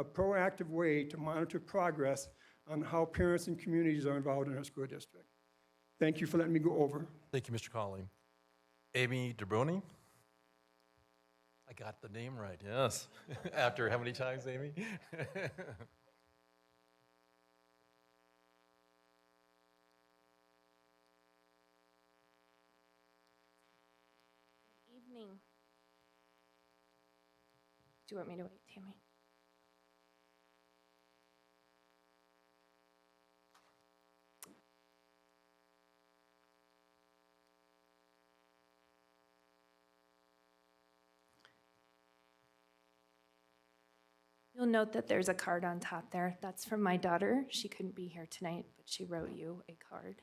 a proactive way to monitor progress on how parents and communities are involved in our school district. Thank you for letting me go over. Thank you, Mr. Colley. Amy DeBroni? I got the name right, yes. After how many times, Amy? Evening. Do you want me to wait, Tammy? You'll note that there's a card on top there. That's from my daughter. She couldn't be here tonight, but she wrote you a card.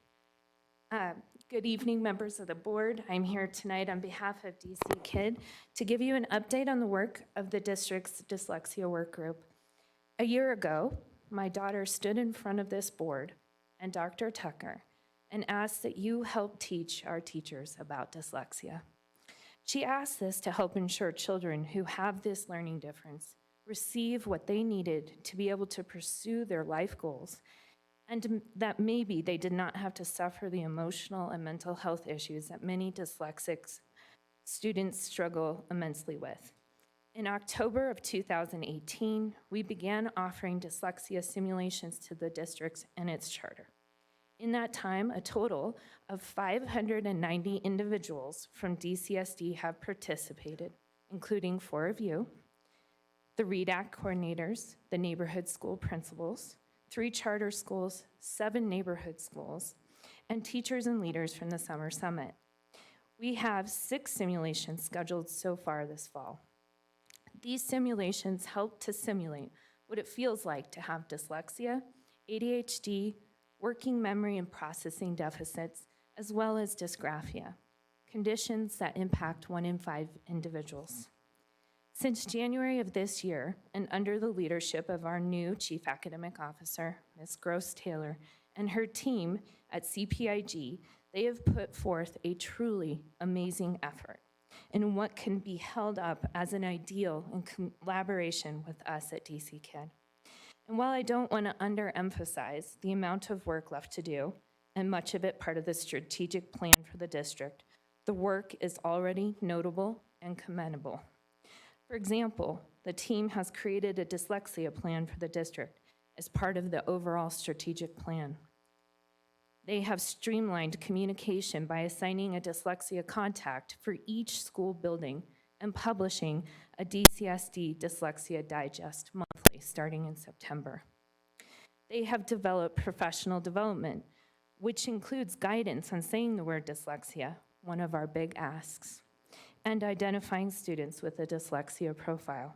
Good evening, members of the board. I'm here tonight on behalf of DC Kid to give you an update on the work of the district's dyslexia work group. A year ago, my daughter stood in front of this board and Dr. Tucker and asked that you help teach our teachers about dyslexia. She asked this to help ensure children who have this learning difference receive what they needed to be able to pursue their life goals, and that maybe they did not have to suffer the emotional and mental health issues that many dyslexic students struggle immensely with. In October of 2018, we began offering dyslexia simulations to the districts and its charter. In that time, a total of 590 individuals from DCSD have participated, including 4 of you, the READ-ACT coordinators, the neighborhood school principals, 3 charter schools, 7 neighborhood schools, and teachers and leaders from the Summer Summit. We have 6 simulations scheduled so far this fall. These simulations help to simulate what it feels like to have dyslexia, ADHD, working memory and processing deficits, as well as dysgraphia, conditions that impact 1 in 5 individuals. Since January of this year, and under the leadership of our new Chief Academic Officer, Ms. Gross-Taylor, and her team at CPIG, they have put forth a truly amazing effort in what can be held up as an ideal in collaboration with us at DC Kid. And while I don't want to underemphasize the amount of work left to do, and much of it part of the strategic plan for the district, the work is already notable and commendable. For example, the team has created a dyslexia plan for the district as part of the overall strategic plan. They have streamlined communication by assigning a dyslexia contact for each school building and publishing a DCSD Dyslexia Digest monthly starting in September. They have developed professional development, which includes guidance on saying the word dyslexia, one of our big asks, and identifying students with a dyslexia profile.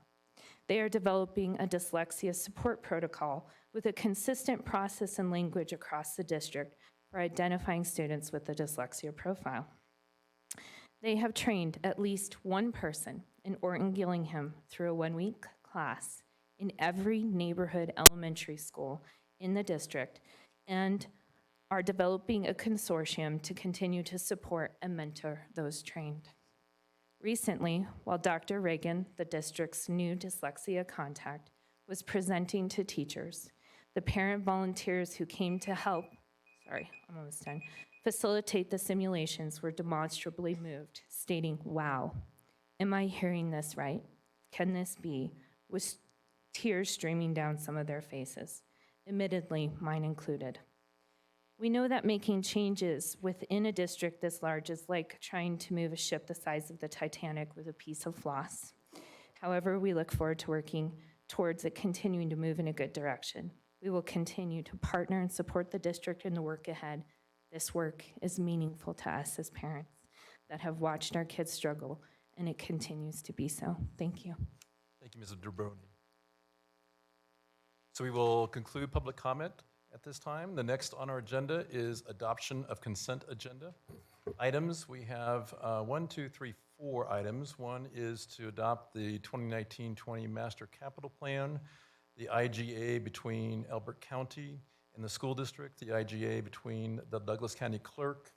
They are developing a dyslexia support protocol with a consistent process and language across the district for identifying students with a dyslexia profile. They have trained at least 1 person in Orton-Gillingham through a 1-week class in every neighborhood elementary school in the district and are developing a consortium to continue to support and mentor those trained. Recently, while Dr. Reagan, the district's new dyslexia contact, was presenting to teachers, the parent volunteers who came to help, I'm almost done, facilitate the simulations were demonstrably moved, stating, "Wow, am I hearing this right? Can this be?" with tears streaming down some of their faces, admittedly, mine included. We know that making changes within a district this large is like trying to move a ship the size of the Titanic with a piece of floss. However, we look forward to working towards it continuing to move in a good direction. We will continue to partner and support the district in the work ahead. This work is meaningful to us as parents that have watched our kids struggle, and it continues to be so. Thank you. Thank you, Mrs. DeBroni. So we will conclude public comment at this time. The next on our agenda is adoption of consent agenda items. We have 4 items. One is to adopt the 2019-20 Master Capital Plan, the IGA between Elbert County and the school district, the IGA between the Douglas County Clerk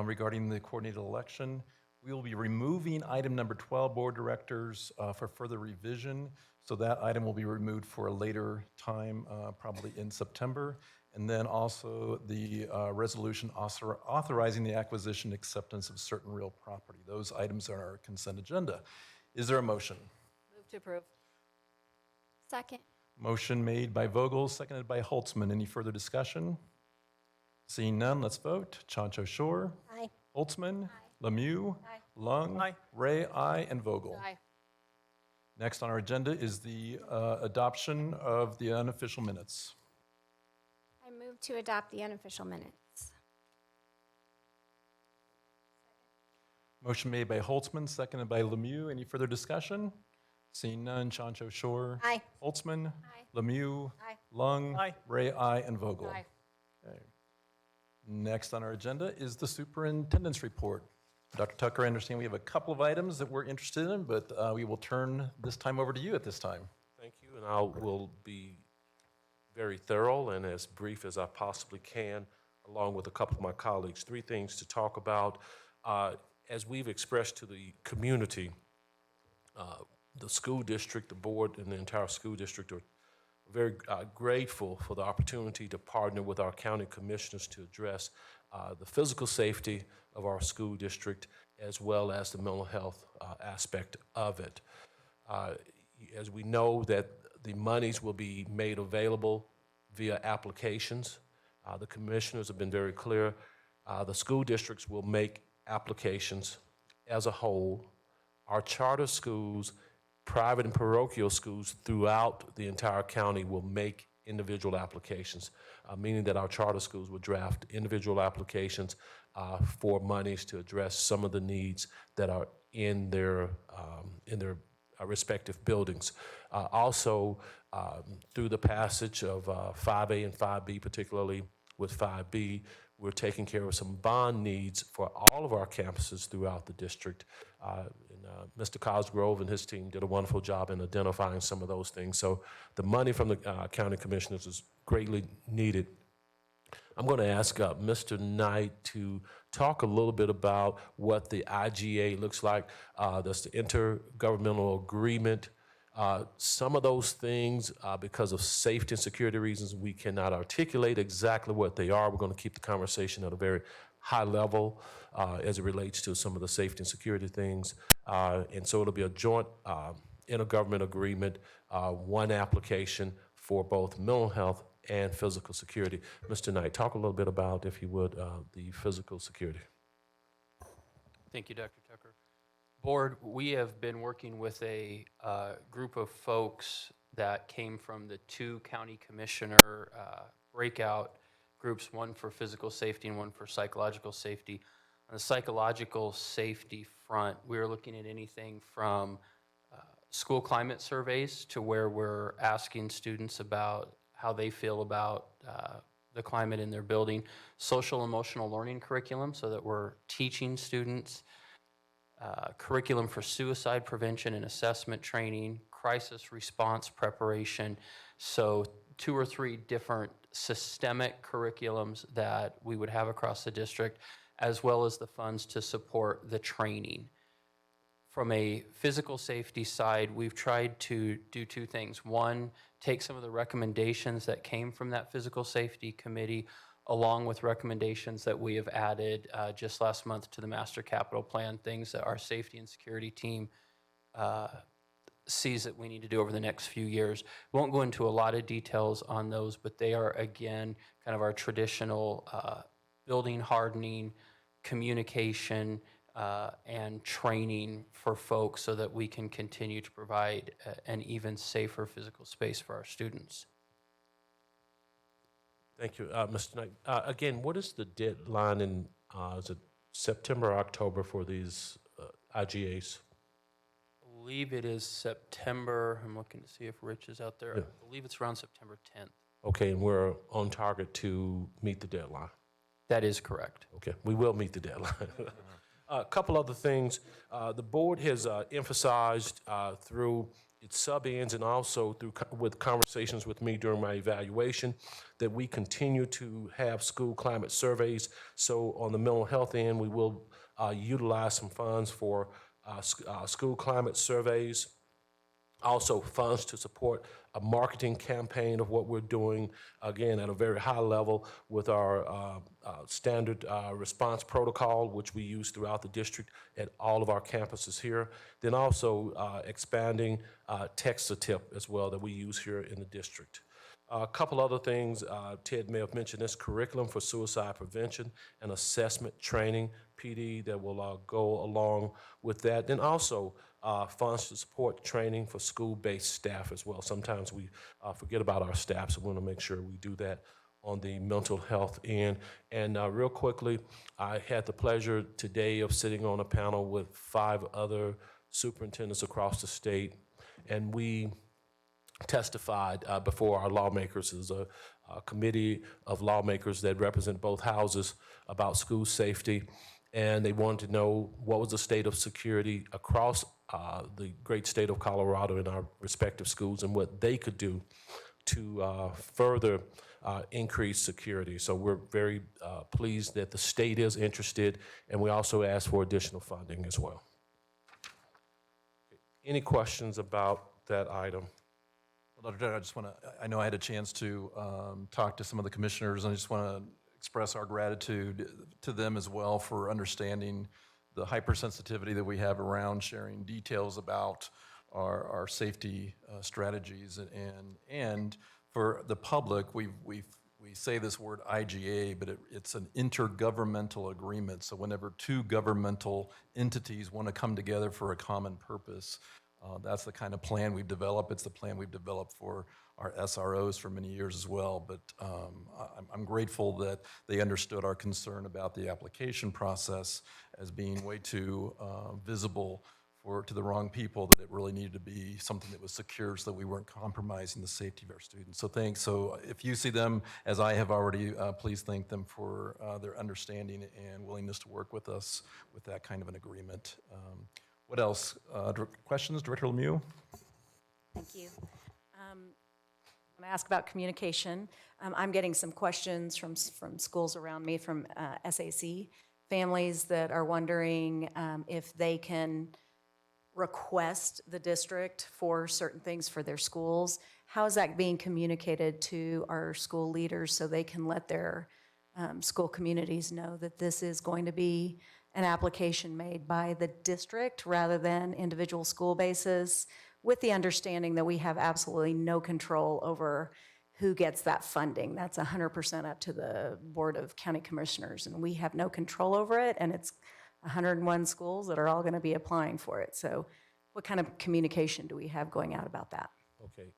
regarding the coordinated election. We will be removing item number 12, Board Directors, for further revision. So that item will be removed for a later time, probably in September. And then also the resolution authorizing the acquisition acceptance of certain real property. Those items are on our consent agenda. Is there a motion? Move to approve. Second. Motion made by Vogel, seconded by Holtzman. Any further discussion? Seeing none, let's vote. Chancho Shore. Aye. Holtzman. Lemieux. Aye. Lung. Ray, aye, and Vogel. Aye. Next on our agenda is the adoption of the unofficial minutes. I move to adopt the unofficial minutes. Motion made by Holtzman, seconded by Lemieux. Any further discussion? Seeing none, Chancho Shore. Aye. Holtzman. Aye. Lemieux. Aye. Lung. Ray, aye, and Vogel. Aye. Okay. Next on our agenda is the Superintendents Report. Dr. Tucker, I understand we have a couple of items that we're interested in, but we will turn this time over to you at this time. Thank you, and I will be very thorough and as brief as I possibly can, along with a couple of my colleagues. 3 things to talk about. As we've expressed to the community, the school district, the board, and the entire school district are very grateful for the opportunity to partner with our county commissioners to address the physical safety of our school district as well as the mental health aspect of it. As we know that the monies will be made available via applications, the commissioners have been very clear. The school districts will make applications as a whole. Our charter schools, private and parochial schools throughout the entire county will make individual applications, meaning that our charter schools will draft individual applications for monies to address some of the needs that are in their respective buildings. Also, through the passage of 5A and 5B, particularly with 5B, we're taking care of some bond needs for all of our campuses throughout the district. Mr. Cosgrove and his team did a wonderful job in identifying some of those things. So the money from the county commissioners is greatly needed. I'm going to ask Mr. Knight to talk a little bit about what the IGA looks like. That's the intergovernmental agreement. Some of those things, because of safety and security reasons, we cannot articulate exactly what they are. We're going to keep the conversation at a very high level as it relates to some of the safety and security things. And so it'll be a joint intergovernmental agreement, one application for both mental health and physical security. Mr. Knight, talk a little bit about, if you would, the physical security. Thank you, Dr. Tucker. Board, we have been working with a group of folks that came from the 2 county commissioner breakout groups, one for physical safety and one for psychological safety. On the psychological safety front, we're looking at anything from school climate surveys to where we're asking students about how they feel about the climate in their building, social emotional learning curriculum so that we're teaching students, curriculum for suicide prevention and assessment training, crisis response preparation. So 2 or 3 different systemic curriculums that we would have across the district, as well as the funds to support the training. From a physical safety side, we've tried to do 2 things. One, take some of the recommendations that came from that physical safety committee, along with recommendations that we have added just last month to the master capital plan, things that our safety and security team sees that we need to do over the next few years. Won't go into a lot of details on those, but they are, again, kind of our traditional building hardening, communication, and training for folks so that we can continue to provide an even safer physical space for our students. Thank you, Mr. Knight. Again, what is the deadline in, is it September or October for these IGAs? I believe it is September. I'm looking to see if Rich is out there. Yeah. I believe it's around September 10th. Okay, and we're on target to meet the deadline. That is correct. Okay, we will meet the deadline. A couple other things. The board has emphasized through its sub-ends and also with conversations with me during my evaluation that we continue to have school climate surveys. So on the mental health end, we will utilize some funds for school climate surveys, also funds to support a marketing campaign of what we're doing, again, at a very high level with our standard response protocol, which we use throughout the district at all of our campuses here. Then also expanding text-to-tip as well that we use here in the district. A couple other things, Ted may have mentioned this, curriculum for suicide prevention and assessment training, PD, that will go along with that. Then also funds to support training for school-based staff as well. Sometimes we forget about our staff, so we want to make sure we do that on the mental health end. And real quickly, I had the pleasure today of sitting on a panel with 5 other superintendents across the state, and we testified before our lawmakers. There's a committee of lawmakers that represent both houses about school safety, and they wanted to know what was the state of security across the great state of Colorado in our respective schools and what they could do to further increase security. So we're very pleased that the state is interested, and we also asked for additional funding as well. Any questions about that item? Well, Dr. Dyer, I just want to, I know I had a chance to talk to some of the commissioners, and I just want to express our gratitude to them as well for understanding the hypersensitivity that we have around sharing details about our safety strategies. And for the public, we say this word IGA, but it's an intergovernmental agreement. So whenever 2 governmental entities want to come together for a common purpose, that's the kind of plan we've developed. It's the plan we've developed for our SROs for many years as well. But I'm grateful that they understood our concern about the application process as being way too visible to the wrong people, that it really needed to be something that was secure so that we weren't compromising the safety of our students. So thanks. So if you see them, as I have already, please thank them for their understanding and willingness to work with us with that kind of an agreement. What else? Questions, Director Lemieux? Thank you. I'm going to ask about communication. I'm getting some questions from schools around me, from SAC families that are wondering if they can request the district for certain things for their schools. How is that being communicated to our school leaders so they can let their school communities know that this is going to be an application made by the district rather than individual school bases, with the understanding that we have absolutely no control over who gets that funding? That's 100% up to the Board of County Commissioners, and we have no control over it, and it's 101 schools that are all going to be applying for it. So what kind of communication do we have going out about that? Okay.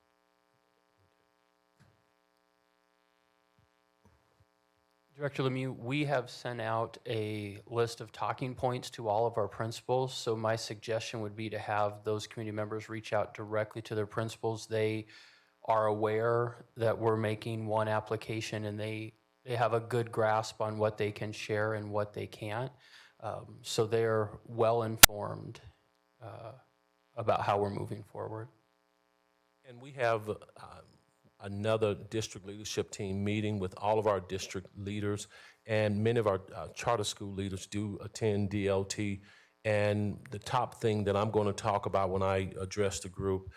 Director Lemieux, we have sent out a list of talking points to all of our principals. So my suggestion would be to have those community members reach out directly to their principals. They are aware that we're making one application, and they have a good grasp on what they can share and what they can't. So they're well informed about how we're moving forward. And we have another district leadership team meeting with all of our district leaders, and many of our charter school leaders do attend DLT. And the top thing that I'm going to talk about when I address the group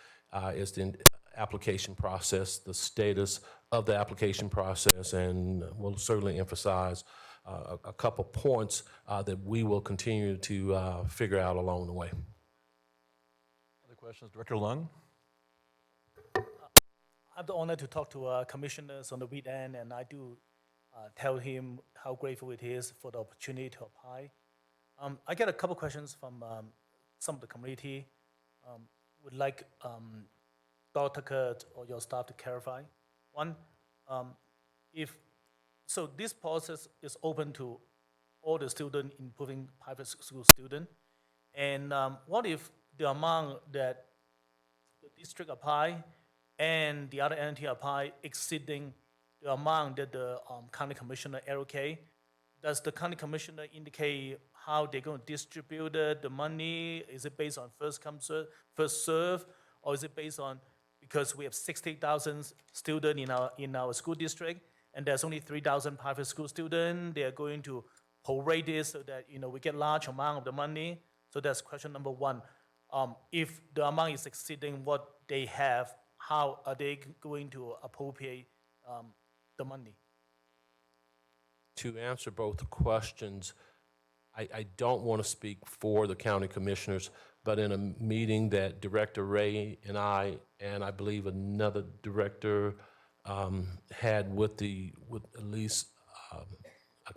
is the application process, the status of the application process, and we'll certainly emphasize a couple points that we will continue to figure out along the way. Other questions? Director Lung? I have the honor to talk to commissioners on the weekend, and I do tell him how grateful it is for the opportunity to apply. I get a couple questions from some of the community. Would like Dr. Kurt or your staff to clarify. One, so this process is open to all the students, including private school students. And what if the amount that the district apply and the other entity apply exceeding the amount that the county commissioner allocate? Does the county commissioner indicate how they're going to distribute the money? Is it based on first come, first serve, or is it based on, because we have 60,000 students in our school district, and there's only 3,000 private school students, they are going to prorate this so that, we get large amount of the money? So that's question number one. If the amount is exceeding what they have, how are they going to appropriate the money? To answer both questions, I don't want to speak for the county commissioners, but in a meeting that Director Ray and I believe another director had with at least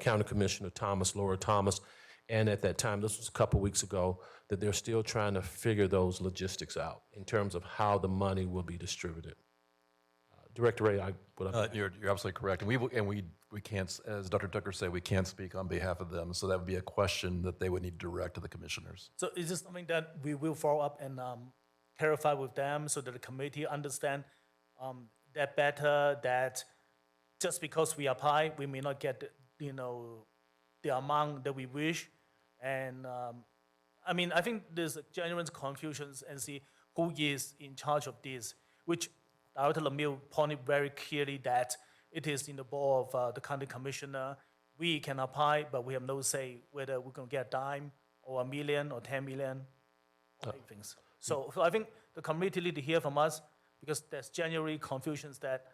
County Commissioner Thomas, Laura Thomas, and at that time, this was a couple weeks ago, that they're still trying to figure those logistics out in terms of how the money will be distributed. Director Ray, You're absolutely correct. And we can't, as Dr. Tucker said, we can't speak on behalf of them. So that would be a question that they would need to direct to the commissioners. So is this something that we will follow up and clarify with them so that the committee understand that better, that just because we apply, we may not get, the amount that we wish? And I think there's genuine confusions and see who is in charge of this, which Director Lemieux pointed very clearly that it is in the ball of the county commissioner. We can apply, but we have no say whether we're going to get a dime or $1 million or 10 million or things. So I think the committee need to hear from us, because there's genuinely confusions that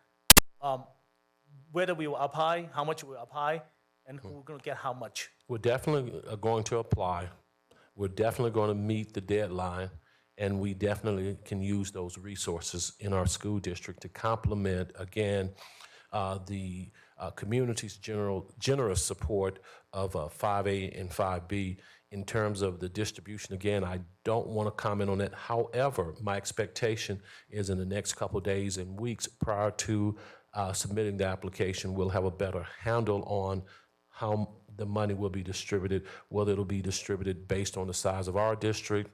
whether we will apply, how much we will apply, and who's going to get how much. We're definitely going to apply. We're definitely going to meet the deadline, and we definitely can use those resources in our school district to complement, again, the community's generous support of 5A and 5B in terms of the distribution. Again, I don't want to comment on that. However, my expectation is in the next couple of days and weeks prior to submitting the application, we'll have a better handle on how the money will be distributed, whether it'll be distributed based on the size of our district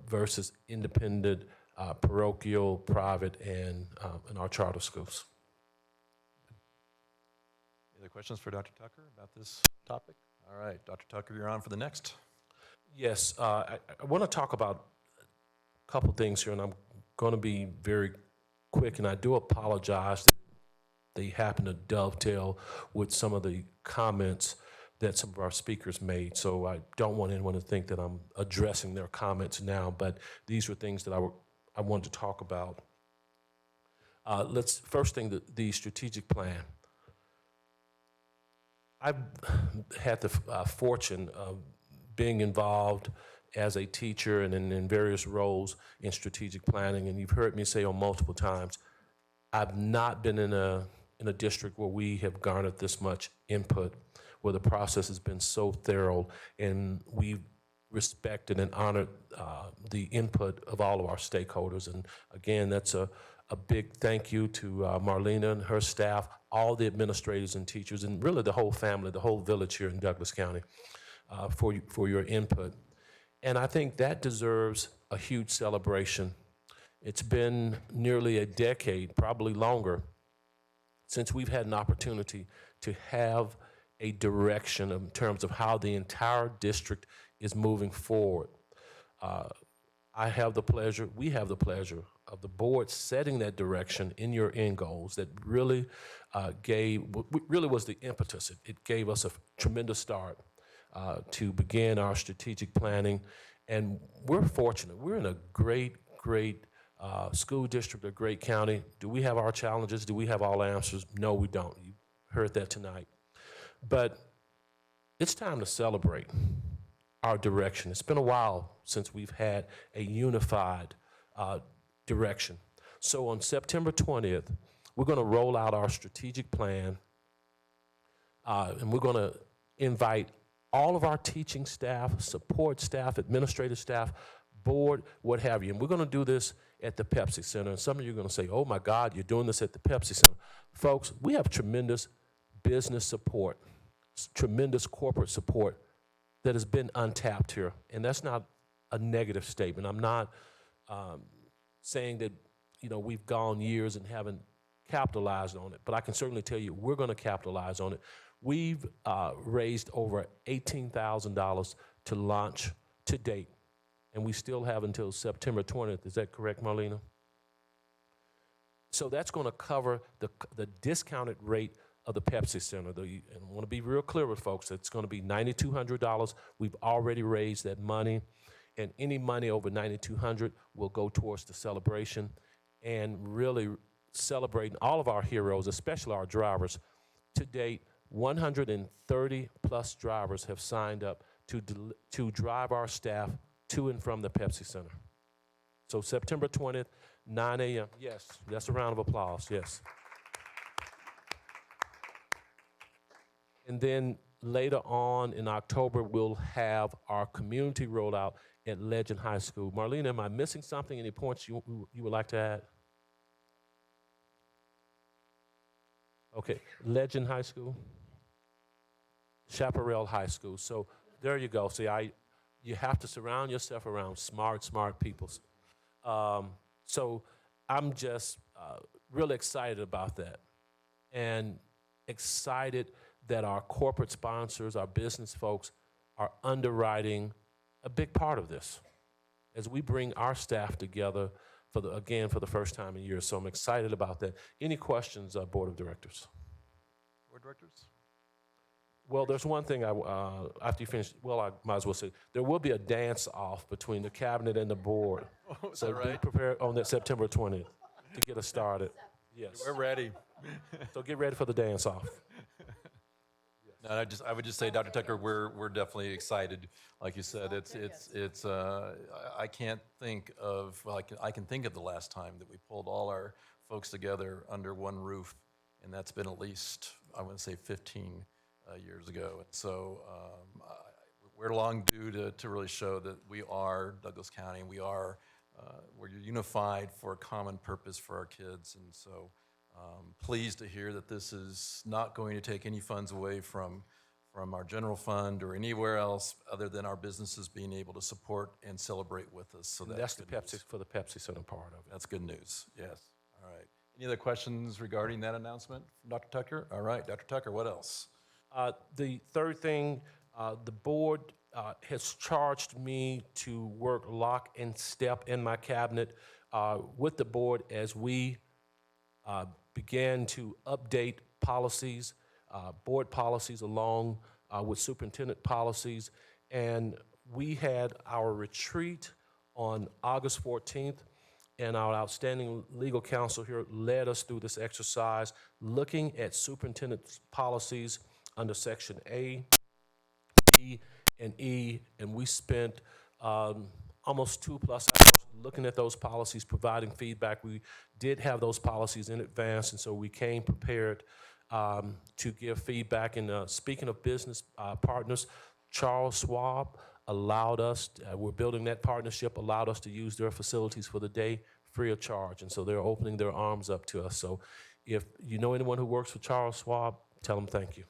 versus independent, parochial, private, and our charter schools. Any other questions for Dr. Tucker about this topic? All right, Dr. Tucker, you're on for the next. Yes, I want to talk about a couple things here, and I'm going to be very quick, and I do apologize that they happen to dovetail with some of the comments that some of our speakers made. So I don't want anyone to think that I'm addressing their comments now, but these were things that I wanted to talk about. First thing, the strategic plan. I've had the fortune of being involved as a teacher and in various roles in strategic planning, and you've heard me say on multiple times, I've not been in a district where we have garnered this much input, where the process has been so thorough, and we've respected and honored the input of all of our stakeholders. And again, that's a big thank you to Marlena and her staff, all the administrators and teachers, and really the whole family, the whole village here in Douglas County for your input. And I think that deserves a huge celebration. It's been nearly a decade, probably longer, since we've had an opportunity to have a direction in terms of how the entire district is moving forward. We have the pleasure of the board setting that direction in your end goals that really was the impetus. It gave us a tremendous start to begin our strategic planning. And we're fortunate. We're in a great school district, a great county. Do we have our challenges? Do we have all answers? No, we don't. You heard that tonight. But it's time to celebrate our direction. It's been a while since we've had a unified direction. So on September 20th, we're going to roll out our strategic plan, and we're going to invite all of our teaching staff, support staff, administrative staff, board, what have you. And we're going to do this at the Pepsi Center. And some of you are going to say, oh my God, you're doing this at the Pepsi Center. Folks, we have tremendous business support, tremendous corporate support that has been untapped here. And that's not a negative statement. I'm not saying that, we've gone years and haven't capitalized on it, but I can certainly tell you we're going to capitalize on it. We've raised over $18,000 to launch to date, and we still have until September 20th. Is that correct, Marlena? So that's going to cover the discounted rate of the Pepsi Center. And I want to be real clear with folks, it's going to be $9,200. We've already raised that money, and any money over $9,200 will go towards the celebration and really celebrating all of our heroes, especially our drivers. To date, 130 plus drivers have signed up to drive our staff to and from the Pepsi Center. So September 20th, 9 a.m. Yes, that's a round of applause, yes. And then later on in October, we'll have our community rollout at Legend High School. Marlene, am I missing something? Any points you would like to add? Okay, Legend High School, Chaparral High School. So there you go. See, you have to surround yourself around smart people. So I'm just really excited about that, and excited that our corporate sponsors, our business folks, are underwriting a big part of this as we bring our staff together for the first time in years. So I'm excited about that. Any questions, Board of Directors? Board directors? Well, there's one thing after you finish, I might as well say, there will be a dance-off between the cabinet and the board. Oh, is So that be right? prepared on that September 20th to get us started. Yes. We're ready. So get ready for the dance-off. No, I would just say, Dr. Tucker, we're definitely excited. Like you said, I can't think of, well, I can think of the last time that we pulled all our folks together under one roof, and that's been at least, I want to say 15 years ago. And so we're long due to really show that we are Douglas County, we're unified for a common purpose for our kids. And so pleased to hear that this is not going to take any funds away from our general fund or anywhere else other than our businesses being able to support and celebrate with us. So That's the good news. Pepsi, for the Pepsi Center part of it. That's good news, yes. All right. Any other questions regarding that announcement from Dr. Tucker? All right, Dr. Tucker, what else? The third thing, the board has charged me to work lock and step in my cabinet with the board as we began to update policies, board policies along with superintendent policies. And we had our retreat on August 14th, and our outstanding legal counsel here led us through this exercise, looking at superintendent's policies under Section A, B, and E, and we spent almost 2+ hours looking at those policies, providing feedback. We did have those policies in advance, and so we came prepared to give feedback. And speaking of business partners, Charles Schwab allowed us, we're building that partnership, allowed us to use their facilities for the day free of charge. And so they're opening their arms up to us. So if you know anyone who works for Charles Schwab, tell them thank you.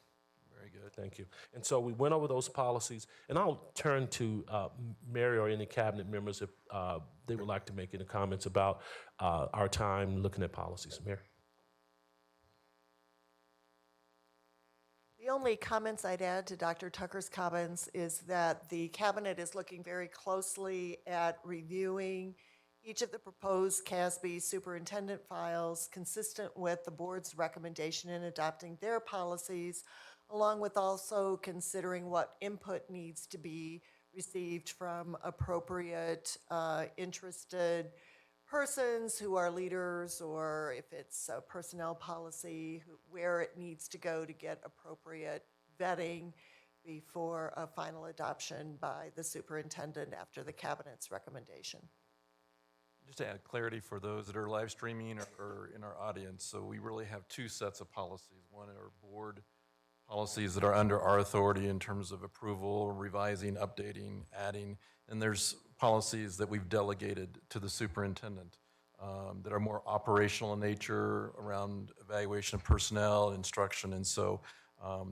Very good. Thank you. And so we went over those policies, and I'll turn to Mary or any cabinet members if they would like to make any comments about our time looking at policies. Mary? The only comments I'd add to Dr. Tucker's comments is that the cabinet is looking very closely at reviewing each of the proposed CASB superintendent files consistent with the board's recommendation in adopting their policies, along with also considering what input needs to be received from appropriate interested persons who are leaders, or if it's a personnel policy, where it needs to go to get appropriate vetting before a final adoption by the superintendent after the cabinet's recommendation. Just to add clarity for those that are live streaming or in our audience, so we really have two sets of policies. One are board policies that are under our authority in terms of approval, revising, updating, adding, and there's policies that we've delegated to the superintendent that are more operational in nature around evaluation of personnel, instruction, and so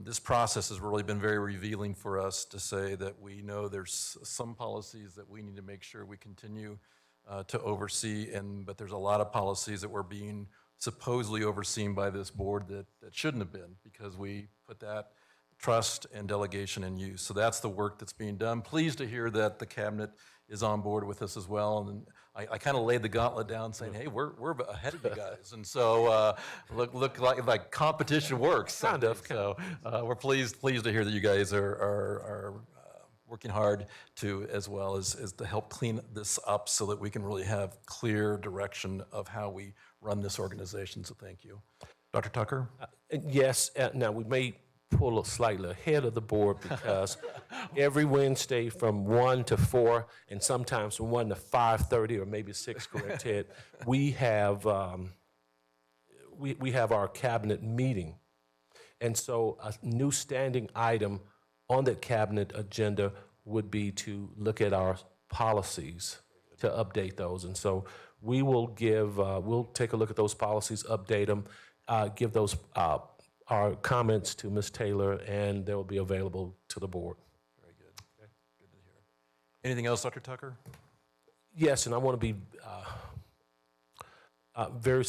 this process has really been very revealing for us to say that we know there's some policies that we need to make sure we continue to oversee, but there's a lot of policies that were being supposedly overseen by this board that shouldn't have been, because we put that trust and delegation in use. So that's the work that's being done. Pleased to hear that the cabinet is on board with this as well. And I kind of laid the gauntlet down saying, hey, we're ahead of you guys. And so look like competition works. Kind of. So we're pleased to hear that you guys are working hard to, as well as to help clean this up so that we can really have clear direction of how we run this organization. So thank you. Dr. Tucker? Yes, now we may pull slightly ahead of the board because every Wednesday from 1 to 4 and sometimes from 1 to 5:30 or maybe 6, correct, Ted, we have we have our cabinet meeting. And so a new standing item on that cabinet agenda would be to look at our policies, to update those. And so we will we'll take a look at those policies, update them, give those our comments to Ms. Taylor, and they will be available to the board. Very good. Okay. Good to hear. Anything else, Dr. Tucker? Yes, and I want to be very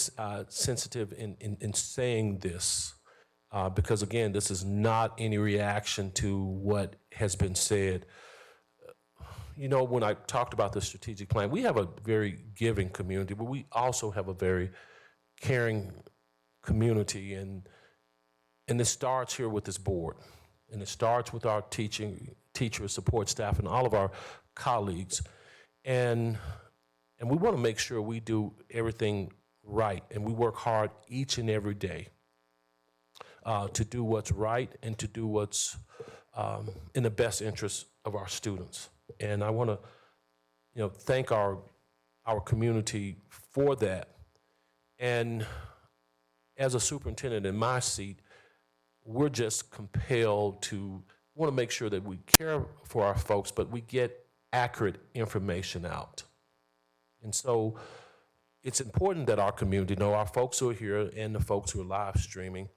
sensitive in saying this, because again, this is not any reaction to what has been said. You know, when I talked about the strategic plan, we have a very giving community, but we also have a very caring community, and it starts here with this board, and it starts with our teachers, support staff, and all of our colleagues, and we want to make sure we do everything right, and we work hard each and every day to do what's right and to do what's in the best interest of our students. And I want to, thank our community for that. And as a superintendent in my seat, we're just compelled to want to make sure that we care for our folks, but we get accurate information out. And so it's important that our community know, our folks who are here and the folks who are live streaming,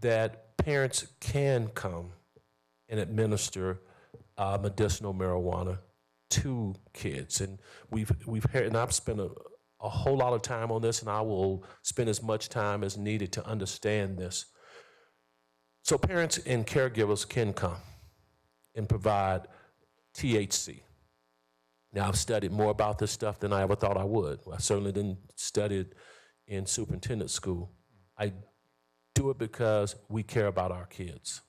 that parents can come and administer medicinal marijuana to kids. And we've heard, and I've spent a whole lot of time on this, and I will spend as much time as needed to understand this. So parents and caregivers can come and provide THC. Now, I've studied more about this stuff than I ever thought I would. I certainly didn't study it in superintendent school. I do it because we care about our kids.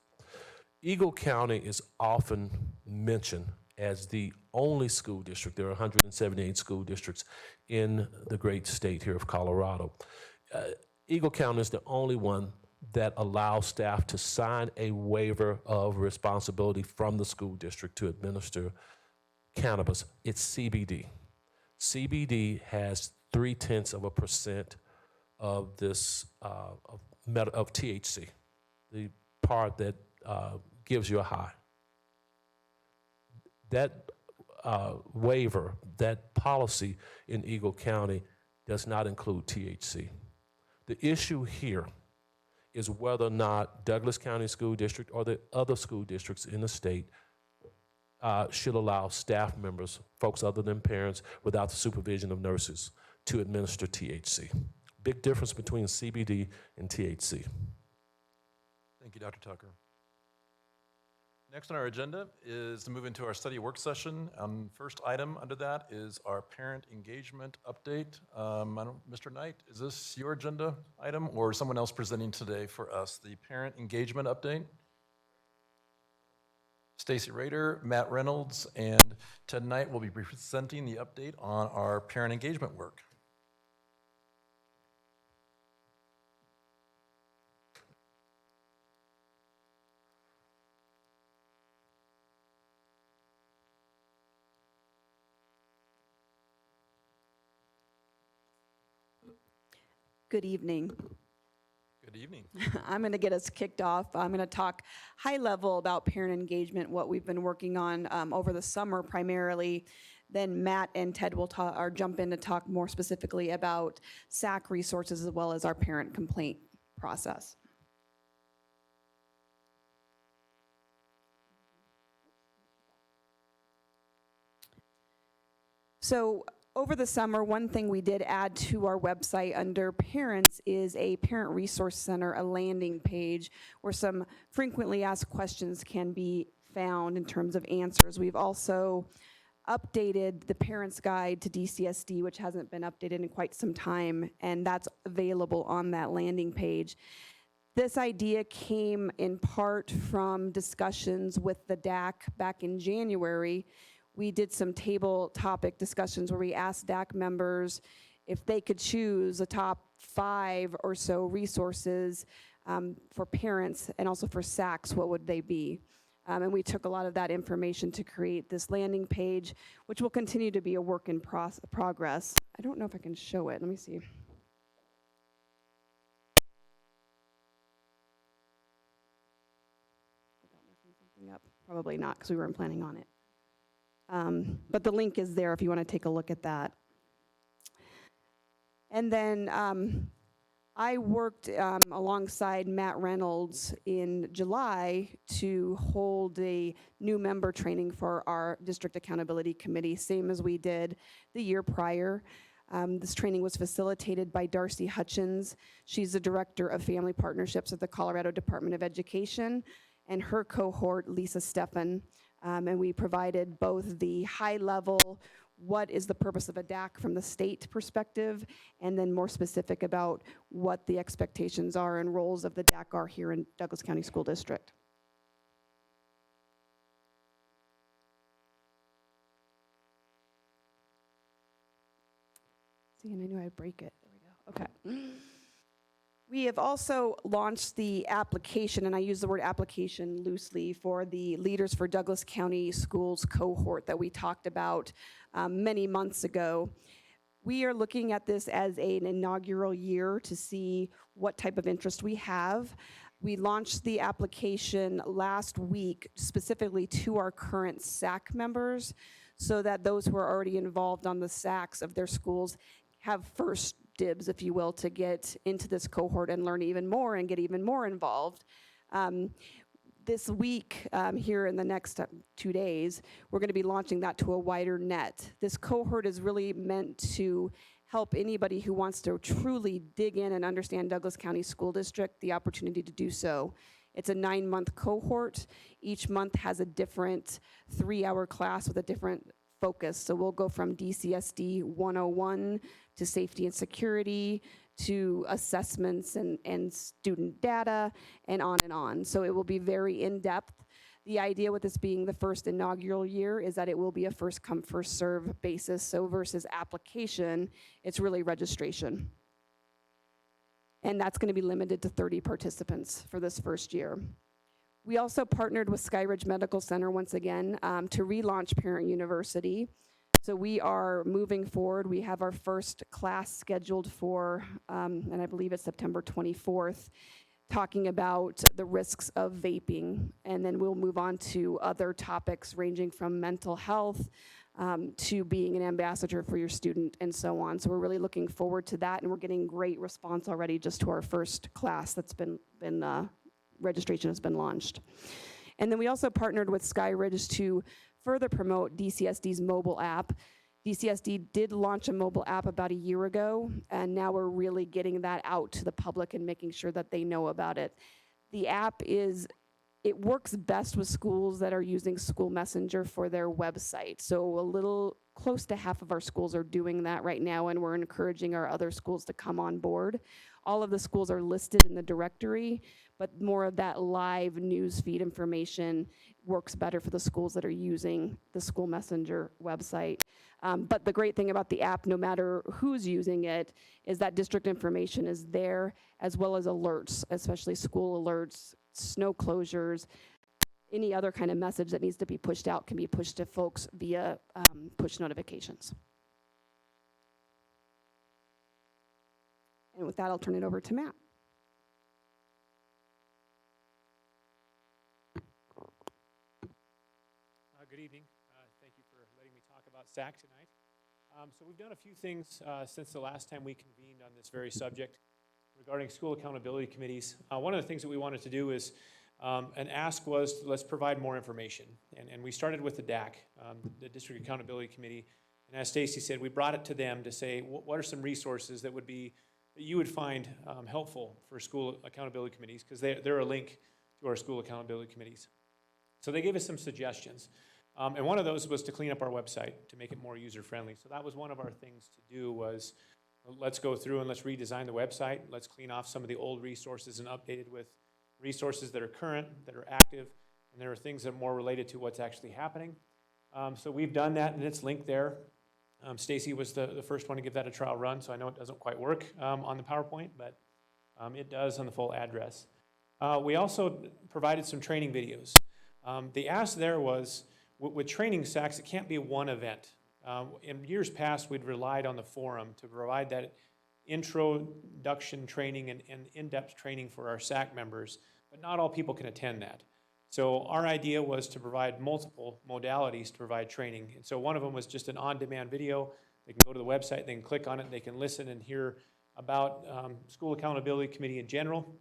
Eagle County is often mentioned as the only school district. There are 178 school districts in the great state here of Colorado. Eagle County is the only one that allows staff to sign a waiver of responsibility from the school district to administer cannabis. It's CBD. CBD has 0.3% of this of THC, the part that gives you a high. That waiver, that policy in Eagle County does not include THC. The issue here is whether or not Douglas County School District or the other school districts in the state should allow staff members, folks other than parents, without the supervision of nurses, to administer THC. Big difference between CBD and THC. Thank you, Dr. Tucker. Next on our agenda is to move into our study work session. First item under that is our parent engagement update. Mr. Knight, is this your agenda item or someone else presenting today for us? The parent engagement update? Stacy Rader, Matt Reynolds, and Ted Knight will be presenting the update on our parent engagement work. Good evening. Good evening. I'm going to get us kicked off. I'm going to talk high level about parent engagement, what we've been working on over the summer primarily. Then Matt and Ted will jump in to talk more specifically about SAC resources as well as our parent complaint process. So over the summer, one thing we did add to our website under parents is a parent resource center, a landing page where some frequently asked questions can be found in terms of answers. We've also updated the parents' guide to DCSD, which hasn't been updated in quite some time, and that's available on that landing page. This idea came in part from discussions with the DAC back in January. We did some table topic discussions where we asked DAC members if they could choose a top 5 or so resources for parents and also for SACs, what would they be? And we took a lot of that information to create this landing page, which will continue to be a work in progress. I don't know if I can show it. Let me see. Without messing something up. Probably not, because we weren't planning on it. But the link is there if you want to take a look at that. And then I worked alongside Matt Reynolds in July to hold a new member training for our District Accountability Committee, same as we did the year prior. This training was facilitated by Darcy Hutchins. She's the Director of Family Partnerships at the Colorado Department of Education, and her cohort, Lisa Steffen. And we provided both the high level, what is the purpose of a DAC from the state perspective, and then more specific about what the expectations are and roles of the DAC are here in Douglas County School District. See, and I knew I'd break it. There we go. Okay. We have also launched the application, and I use the word application loosely, for the Leaders for Douglas County Schools cohort that we talked about many months ago. We are looking at this as an inaugural year to see what type of interest we have. We launched the application last week specifically to our current SAC members, so that those who are already involved on the SACs of their schools have first dibs, if you will, to get into this cohort and learn even more and get even more involved. This week, here in the next 2 days, we're going to be launching that to a wider net. This cohort is really meant to help anybody who wants to truly dig in and understand Douglas County School District the opportunity to do so. It's a 9-month cohort. Each month has a different 3-hour class with a different focus. So we'll go from DCSD 101 to safety and security, to assessments and student data, and on and on. So it will be very in-depth. The idea with this being the first inaugural year is that it will be a first come, first serve basis. So versus application, it's really registration. And that's going to be limited to 30 participants for this first year. We also partnered with Skyridge Medical Center once again to relaunch Parent University. So we are moving forward. We have our first class scheduled for, and I believe it's September 24th, talking about the risks of vaping. And then we'll move on to other topics ranging from mental health to being an ambassador for your student and so on. So we're really looking forward to that, and we're getting great response already just to our first class that's been registration has been launched. And then we also partnered with Skyridge to further promote DCSD's mobile app. DCSD did launch a mobile app about a year ago, and now we're really getting that out to the public and making sure that they know about it. The app it works best with schools that are using School Messenger for their website. So a little close to half of our schools are doing that right now, and we're encouraging our other schools to come on board. All of the schools are listed in the directory, but more of that live news feed information works better for the schools that are using the School Messenger website. But the great thing about the app, no matter who's using it, is that district information is there, as well as alerts, especially school alerts, snow closures, any other kind of message that needs to be pushed out can be pushed to folks via push notifications. And with that, I'll turn it over to Matt. Good evening. Thank you for letting me talk about SAC tonight. So we've done a few things since the last time we convened on this very subject regarding school accountability committees. One of the things that we wanted to do is, an ask was, let's provide more information. And we started with the DAC, the District Accountability Committee. And as Stacy said, we brought it to them to say, what are some resources that you would find helpful for school accountability committees, because they're a link to our school accountability committees. So they gave us some suggestions. And one of those was to clean up our website, to make it more user-friendly. So that was one of our things to do was, let's go through and let's redesign the website. Let's clean off some of the old resources and update it with resources that are current, that are active, and there are things that are more related to what's actually happening. So we've done that, and it's linked there. Stacy was the first one to give that a trial run, so I know it doesn't quite work on the PowerPoint, but it does on the full address. We also provided some training videos. The ask there was, with training SACs, it can't be one event. In years past, we'd relied on the forum to provide that introduction training and in-depth training for our SAC members, but not all people can attend that. So our idea was to provide multiple modalities to provide training. And so one of them was just an on-demand video. They can go to the website, they can click on it, they can listen and hear about School Accountability Committee in general.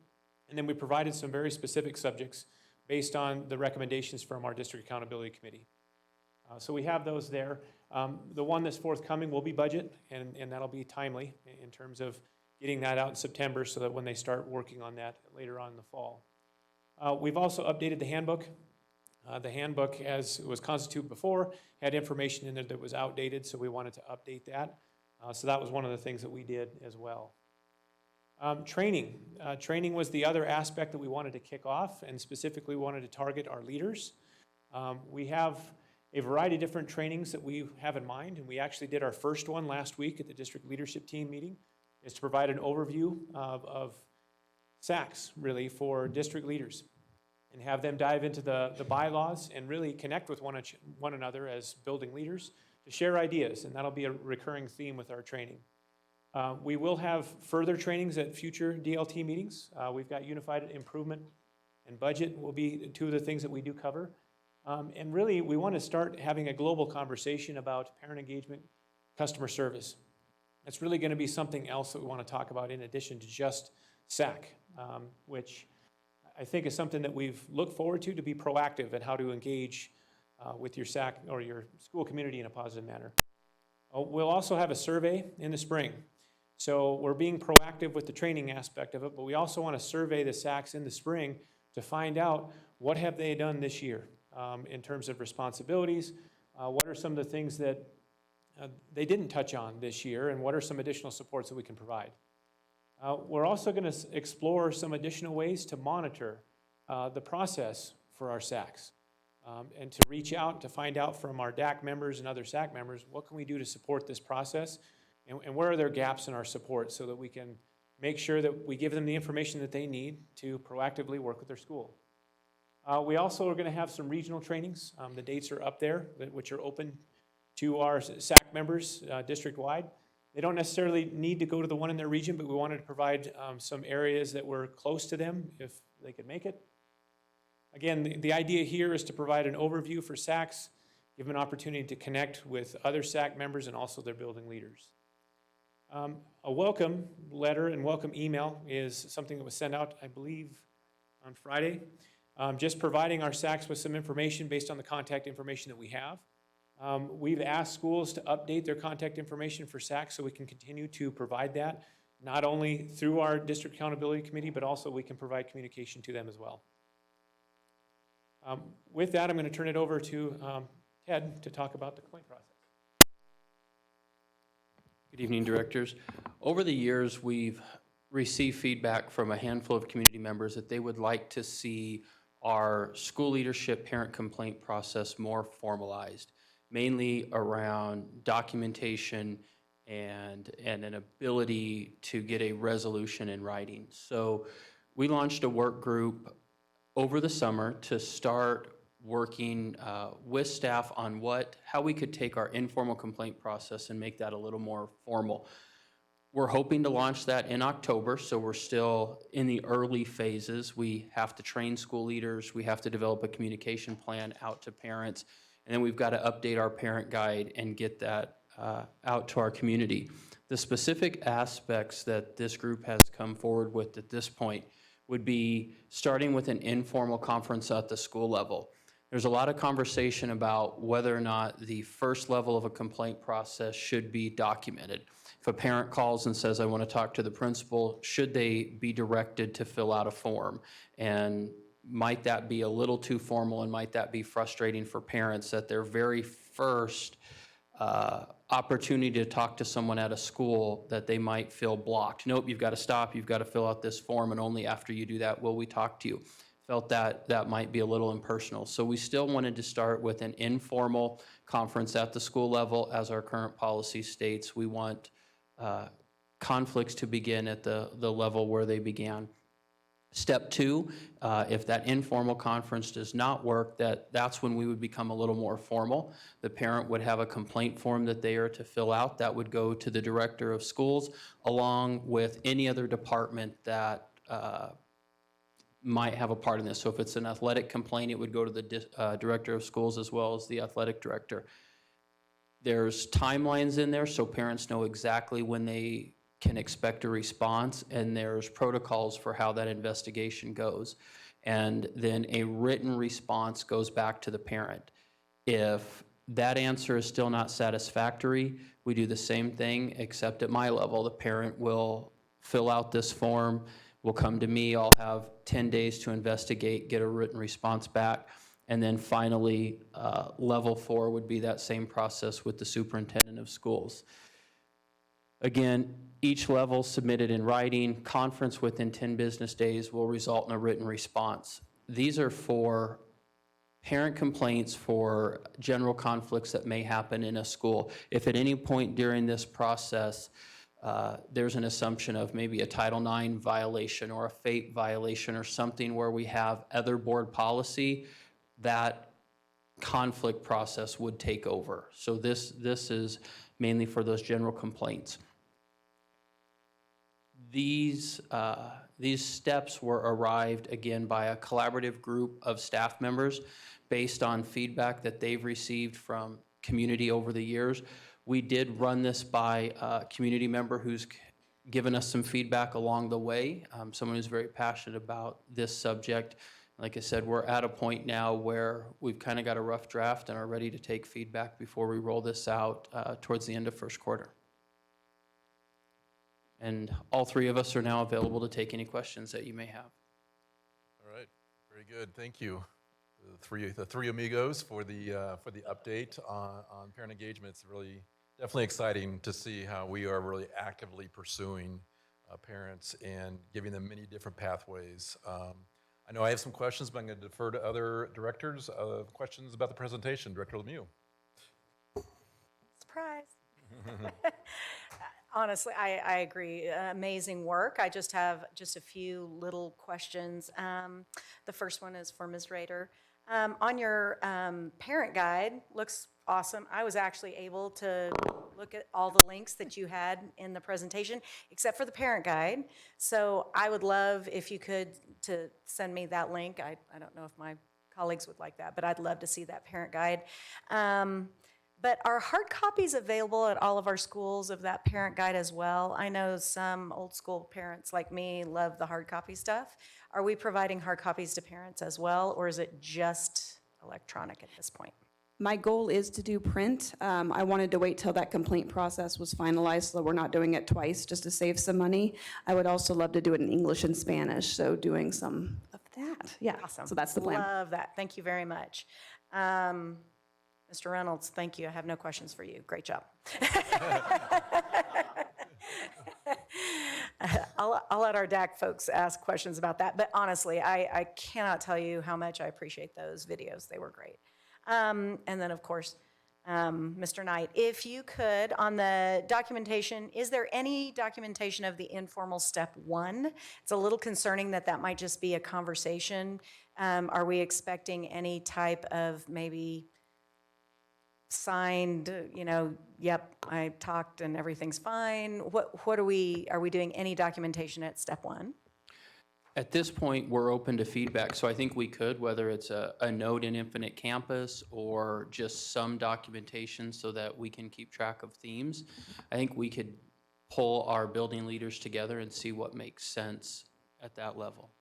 And then we provided some very specific subjects based on the recommendations from our District Accountability Committee. So we have those there. The one that's forthcoming will be budget, and that'll be timely in terms of getting that out in September so that when they start working on that later on in the fall. We've also updated the handbook. The handbook, as it was constituted before, had information in there that was outdated, so we wanted to update that. So that was one of the things that we did as well. Training. Training was the other aspect that we wanted to kick off, and specifically we wanted to target our leaders. We have a variety of different trainings that we have in mind, and we actually did our first one last week at the district leadership team meeting, is to provide an overview of SACs, really, for district leaders, and have them dive into the bylaws and really connect with one another as building leaders to share ideas, and that'll be a recurring theme with our training. We will have further trainings at future DLT meetings. We've got unified improvement and budget will be two of the things that we do cover. And really, we want to start having a global conversation about parent engagement, customer service. It's really going to be something else that we want to talk about in addition to just SAC, which I think is something that we've looked forward to be proactive at how to engage with your SAC or your school community in a positive manner. We'll also have a survey in the spring. So we're being proactive with the training aspect of it, but we also want to survey the SACs in the spring to find out what have they done this year in terms of responsibilities, what are some of the things that they didn't touch on this year, and what are some additional supports that we can provide. We're also going to explore some additional ways to monitor the process for our SACs and to reach out to find out from our DAC members and other SAC members, what can we do to support this process, and where are there gaps in our support so that we can make sure that we give them the information that they need to proactively work with their school. We also are going to have some regional trainings. The dates are up there, which are open to our SAC members district-wide. They don't necessarily need to go to the one in their region, but we wanted to provide some areas that were close to them if they could make it. Again, the idea here is to provide an overview for SACs, give them an opportunity to connect with other SAC members and also their building leaders. A welcome letter and welcome email is something that was sent out, I believe, on Friday, just providing our SACs with some information based on the contact information that we have. We've asked schools to update their contact information for SACs so we can continue to provide that, not only through our District Accountability Committee, but also we can provide communication to them as well. With that, I'm going to turn it over to Ted to talk about the complaint process. Good evening, directors. Over the years, we've received feedback from a handful of community members that they would like to see our school leadership parent complaint process more formalized, mainly around documentation and an ability to get a resolution in writing. So we launched a work group over the summer to start working with staff on how we could take our informal complaint process and make that a little more formal. We're hoping to launch that in October, so we're still in the early phases. We have to train school leaders, we have to develop a communication plan out to parents, and then we've got to update our parent guide and get that out to our community. The specific aspects that this group has come forward with at this point would be starting with an informal conference at the school level. There's a lot of conversation about whether or not the first level of a complaint process should be documented. If a parent calls and says, I want to talk to the principal, should they be directed to fill out a form and might that be a little too formal and might that be frustrating for parents that their very first opportunity to talk to someone at a school that they might feel blocked. Nope, you've got to stop, you've got to fill out this form, and only after you do that will we talk to you. Felt that that might be a little impersonal. So we still wanted to start with an informal conference at the school level. As our current policy states, we want conflicts to begin at the level where they began. Step two, if that informal conference does not work, that's when we would become a little more formal. The parent would have a complaint form that they are to fill out. That would go to the director of schools, along with any other department that might have a part in this. So if it's an athletic complaint, it would go to the director of schools as well as the athletic director. There's timelines in there so parents know exactly when they can expect a response, and there's protocols for how that investigation goes. And then a written response goes back to the parent. If that answer is still not satisfactory, we do the same thing, except at my level. The parent will fill out this form, will come to me, I'll have 10 days to investigate, get a written response back, and then finally, level 4 would be that same process with the superintendent of schools. Again, each level submitted in writing, conference within 10 business days will result in a written response. These are for parent complaints for general conflicts that may happen in a school. If at any point during this process, there's an assumption of maybe a Title IX violation or a FAPE violation or something where we have other board policy, that conflict process would take over. So this is mainly for those general complaints. These steps were arrived, again, by a collaborative group of staff members based on feedback that they've received from community over the years. We did run this by a community member who's given us some feedback along the way, someone who's very passionate about this subject. Like I said, we're at a point now where we've kind of got a rough draft and are ready to take feedback before we roll this out towards the end of first quarter. And all three of us are now available to take any questions that you may have. All right, very good, thank you. The three amigos for the update on parent engagement. It's really definitely exciting to see how we are really actively pursuing parents and giving them many different pathways. I know I have some questions, but I'm going to defer to other directors. Questions about the presentation. Director Lemieux. Surprise. Honestly, I agree. Amazing work. I just have just a few little questions. The first one is for Ms. Rader. On your parent guide, looks awesome. I was actually able to look at all the links that you had in the presentation, except for the parent guide. So I would love if you could to send me that link. I don't know if my colleagues would like that, but I'd love to see that parent guide. But are hard copies available at all of our schools of that parent guide as well? I know some old school parents like me love the hard copy stuff. Are we providing hard copies to parents as well, or is it just electronic at this point? My goal is to do print. I wanted to wait till that complaint process was finalized so we're not doing it twice just to save some money. I would also love to do it in English and Spanish, so doing some of that. Yeah, Awesome. so that's the plan. Love that. Thank you very much. Mr. Reynolds, thank you. I have no questions for you. Great job. I'll let our DAC folks ask questions about that. But honestly, I cannot tell you how much I appreciate those videos. They were great. And then, of course, Mr. Knight, if you could, on the documentation, is there any documentation of the informal step 1? It's a little concerning that that might just be a conversation. Are we expecting any type of maybe signed, yep, I talked and everything's fine? What are we doing any documentation at step 1? At this point, we're open to feedback, so I think we could, whether it's a note in Infinite Campus or just some documentation so that we can keep track of themes. I think we could pull our building leaders together and see what makes sense at that level.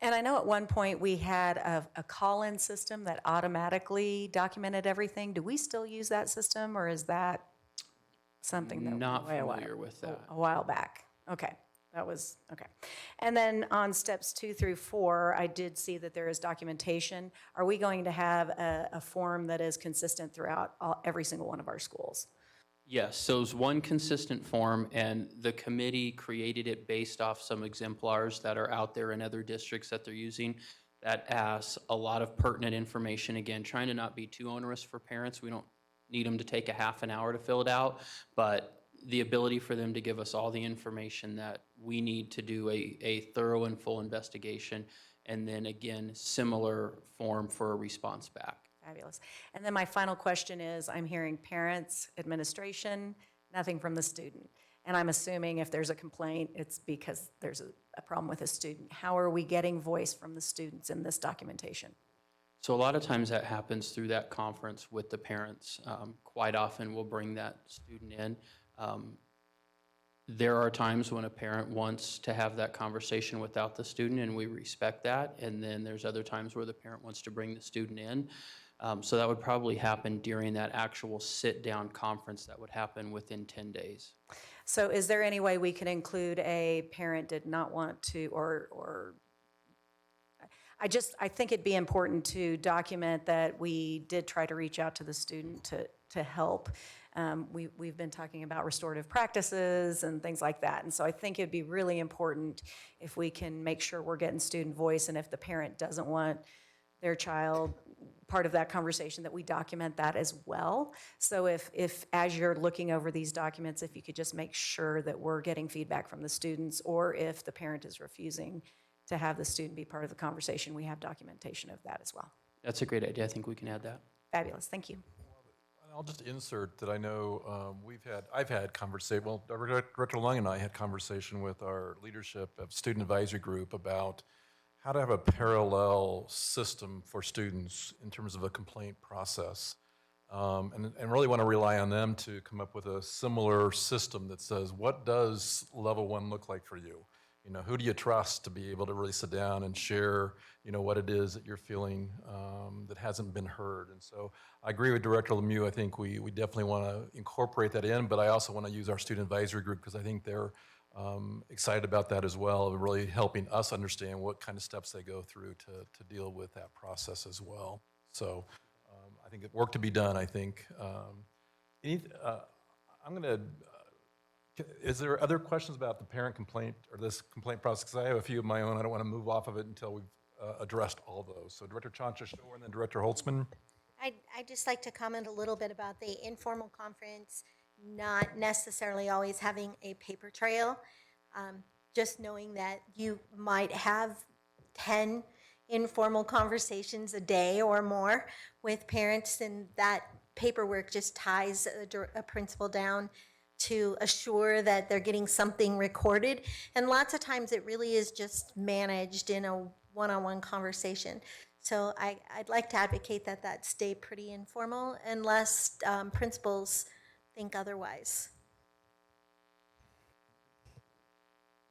And I know at one point we had a call-in system that automatically documented everything. Do we still use that system, or is that something that Not way familiar with that. a while back? Okay, That was, okay. And then on steps 2 through 4, I did see that there is documentation. Are we going to have a form that is consistent throughout every single one of our schools? Yes, so it's one consistent form, and the committee created it based off some exemplars that are out there in other districts that they're using that asks a lot of pertinent information. Again, trying to not be too onerous for parents. We don't need them to take a half an hour to fill it out, but the ability for them to give us all the information that we need to do a thorough and full investigation, and then again, similar form for a response back. Fabulous. And then my final question is, I'm hearing parents, administration, nothing from the student. And I'm assuming if there's a complaint, it's because there's a problem with a student. How are we getting voice from the students in this documentation? So a lot of times that happens through that conference with the parents. Quite often we'll bring that student in. There are times when a parent wants to have that conversation without the student, and we respect that. And then there's other times where the parent wants to bring the student in. So that would probably happen during that actual sit-down conference that would happen within 10 days. So is there any way we could include a parent did not want to, or I think it'd be important to document that we did try to reach out to the student to help. We've been talking about restorative practices and things like that. And so I think it'd be really important if we can make sure we're getting student voice, and if the parent doesn't want their child part of that conversation, that we document that as well. So if as you're looking over these documents, if you could just make sure that we're getting feedback from the students, or if the parent is refusing to have the student be part of the conversation, we have documentation of that as well. That's a great idea. I think we can add that. Fabulous, thank you. I'll just insert that I know I've had conversation, well, Director Lung and I had conversation with our leadership of Student Advisory Group about how to have a parallel system for students in terms of a complaint process. And really want to rely on them to come up with a similar system that says, what does level 1 look like for you? You know, who do you trust to be able to really sit down and share, you know, what it is that you're feeling that hasn't been heard? And so I agree with Director Lemieux. I think we definitely want to incorporate that in, but I also want to use our Student Advisory Group because I think they're excited about that as well, of really helping us understand what kind of steps they go through to deal with that process as well. So I think work to be done, I think. Is there other questions about the parent complaint or this complaint process? Because I have a few of my own. I don't want to move off of it until we've addressed all those. So Director Chancha-Shore and then Director Holtzman. I'd just like to comment a little bit about the informal conference, not necessarily always having a paper trail. Just knowing that you might have 10 informal conversations a day or more with parents, and that paperwork just ties a principal down to assure that they're getting something recorded. And lots of times it really is just managed in a one-on-one conversation. So I'd like to advocate that that stay pretty informal unless principals think otherwise.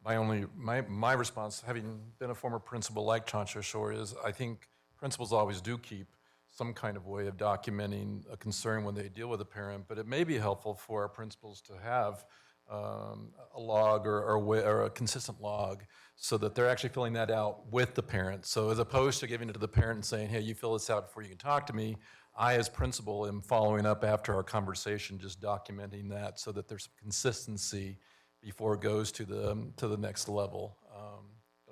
My response, having been a former principal like Chancha-Shore, is I think principals always do keep some kind of way of documenting a concern when they deal with a parent, but it may be helpful for our principals to have a log or a consistent log so that they're actually filling that out with the parent. So as opposed to giving it to the parent and saying, hey, you fill this out before you can talk to me, I as principal am following up after our conversation, just documenting that so that there's consistency before it goes to the next level.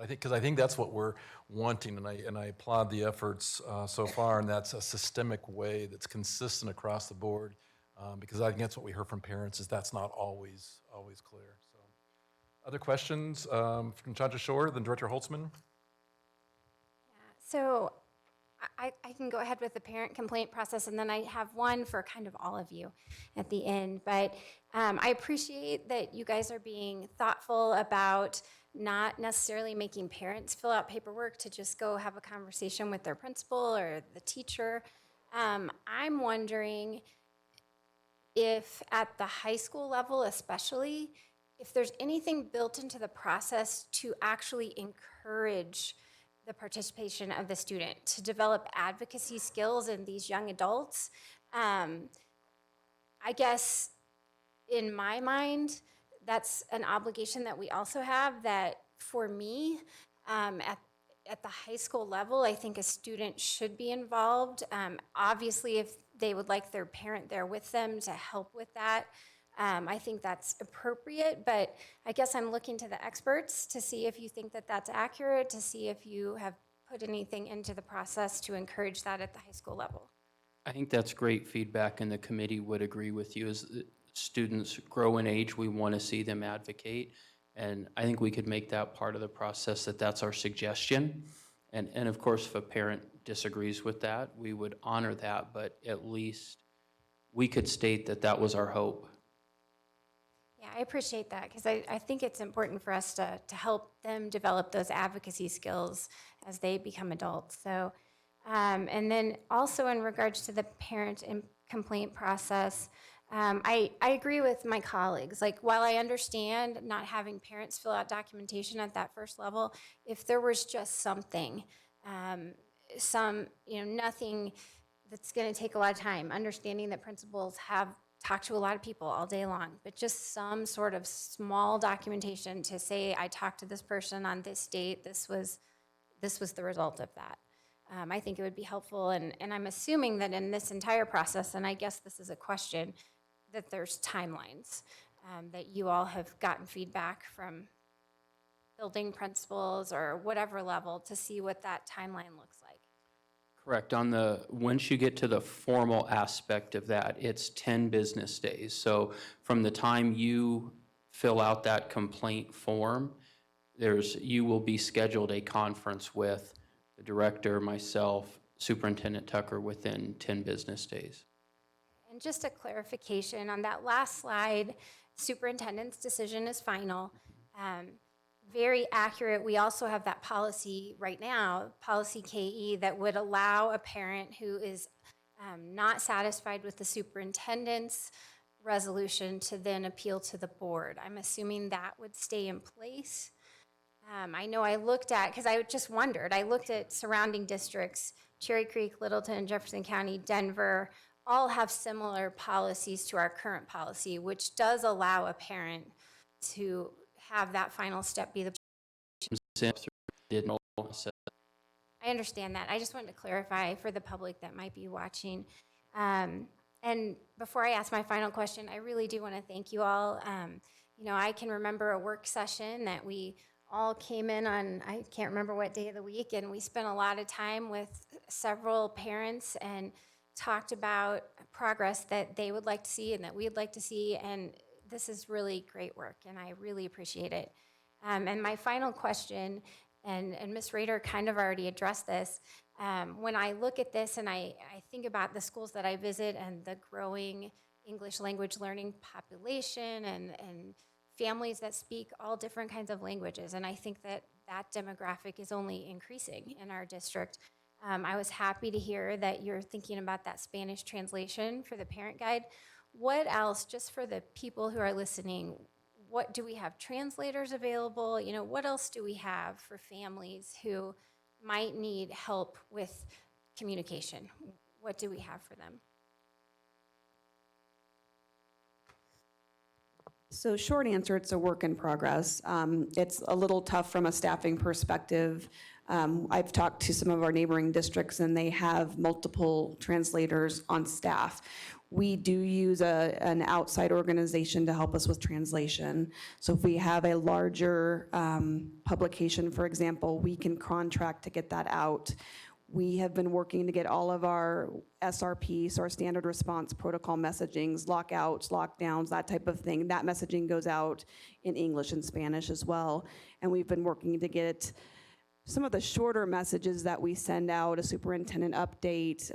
I think that's what we're wanting, and I applaud the efforts so far, and that's a systemic way that's consistent across the board, because I think that's what we heard from parents, is that's not always clear. So, other questions from Chancha-Shore, then Director Holtzman? So I can go ahead with the parent complaint process, and then I have one for kind of all of you at the end. But I appreciate that you guys are being thoughtful about not necessarily making parents fill out paperwork to just go have a conversation with their principal or the teacher. I'm wondering if at the high school level especially, if there's anything built into the process to actually encourage the participation of the student, to develop advocacy skills in these young adults. I guess in my mind, that's an obligation that we also have that for me, at the high school level, I think a student should be involved. Obviously, if they would like their parent there with them to help with that, I think that's appropriate, but I guess I'm looking to the experts to see if you think that that's accurate, to see if you have put anything into the process to encourage that at the high school level. I think that's great feedback, and the committee would agree with you. As students grow in age, we want to see them advocate, and I think we could make that part of the process, that's our suggestion. And of course, if a parent disagrees with that, we would honor that, but at least we could state that was our hope. Yeah, I appreciate that because I think it's important for us to help them develop those advocacy skills as they become adults. So, and then also in regards to the parent and complaint process, I agree with my colleagues. Like, while I understand not having parents fill out documentation at that first level, if there was just something, nothing that's going to take a lot of time, understanding that principals have talked to a lot of people all day long, but just some sort of small documentation to say, I talked to this person on this date, this was the result of that. I think it would be helpful, and I'm assuming that in this entire process, and I guess this is a question, that there's timelines, that you all have gotten feedback from building principals or whatever level to see what that timeline looks like. Correct. Once you get to the formal aspect of that, it's 10 business days. So from the time you fill out that complaint form, you will be scheduled a conference with the director, myself, Superintendent Tucker within 10 business days. And just a clarification on that last slide, superintendent's decision is final. Very accurate. We also have that policy right now, policy KE, that would allow a parent who is not satisfied with the superintendent's resolution to then appeal to the board. I'm assuming that would stay in place. I know I looked at, because I just wondered, I looked at surrounding districts, Cherry Creek, Littleton, Jefferson County, Denver, all have similar policies to our current policy, which does allow a parent to have that final step be the. I understand that. I just wanted to clarify for the public that might be watching. And before I ask my final question, I really do want to thank you all. I can remember a work session that we all came in on, I can't remember what day of the week, and we spent a lot of time with several parents and talked about progress that they would like to see and that we'd like to see, and this is really great work, and I really appreciate it. And my final question, and Ms. Rader kind of already addressed this, when I look at this and I think about the schools that I visit and the growing English language learning population and families that speak all different kinds of languages, and I think that demographic is only increasing in our district. I was happy to hear that you're thinking about that Spanish translation for the parent guide. What else, just for the people who are listening, what do we have translators available? What else do we have for families who might need help with communication? What do we have for them? So short answer, it's a work in progress. It's a little tough from a staffing perspective. I've talked to some of our neighboring districts and they have multiple translators on staff. We do use an outside organization to help us with translation. So if we have a larger publication, for example, we can contract to get that out. We have been working to get all of our SRP, so our standard response protocol messagings, lockouts, lockdowns, that type of thing. That messaging goes out in English and Spanish as well. And we've been working to get some of the shorter messages that we send out, a superintendent update,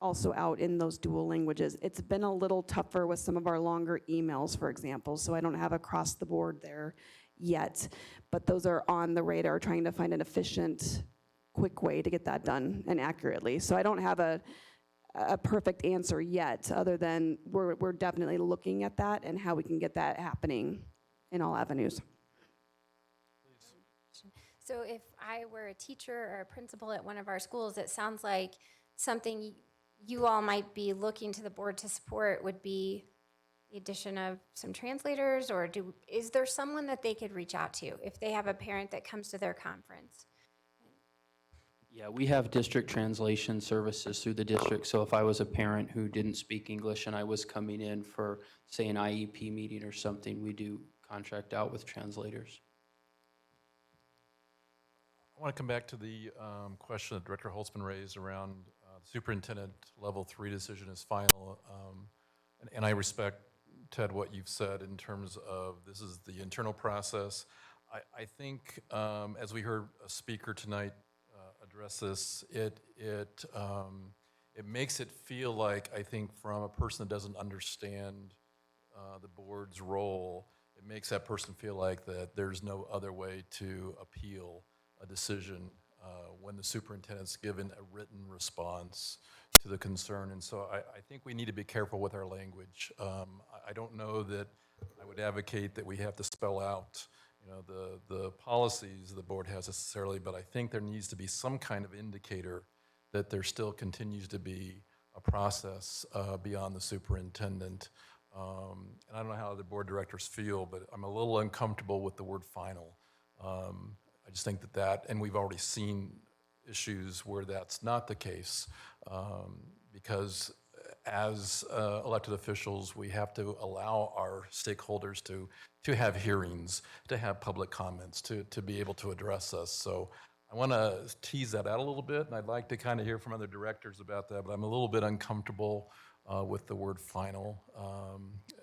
also out in those dual languages. It's been a little tougher with some of our longer emails, for example, so I don't have across the board there yet. But those are on the radar, trying to find an efficient, quick way to get that done and accurately. So I don't have a perfect answer yet, other than we're definitely looking at that and how we can get that happening in all avenues. So if I were a teacher or a principal at one of our schools, it sounds like something you all might be looking to the board to support would be the addition of some translators, or is there someone that they could reach out to if they have a parent that comes to their conference? Yeah, we have district translation services through the district, so if I was a parent who didn't speak English and I was coming in for, say, an IEP meeting or something, we do contract out with translators. I want to come back to the question that Director Holtzman raised around superintendent level 3 decision is final. And I respect, Ted, what you've said in terms of this is the internal process. I think as we heard a speaker tonight address this, it makes it feel like, I think, from a person that doesn't understand the board's role, it makes that person feel like that there's no other way to appeal a decision when the superintendent's given a written response to the concern. And so I think we need to be careful with our language. I don't know that I would advocate that we have to spell out, you know, the policies the board has necessarily, but I think there needs to be some kind of indicator that there still continues to be a process beyond the superintendent. And I don't know how the board directors feel, but I'm a little uncomfortable with the word final. I just think that, and we've already seen issues where that's not the case, because as elected officials, we have to allow our stakeholders to have hearings, to have public comments, to be able to address us. So I want to tease that out a little bit, and I'd like to kind of hear from other directors about that, but I'm a little bit uncomfortable with the word final.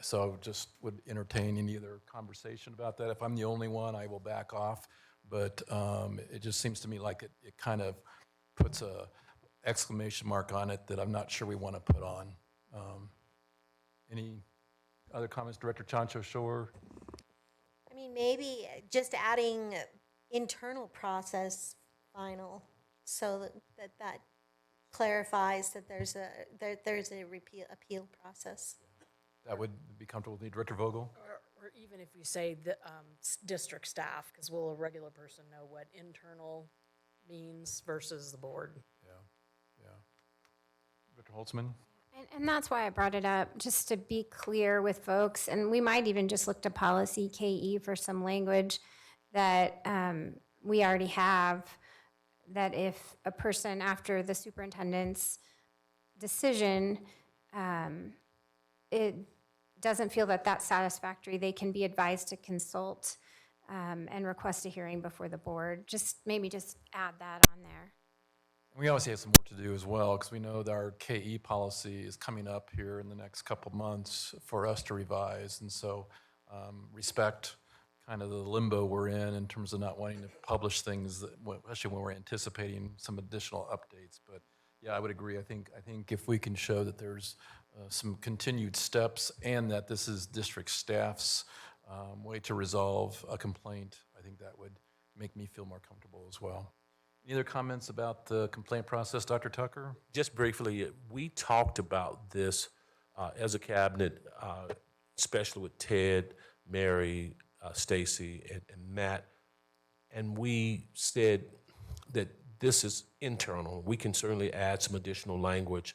So just would entertain any other conversation about that. If I'm the only one, I will back off. But it just seems to me like it kind of puts a exclamation mark on it that I'm not sure we want to put on. Any other comments, Director Chancho Shore? I mean, maybe just adding internal process final, so that clarifies that there's a appeal process. That would be comfortable with me, Director Vogel? Or even if we say the district staff, because will a regular person know what internal means versus the board? Yeah. Director Holtzman? And that's why I brought it up, just to be clear with folks. And we might even just look to policy KE for some language that we already have, that if a person after the superintendent's decision, it doesn't feel that that's satisfactory, they can be advised to consult and request a hearing before the board. Maybe just add that on there. We obviously have some work to do as well, because we know that our KE policy is coming up here in the next couple months for us to revise. And so respect kind of the limbo we're in terms of not wanting to publish things, especially when we're anticipating some additional updates. But yeah, I would agree. I think if we can show that there's some continued steps and that this is district staff's way to resolve a complaint, I think that would make me feel more comfortable as well. Any other comments about the complaint process, Dr. Tucker? Just briefly, we talked about this as a cabinet, especially with Ted, Mary, Stacy, and Matt, and we said that this is internal. We can certainly add some additional language,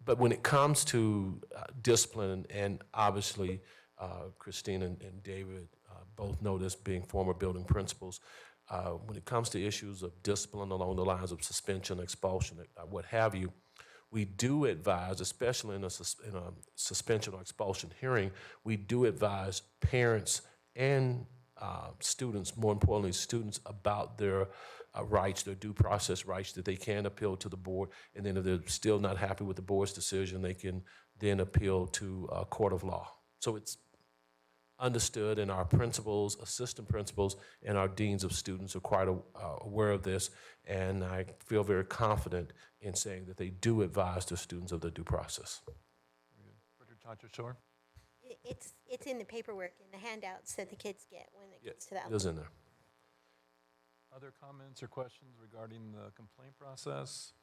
but when it comes to discipline, and obviously Christina and David both know this being former building principals, when it comes to issues of discipline along the lines of suspension, expulsion, what have you, we do advise, especially in a suspension or expulsion hearing, we do advise parents and students, more importantly students, about their rights, their due process rights, that they can appeal to the board, and then if they're still not happy with the board's decision, they can then appeal to a court of law. So it's understood, and our principals, assistant principals, and our deans of students are quite aware of this, and I feel very confident in saying that they do advise their students of the due process. Director Chancho Shore? It's in the paperwork, in the handouts that the kids get when it gets to that. It is in there. Other comments or questions regarding the complaint process?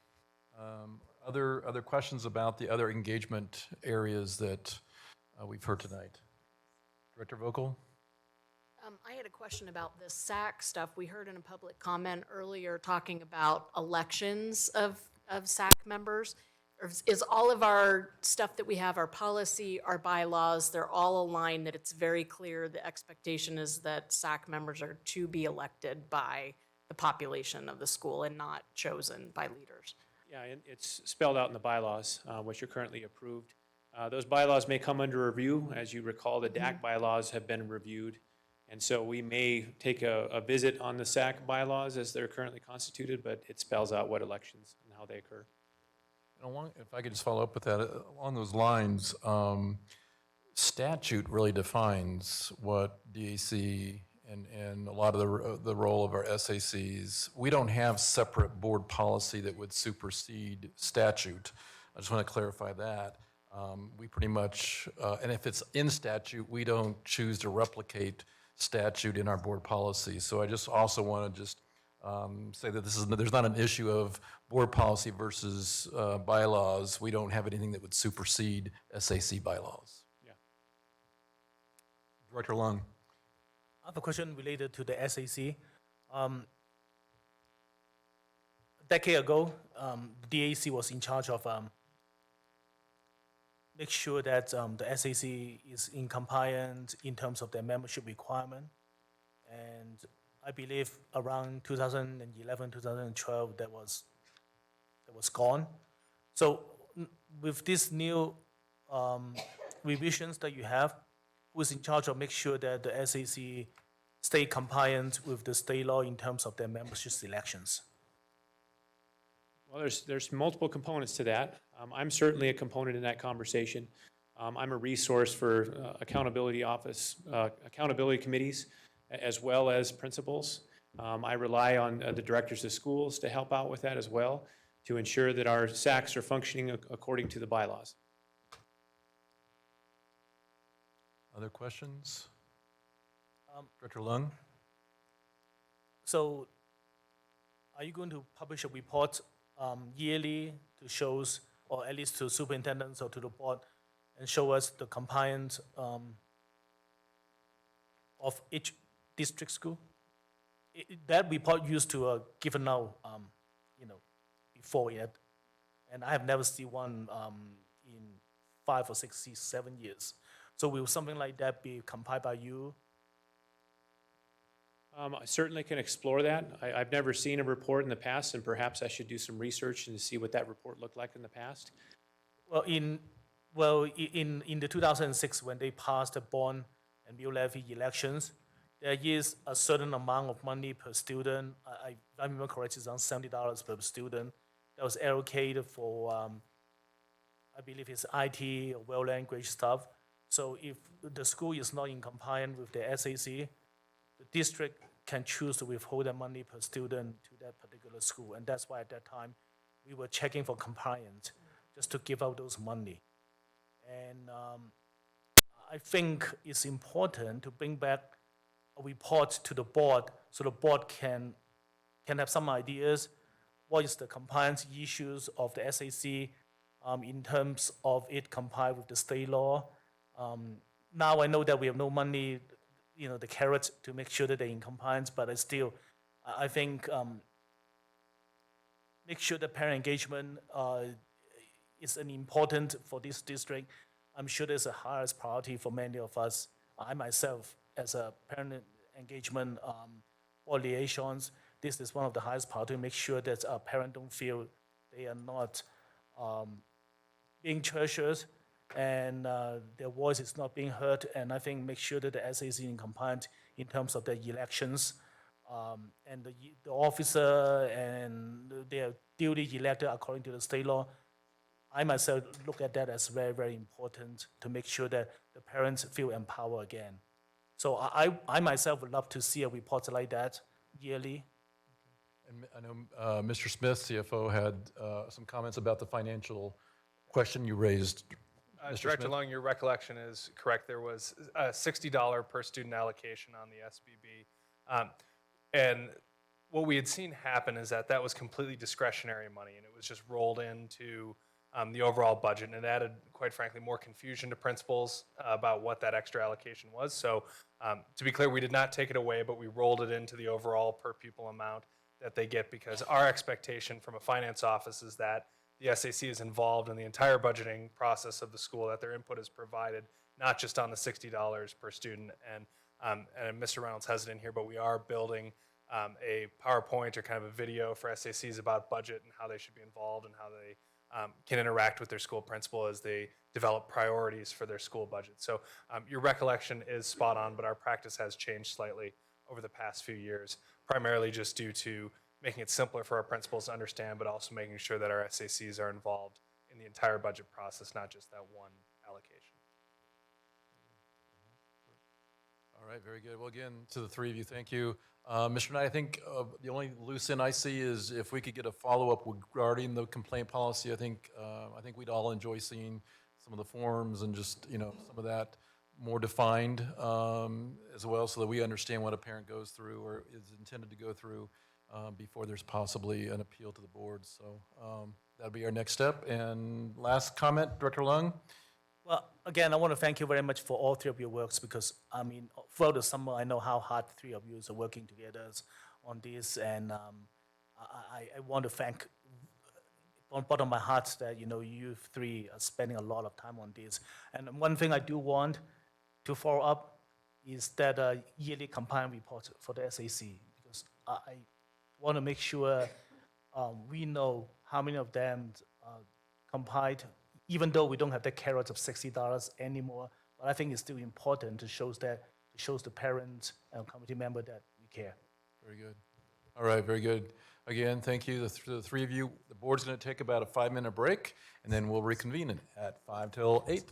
Other questions about the other engagement areas that we've heard tonight? Director Vogel? I had a question about this SAC stuff. We heard in a public comment earlier talking about elections of SAC members. is all of our stuff that we have, our policy, our bylaws, they're all aligned, that it's very clear, the expectation is that SAC members are to be elected by the population of the school and not chosen by leaders? Yeah, and it's spelled out in the bylaws, which are currently approved. Those bylaws may come under review. As you recall, the DAC bylaws have been reviewed. And so we may take a visit on the SAC bylaws as they're currently constituted, but it spells out what elections and how they occur. If I could just follow up with that, along those lines, statute really defines what DAC and a lot of the role of our SACs. We don't have separate board policy that would supersede statute. I just want to clarify that. We pretty much, and if it's in statute, we don't choose to replicate statute in our board policy. So I just also want to just say that there's not an issue of board policy versus bylaws. We don't have anything that would supersede SAC bylaws. Yeah. Director Lung. I have a question related to the SAC. A decade ago, the DAC was in charge of make sure that the SAC is in compliance in terms of their membership requirement. And I believe around 2011, 2012, that was gone. So with these new revisions that you have, who's in charge of make sure that the SAC stay compliant with the state law in terms of their membership selections? Well, there's multiple components to that. I'm certainly a component in that conversation. I'm a resource for accountability committees, as well as principals. I rely on the directors of schools to help out with that as well, to ensure that our SACs are functioning according to the bylaws. Other questions? Director Lung? So are you going to publish a report yearly to shows, or at least to superintendents or to the board, and show us the compliance of each district school? That report used to given out, before yet, and I have never seen one in 5 or 6, 7 years. So will something like that be compiled by you? I certainly can explore that. I've never seen a report in the past, and perhaps I should do some research and see what that report looked like in the past. Well, in the 2006, when they passed the bond and mill levy elections, there is a certain amount of money per student. I remember correctly, it's around $70 per student that was allocated for, I believe it's IT or world language stuff. So if the school is not in compliance with the SAC, the district can choose to withhold that money per student to that particular school. And that's why at that time, we were checking for compliance just to give out those money. And I think it's important to bring back a report to the board so the board can have some ideas. What is the compliance issues of the SAC in terms of it comply with the state law? Now I know that we have no money, the carrots to make sure that they're in compliance, but I think make sure that parent engagement is an important for this district. I'm sure there's a highest priority for many of us. I myself, as a parent engagement or liaisons, this is one of the highest priority to make sure that our parents don't feel they are not being treasured and their voice is not being heard. And I think make sure that the SAC is in compliance in terms of the elections and the officer and they are duly elected according to the state law. I myself look at that as very, very important to make sure that the parents feel empowered again. So I myself would love to see a report like that yearly. And I know Mr. Smith, CFO, had some comments about the financial question you raised. Director Lung, your recollection is correct. There was a $60 per student allocation on the SBB. And what we had seen happen is that was completely discretionary money, and it was just rolled into the overall budget, and it added, quite frankly, more confusion to principals about what that extra allocation was. So to be clear, we did not take it away, but we rolled it into the overall per pupil amount that they get, because our expectation from a finance office is that the SAC is involved in the entire budgeting process of the school, that their input is provided, not just on the $60 per student. And Mr. Reynolds has it in here, but we are building a PowerPoint or kind of a video for SACs about budget and how they should be involved and how they can interact with their school principal as they develop priorities for their school budget. So your recollection is spot on, but our practice has changed slightly over the past few years, primarily just due to making it simpler for our principals to understand, but also making sure that our SACs are involved in the entire budget process, not just that one allocation. All right, very good. Well, again, to the three of you, thank you. Mr. Knight, I think the only loose end I see is if we could get a follow-up regarding the complaint policy. I think we'd all enjoy seeing some of the forms and just, some of that more defined as well, so that we understand what a parent goes through or is intended to go through before there's possibly an appeal to the board. So that'll be our next step. And last comment, Director Lung? Well, again, I want to thank you very much for all three of your works because, I mean, throughout the summer, I know how hard the three of you are working together on this. And I want to thank from the bottom of my heart that, you three are spending a lot of time on this. And one thing I do want to follow up is that yearly compliance report for the SAC, because I want to make sure we know how many of them complied, even though we don't have the carrot of $60 anymore. But I think it's still important to show the parents and committee member that we care. Very good. All right, very good. Again, thank you to the three of you. The board's going to take about a 5-minute break, and then we'll reconvene at 5 till 8.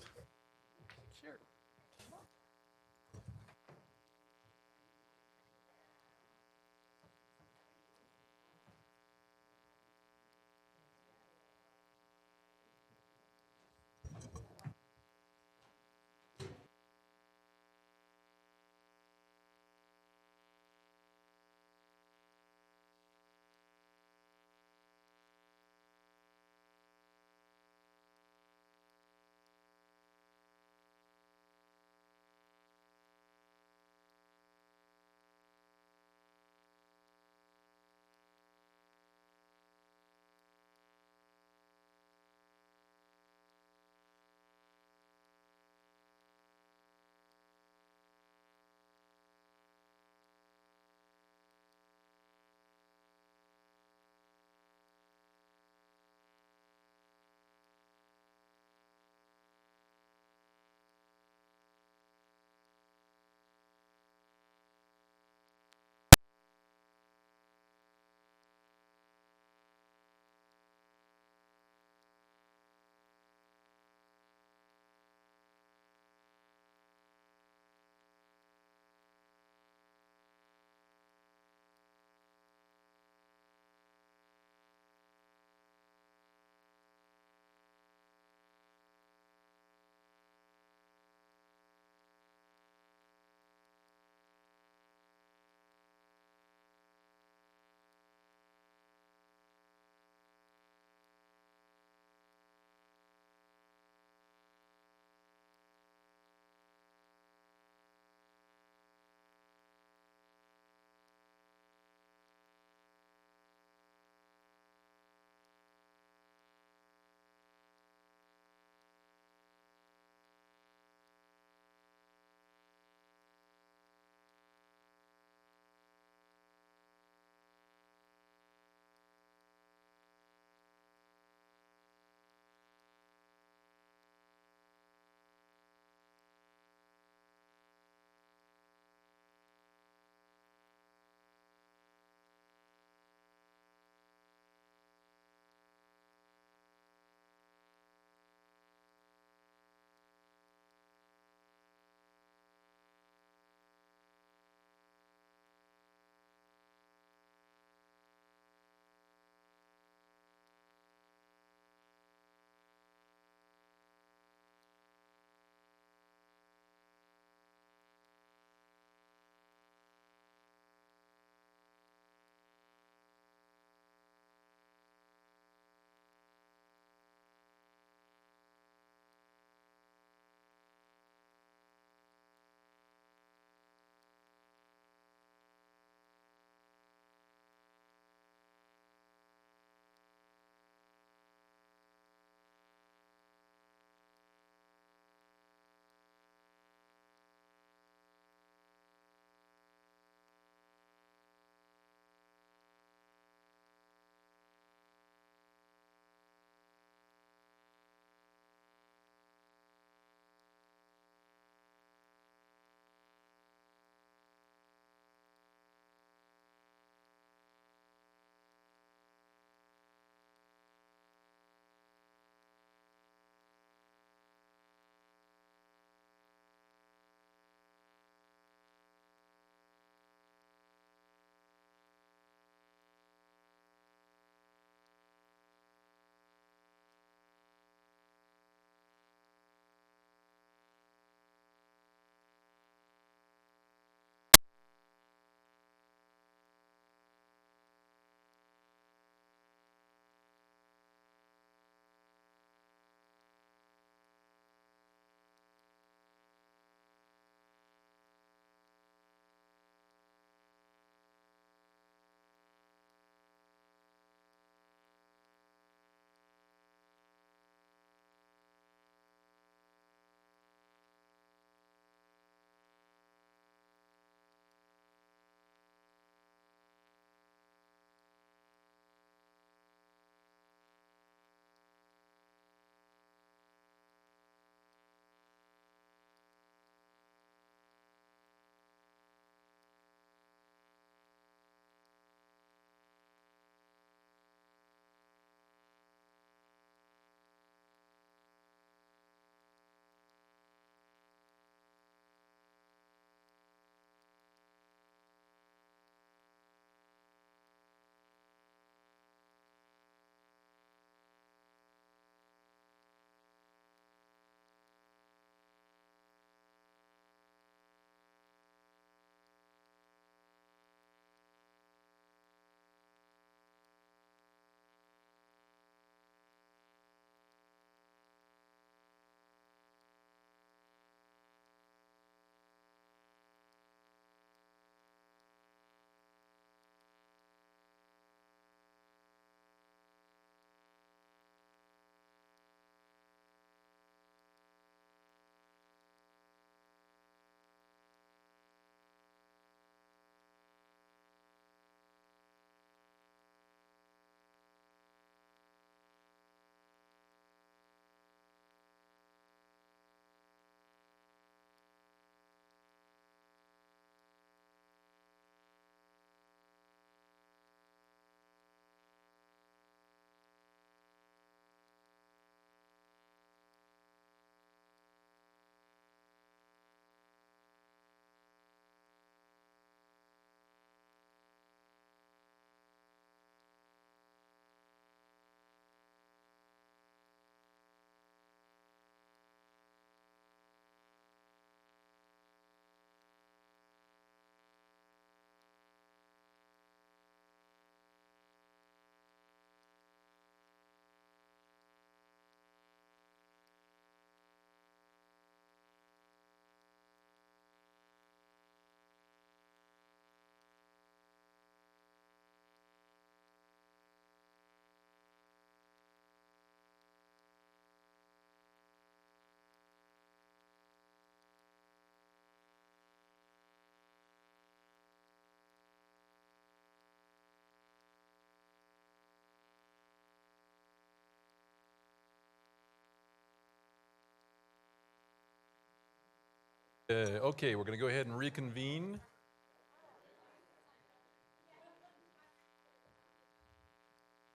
Okay, we're going to go ahead and reconvene.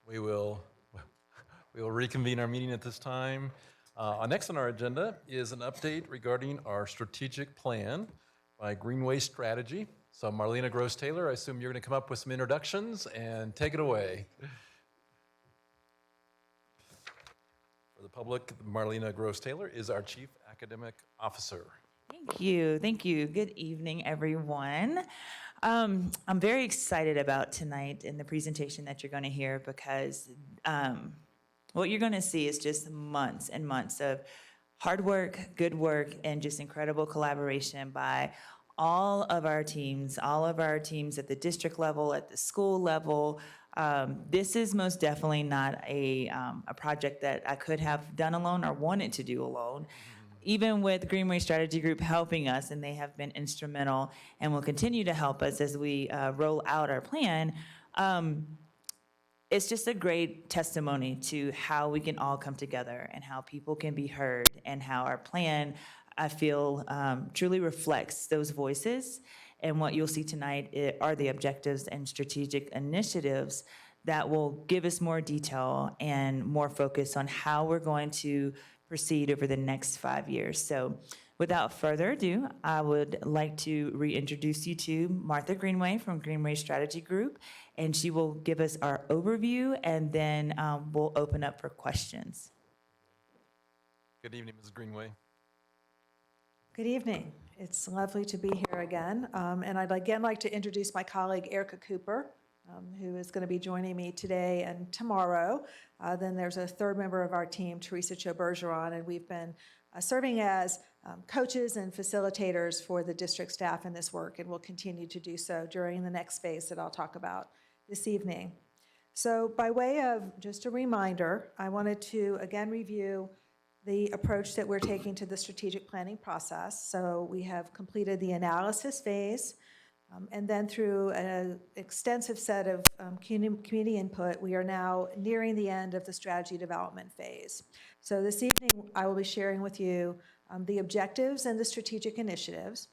We will reconvene our meeting at this time. Next on our agenda is an update regarding our strategic plan by Greenway Strategy. So Marlena Gross-Taylor, I assume you're going to come up with some introductions and take it away. For the public, Marlena Gross-Taylor is our Chief Academic Officer. Thank you. Thank you. Good evening, everyone. I'm very excited about tonight and the presentation that you're going to hear because what you're going to see is just months and months of hard work, good work, and just incredible collaboration by all of our teams at the district level, at the school level. This is most definitely not a project that I could have done alone or wanted to do alone. Even with Greenway Strategy Group helping us, and they have been instrumental and will continue to help us as we roll out our plan, it's just a great testimony to how we can all come together and how people can be heard and how our plan, I feel, truly reflects those voices. And what you'll see tonight are the objectives and strategic initiatives that will give us more detail and more focus on how we're going to proceed over the next 5 years. So without further ado, I would like to reintroduce you to Martha Greenway from Greenway Strategy Group, and she will give us our overview, and then we'll open up for questions. Good evening, Mrs. Greenway. Good evening. It's lovely to be here again. And I'd again like to introduce my colleague, Erica Cooper, who is going to be joining me today and tomorrow. Then there's a third member of our team, Teresa Cho-Bergeron, and we've been serving as coaches and facilitators for the district staff in this work, and will continue to do so during the next phase that I'll talk about this evening. So by way of just a reminder, I wanted to again review the approach that we're taking to the strategic planning process. So we have completed the analysis phase, and then through an extensive set of community input, we are now nearing the end of the strategy development phase. So this evening, I will be sharing with you the objectives and the strategic initiatives.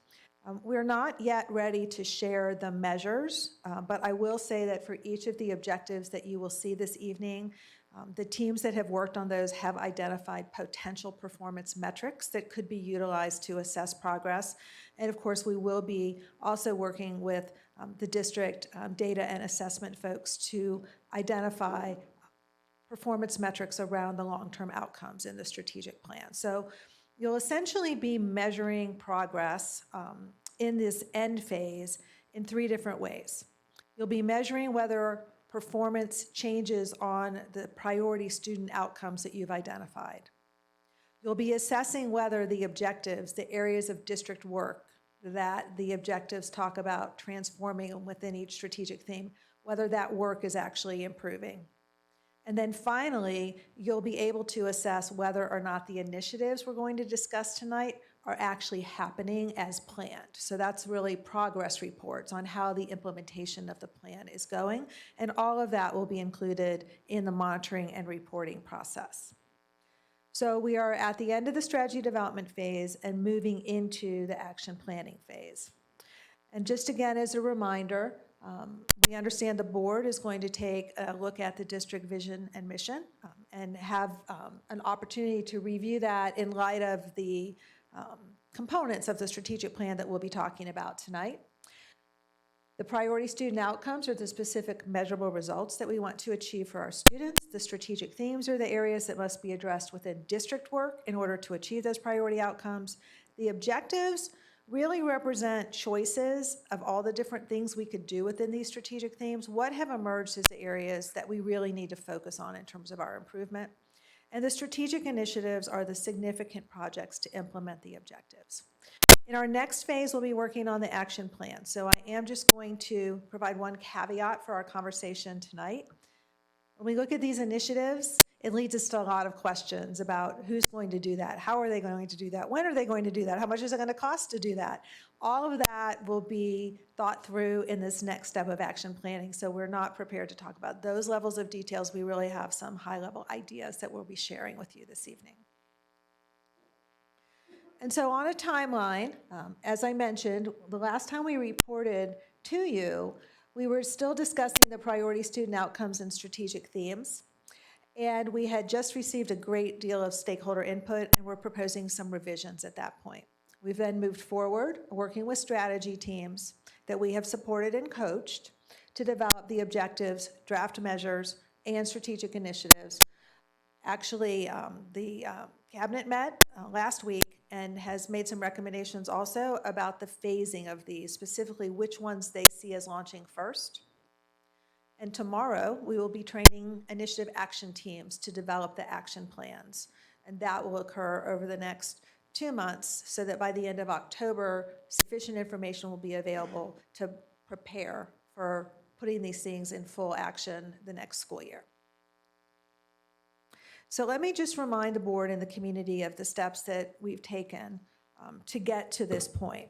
We're not yet ready to share the measures, but I will say that for each of the objectives that you will see this evening, the teams that have worked on those have identified potential performance metrics that could be utilized to assess progress. And of course, we will be also working with the district data and assessment folks to identify performance metrics around the long-term outcomes in the strategic plan. So you'll essentially be measuring progress in this end phase in 3 different ways. You'll be measuring whether performance changes on the priority student outcomes that you've identified. You'll be assessing whether the objectives, the areas of district work that the objectives talk about transforming within each strategic theme, whether that work is actually improving. And then finally, you'll be able to assess whether or not the initiatives we're going to discuss tonight are actually happening as planned. So that's really progress reports on how the implementation of the plan is going, and all of that will be included in the monitoring and reporting process. So we are at the end of the strategy development phase and moving into the action planning phase. And just again as a reminder, we understand the board is going to take a look at the district vision and mission and have an opportunity to review that in light of the components of the strategic plan that we'll be talking about tonight. The priority student outcomes are the specific measurable results that we want to achieve for our students. The strategic themes are the areas that must be addressed within district work in order to achieve those priority outcomes. The objectives really represent choices of all the different things we could do within these strategic themes. What have emerged as the areas that we really need to focus on in terms of our improvement? And the strategic initiatives are the significant projects to implement the objectives. In our next phase, we'll be working on the action plan. So I am just going to provide one caveat for our conversation tonight. When we look at these initiatives, it leads us to a lot of questions about who's going to do that, how are they going to do that, when are they going to do that, how much is it going to cost to do that? All of that will be thought through in this next step of action planning, so we're not prepared to talk about those levels of details. We really have some high-level ideas that we'll be sharing with you this evening. And so on a timeline, as I mentioned, the last time we reported to you, we were still discussing the priority student outcomes and strategic themes. And we had just received a great deal of stakeholder input, and we're proposing some revisions at that point. We've then moved forward, working with strategy teams that we have supported and coached to develop the objectives, draft measures, and strategic initiatives. Actually, the cabinet met last week and has made some recommendations also about the phasing of these, specifically which ones they see as launching first. And tomorrow, we will be training initiative action teams to develop the action plans. And that will occur over the next 2 months so that by the end of October, sufficient information will be available to prepare for putting these things in full action the next school year. So let me just remind the board and the community of the steps that we've taken to get to this point.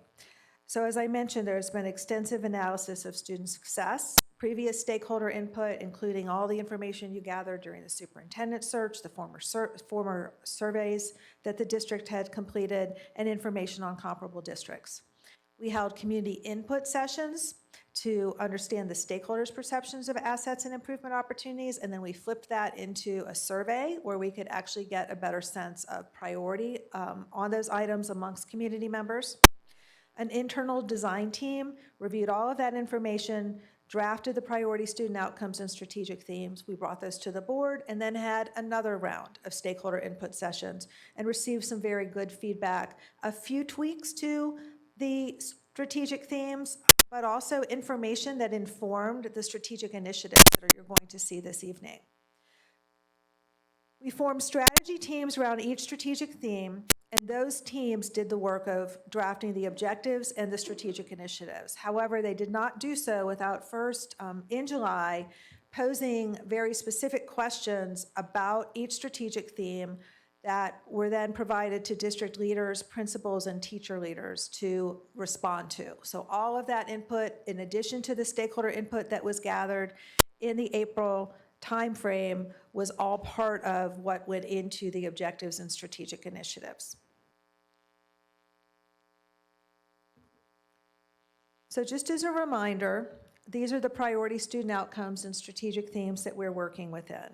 So as I mentioned, there's been extensive analysis of student success, previous stakeholder input, including all the information you gathered during the superintendent search, the former surveys that the district had completed, and information on comparable districts. We held community input sessions to understand the stakeholders' perceptions of assets and improvement opportunities, and then we flipped that into a survey where we could actually get a better sense of priority on those items amongst community members. An internal design team reviewed all of that information, drafted the priority student outcomes and strategic themes. We brought those to the board and then had another round of stakeholder input sessions and received some very good feedback, a few tweaks to the strategic themes, but also information that informed the strategic initiatives that you're going to see this evening. We formed strategy teams around each strategic theme, and those teams did the work of drafting the objectives and the strategic initiatives. However, they did not do so without first, in July, posing very specific questions about each strategic theme that were then provided to district leaders, principals, and teacher leaders to respond to. So all of that input, in addition to the stakeholder input that was gathered in the April timeframe, was all part of what went into the objectives and strategic initiatives. So just as a reminder, these are the priority student outcomes and strategic themes that we're working within.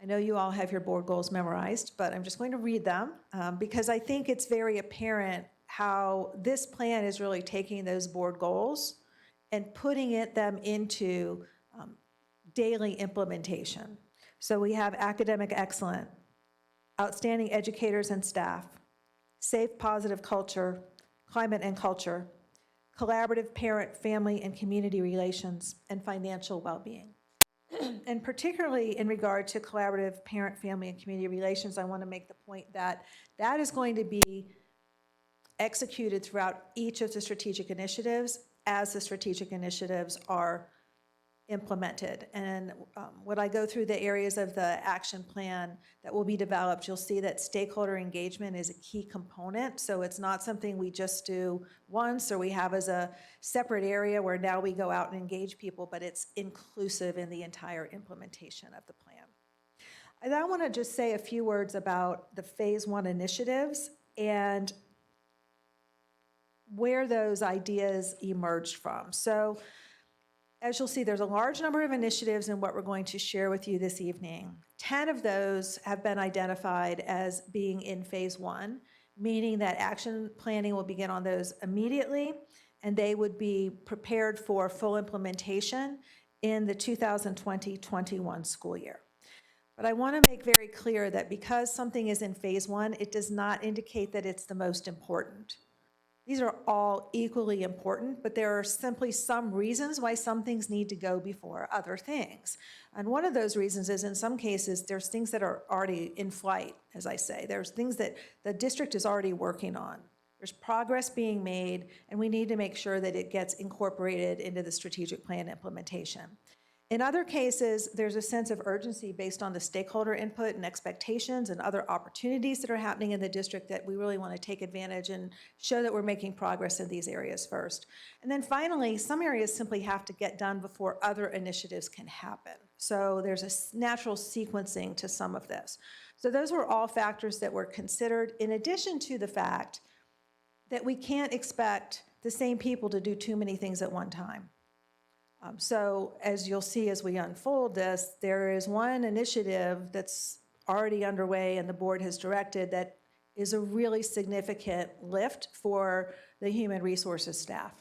I know you all have your board goals memorized, but I'm just going to read them because I think it's very apparent how this plan is really taking those board goals and putting them into daily implementation. So we have academic excellence, outstanding educators and staff, safe, positive culture, climate and culture, collaborative parent, family, and community relations, and financial well-being. And particularly in regard to collaborative parent, family, and community relations, I want to make the point that that is going to be executed throughout each of the strategic initiatives as the strategic initiatives are implemented. And when I go through the areas of the action plan that will be developed, you'll see that stakeholder engagement is a key component. So it's not something we just do once or we have as a separate area where now we go out and engage people, but it's inclusive in the entire implementation of the plan. And I want to just say a few words about the phase 1 initiatives and where those ideas emerged from. So as you'll see, there's a large number of initiatives in what we're going to share with you this evening. 10 of those have been identified as being in phase 1, meaning that action planning will begin on those immediately, and they would be prepared for full implementation in the 2020-21 school year. But I want to make very clear that because something is in phase 1, it does not indicate that it's the most important. These are all equally important, but there are simply some reasons why some things need to go before other things. And one of those reasons is in some cases, there's things that are already in flight, as I say. There's things that the district is already working on. There's progress being made, and we need to make sure that it gets incorporated into the strategic plan implementation. In other cases, there's a sense of urgency based on the stakeholder input and expectations and other opportunities that are happening in the district that we really want to take advantage and show that we're making progress in these areas first. And then finally, some areas simply have to get done before other initiatives can happen. So there's a natural sequencing to some of this. So those were all factors that were considered, in addition to the fact that we can't expect the same people to do too many things at one time. So as you'll see as we unfold this, there is one initiative that's already underway and the board has directed that is a really significant lift for the human resources staff.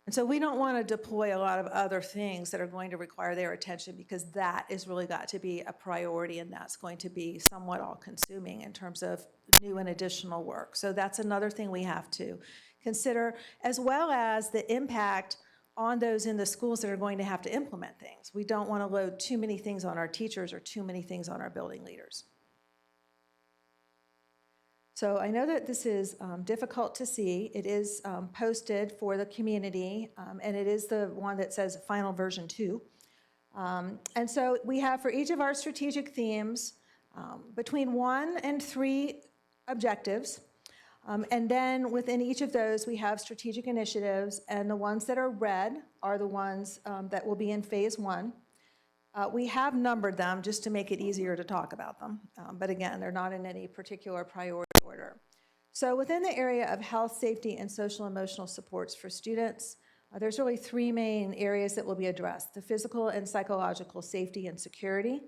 And so we don't want to deploy a lot of other things that are going to require their attention, because that is really got to be a priority, and that's going to be somewhat all-consuming in terms of new and additional work. So that's another thing we have to consider, as well as the impact on those in the schools that are going to have to implement things. We don't want to load too many things on our teachers or too many things on our building leaders. So I know that this is difficult to see. It is posted for the community, and it is the one that says final version 2. And so we have for each of our strategic themes between 1 and 3 objectives. And then within each of those, we have strategic initiatives, and the ones that are red are the ones that will be in phase 1. We have numbered them just to make it easier to talk about them. But again, they're not in any particular priority order. So within the area of health, safety, and social emotional supports for students, there's really 3 main areas that will be addressed: the physical and psychological safety and security,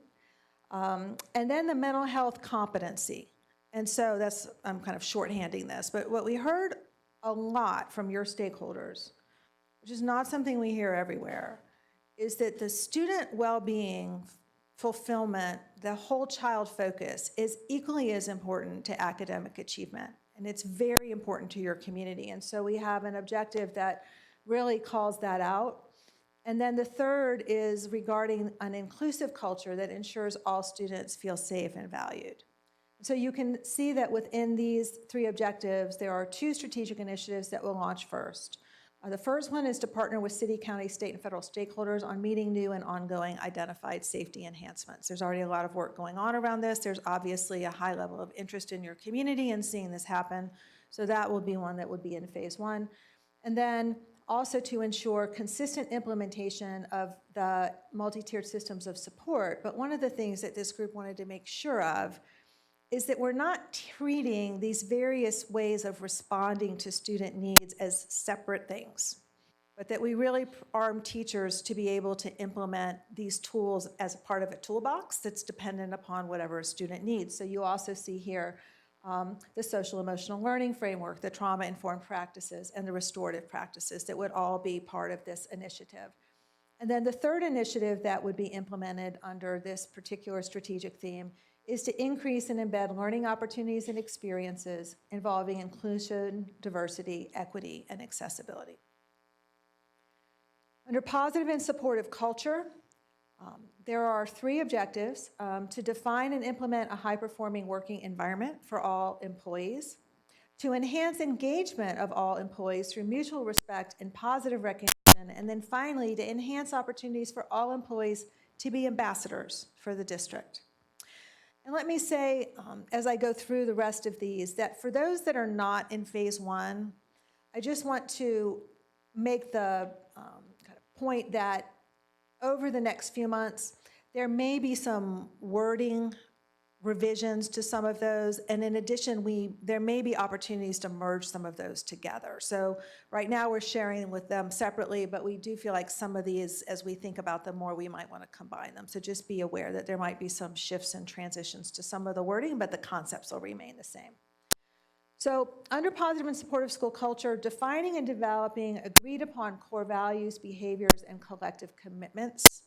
and then the mental health competency. And so that's, I'm kind of shorthanding this, but what we heard a lot from your stakeholders, which is not something we hear everywhere, is that the student well-being, fulfillment, the whole child focus is equally as important to academic achievement. And it's very important to your community. And so we have an objective that really calls that out. And then the third is regarding an inclusive culture that ensures all students feel safe and valued. So you can see that within these 3 objectives, there are 2 strategic initiatives that will launch first. The first one is to partner with city, county, state, and federal stakeholders on meeting new and ongoing identified safety enhancements. There's already a lot of work going on around this. There's obviously a high level of interest in your community in seeing this happen. So that will be one that would be in phase 1. And then also to ensure consistent implementation of the multi-tiered systems of support. But one of the things that this group wanted to make sure of is that we're not treating these various ways of responding to student needs as separate things, but that we really arm teachers to be able to implement these tools as a part of a toolbox that's dependent upon whatever a student needs. So you also see here the social emotional learning framework, the trauma-informed practices, and the restorative practices that would all be part of this initiative. And then the third initiative that would be implemented under this particular strategic theme is to increase and embed learning opportunities and experiences involving inclusion, diversity, equity, and accessibility. Under positive and supportive culture, there are 3 objectives: to define and implement a high-performing working environment for all employees, to enhance engagement of all employees through mutual respect and positive recognition, and then finally, to enhance opportunities for all employees to be ambassadors for the district. And let me say, as I go through the rest of these, that for those that are not in phase 1, I just want to make the kind of point that over the next few months, there may be some wording revisions to some of those, and in addition, there may be opportunities to merge some of those together. So right now we're sharing with them separately, but we do feel like some of these, as we think about them more, we might want to combine them. So just be aware that there might be some shifts and transitions to some of the wording, but the concepts will remain the same. So under positive and supportive school culture, defining and developing agreed upon core values, behaviors, and collective commitments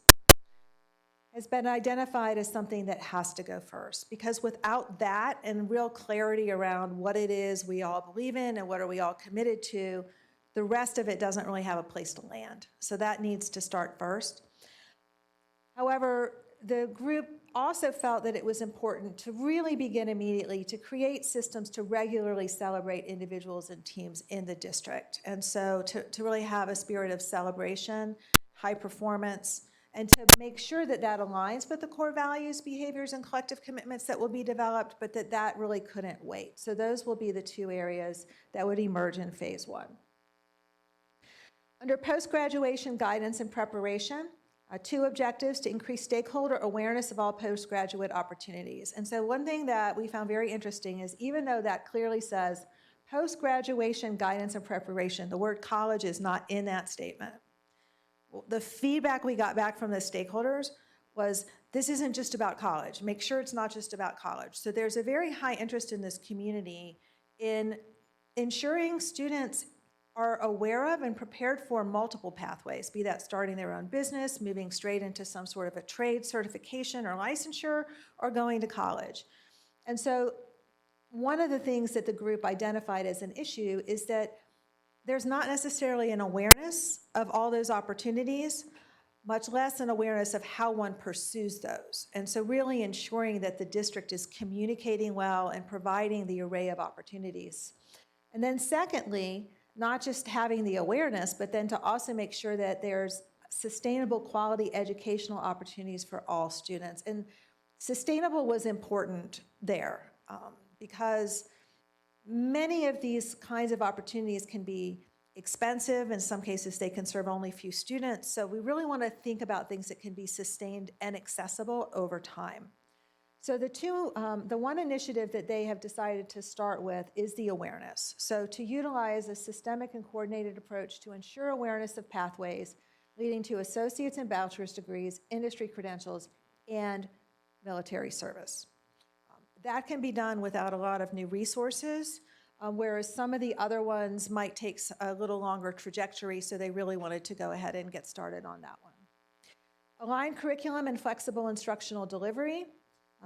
has been identified as something that has to go first, because without that and real clarity around what it is we all believe in and what are we all committed to, the rest of it doesn't really have a place to land. So that needs to start first. However, the group also felt that it was important to really begin immediately to create systems to regularly celebrate individuals and teams in the district. And so to really have a spirit of celebration, high performance, and to make sure that that aligns with the core values, behaviors, and collective commitments that will be developed, but that really couldn't wait. So those will be the two areas that would emerge in phase one. Under post-graduation guidance and preparation, two objectives: to increase stakeholder awareness of all postgraduate opportunities. And so one thing that we found very interesting is, even though that clearly says post-graduation guidance and preparation, the word college is not in that statement. The feedback we got back from the stakeholders was, this isn't just about college. Make sure it's not just about college. So there's a very high interest in this community in ensuring students are aware of and prepared for multiple pathways, be that starting their own business, moving straight into some sort of a trade certification or licensure, or going to college. And so one of the things that the group identified as an issue is that there's not necessarily an awareness of all those opportunities, much less an awareness of how one pursues those. And so really ensuring that the district is communicating well and providing the array of opportunities. And then secondly, not just having the awareness, but then to also make sure that there's sustainable quality educational opportunities for all students. And sustainable was important there because many of these kinds of opportunities can be expensive. In some cases, they can serve only a few students. So we really want to think about things that can be sustained and accessible over time. So the one initiative that they have decided to start with is the awareness. So to utilize a systemic and coordinated approach to ensure awareness of pathways leading to associate's and bachelor's degrees, industry credentials, and military service. That can be done without a lot of new resources, whereas some of the other ones might take a little longer trajectory, so they really wanted to go ahead and get started on that one. Aligned curriculum and flexible instructional delivery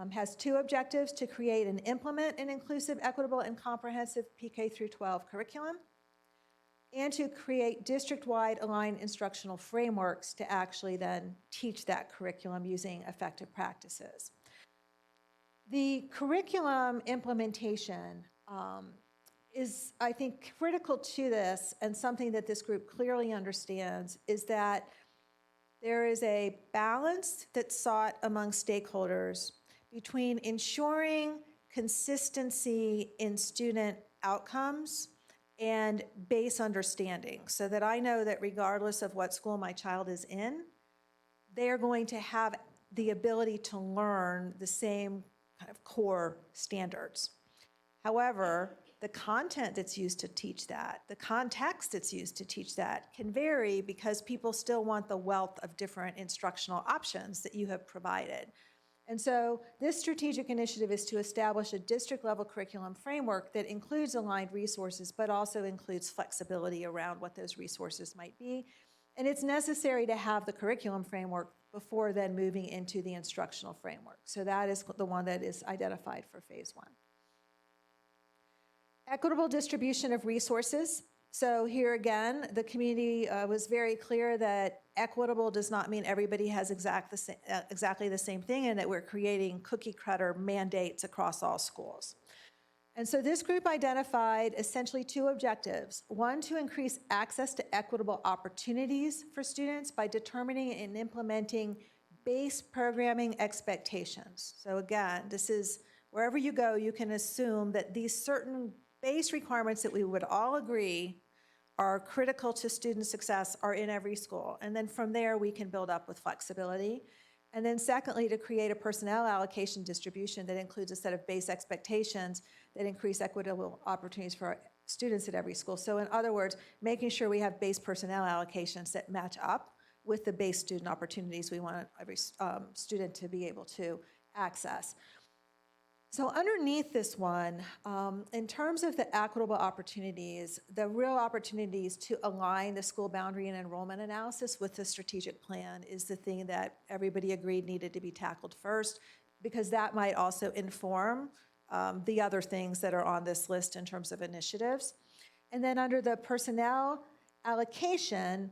has two objectives: to create and implement an inclusive, equitable, and comprehensive PK through 12 curriculum, and to create district-wide aligned instructional frameworks to actually then teach that curriculum using effective practices. The curriculum implementation is, I think, critical to this, and something that this group clearly understands is that there is a balance that's sought among stakeholders between ensuring consistency in student outcomes and base understanding, so that I know that regardless of what school my child is in, they're going to have the ability to learn the same kind of core standards. However, the content that's used to teach that, the context that's used to teach that can vary because people still want the wealth of different instructional options that you have provided. And so this strategic initiative is to establish a district-level curriculum framework that includes aligned resources, but also includes flexibility around what those resources might be. And it's necessary to have the curriculum framework before then moving into the instructional framework. So that is the one that is identified for phase one. Equitable distribution of resources. So here again, the community was very clear that equitable does not mean everybody has exactly the same thing, and that we're creating cookie cutter mandates across all schools. And so this group identified essentially two objectives. One, to increase access to equitable opportunities for students by determining and implementing base programming expectations. So again, this is wherever you go, you can assume that these certain base requirements that we would all agree are critical to student success are in every school. And then from there, we can build up with flexibility. And then secondly, to create a personnel allocation distribution that includes a set of base expectations that increase equitable opportunities for our students at every school. So in other words, making sure we have base personnel allocations that match up with the base student opportunities we want every student to be able to access. So underneath this one, in terms of the equitable opportunities, the real opportunities to align the school boundary and enrollment analysis with the strategic plan is the thing that everybody agreed needed to be tackled first, because that might also inform the other things that are on this list in terms of initiatives. And then under the personnel allocation,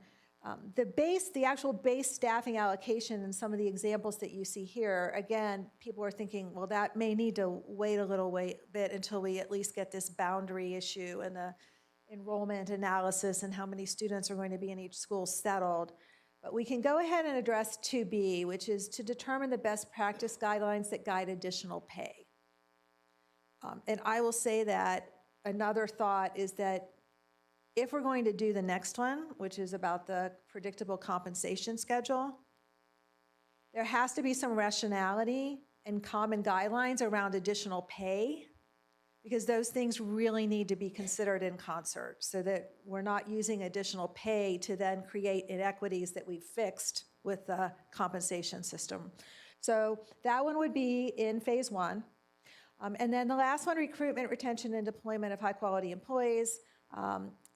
the actual base staffing allocation and some of the examples that you see here, again, people are thinking, well, that may need to wait a little bit until we at least get this boundary issue and the enrollment analysis and how many students are going to be in each school settled. But we can go ahead and address 2B, which is to determine the best practice guidelines that guide additional pay. And I will say that another thought is that if we're going to do the next one, which is about the predictable compensation schedule, there has to be some rationality and common guidelines around additional pay, because those things really need to be considered in concert so that we're not using additional pay to then create inequities that we've fixed with the compensation system. So that one would be in phase one. And then the last one, recruitment, retention, and deployment of high-quality employees.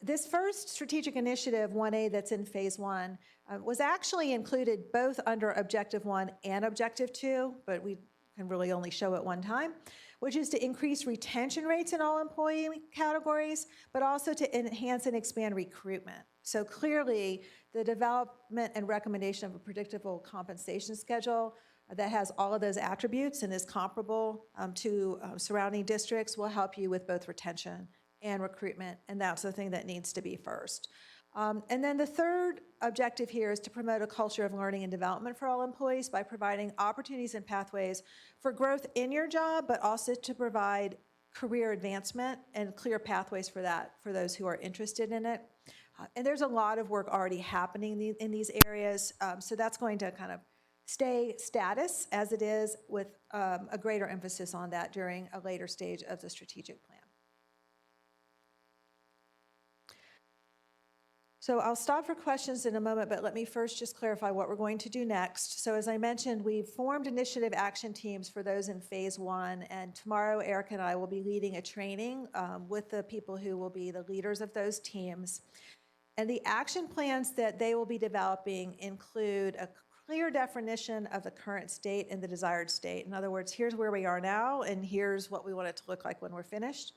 This first strategic initiative, 1A, that's in phase one, was actually included both under Objective 1 and Objective 2, but we can really only show it one time, which is to increase retention rates in all employee categories, but also to enhance and expand recruitment. So clearly, the development and recommendation of a predictable compensation schedule that has all of those attributes and is comparable to surrounding districts will help you with both retention and recruitment, and that's the thing that needs to be first. And then the third objective here is to promote a culture of learning and development for all employees by providing opportunities and pathways for growth in your job, but also to provide career advancement and clear pathways for that for those who are interested in it. And there's a lot of work already happening in these areas, so that's going to kind of stay status as it is with a greater emphasis on that during a later stage of the strategic plan. So I'll stop for questions in a moment, but let me first just clarify what we're going to do next. So as I mentioned, we've formed initiative action teams for those in phase one, and tomorrow Eric and I will be leading a training with the people who will be the leaders of those teams. And the action plans that they will be developing include a clear definition of the current state and the desired state. In other words, here's where we are now, and here's what we want it to look like when we're finished.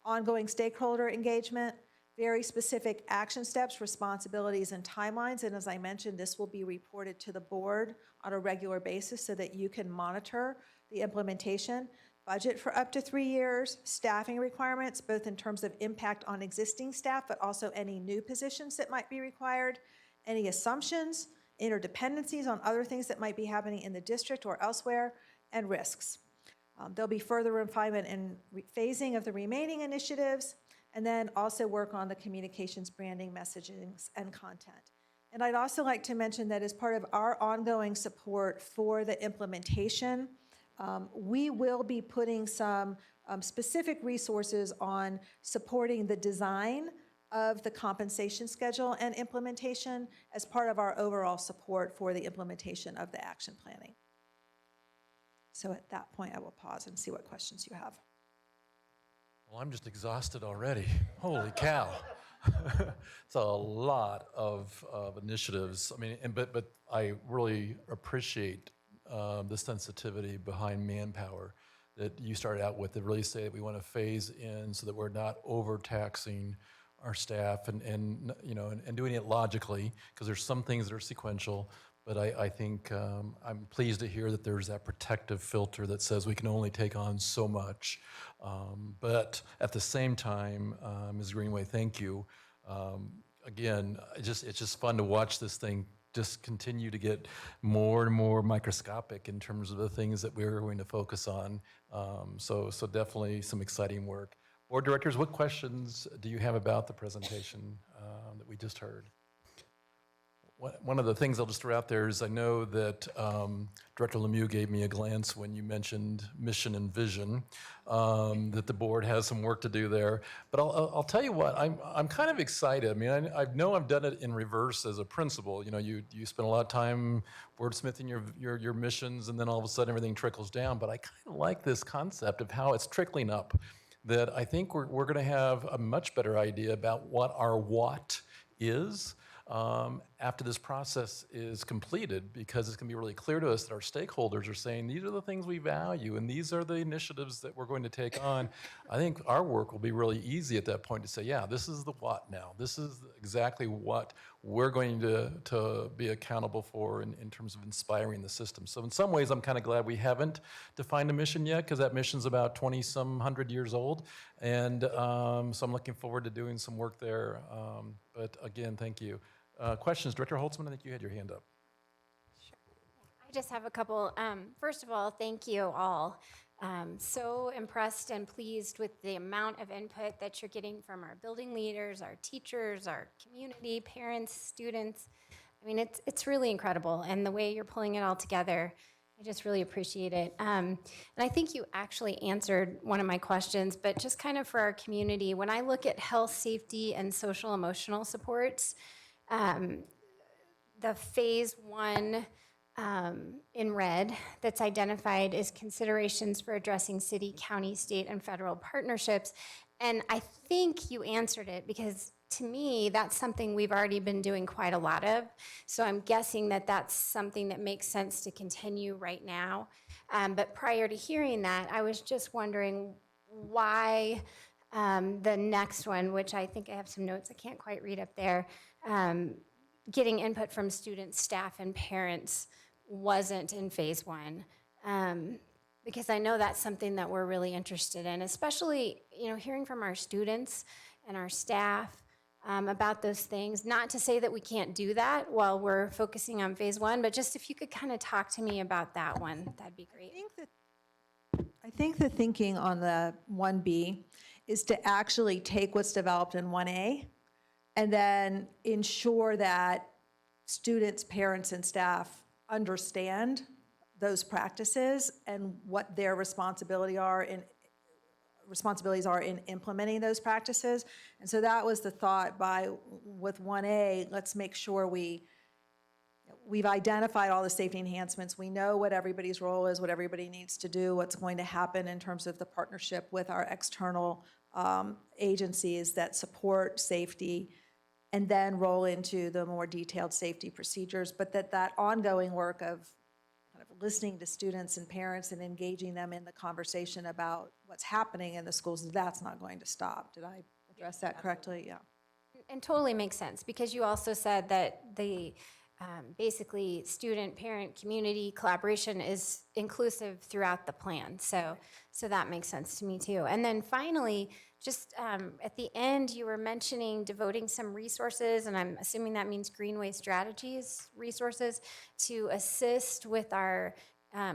Ongoing stakeholder engagement, very specific action steps, responsibilities, and timelines. And as I mentioned, this will be reported to the board on a regular basis so that you can monitor the implementation. Budget for up to 3 years, staffing requirements, both in terms of impact on existing staff, but also any new positions that might be required, any assumptions, interdependencies on other things that might be happening in the district or elsewhere, and risks. There'll be further refinement and phasing of the remaining initiatives, and then also work on the communications, branding, messaging, and content. And I'd also like to mention that as part of our ongoing support for the implementation, we will be putting some specific resources on supporting the design of the compensation schedule and implementation as part of our overall support for the implementation of the action planning. So at that point, I will pause and see what questions you have. Well, I'm just exhausted already. Holy cow. It's a lot of initiatives. I mean, but I really appreciate the sensitivity behind manpower that you started out with, to really say that we want to phase in so that we're not overtaxing our staff and doing it logically, because there's some things that are sequential. But I think I'm pleased to hear that there's that protective filter that says we can only take on so much. But at the same time, Ms. Greenway, thank you. Again, it's just fun to watch this thing just continue to get more and more microscopic in terms of the things that we're going to focus on. So definitely some exciting work. Board directors, what questions do you have about the presentation that we just heard? One of the things I'll just throw out there is I know that Director Lemieux gave me a glance when you mentioned mission and vision, that the board has some work to do there. But I'll tell you what, I'm kind of excited. I mean, I know I've done it in reverse as a principal. You know, you spend a lot of time wordsmithing your missions, and then all of a sudden everything trickles down. But I kind of like this concept of how it's trickling up, that I think we're going to have a much better idea about what our what is after this process is completed, because it's going to be really clear to us that our stakeholders are saying these are the things we value and these are the initiatives that we're going to take on. I think our work will be really easy at that point to say, yeah, this is the what now. This is exactly what we're going to be accountable for in terms of inspiring the system. So in some ways, I'm kind of glad we haven't defined a mission yet, because that mission's about 20-some 100 years old. And so I'm looking forward to doing some work there. But again, thank you. Questions, Director Holtzman, I think you had your hand up. I just have a couple. First of all, thank you all. So impressed and pleased with the amount of input that you're getting from our building leaders, our teachers, our community, parents, students. I mean, it's really incredible. And the way you're pulling it all together, I just really appreciate it. And I think you actually answered one of my questions, but just kind of for our community, when I look at health, safety, and social emotional supports, the phase 1 in red that's identified as considerations for addressing city, county, state, and federal partnerships. And I think you answered it because to me, that's something we've already been doing quite a lot of. So I'm guessing that that's something that makes sense to continue right now. But prior to hearing that, I was just wondering why the next one, which I think I have some notes I can't quite read up there, getting input from students, staff, and parents wasn't in phase 1. Because I know that's something that we're really interested in, especially, hearing from our students and our staff about those things. Not to say that we can't do that while we're focusing on phase 1, but just if you could kind of talk to me about that one, that'd be great. I think the thinking on the 1B is to actually take what's developed in 1A and then ensure that students, parents, and staff understand those practices and what their responsibilities are in implementing those practices. And so that was the thought with 1A, let's make sure we've identified all the safety enhancements. We know what everybody's role is, what everybody needs to do, what's going to happen in terms of the partnership with our external agencies that support safety, and then roll into the more detailed safety procedures. But that ongoing work of kind of listening to students and parents and engaging them in the conversation about what's happening in the schools, that's not going to stop. Did I address that correctly? Yeah. And totally makes sense, because you also said that the basically student, parent, community collaboration is inclusive throughout the plan. So that makes sense to me too. And then finally, just at the end, you were mentioning devoting some resources, and I'm assuming that means Greenway Strategies resources, to assist with our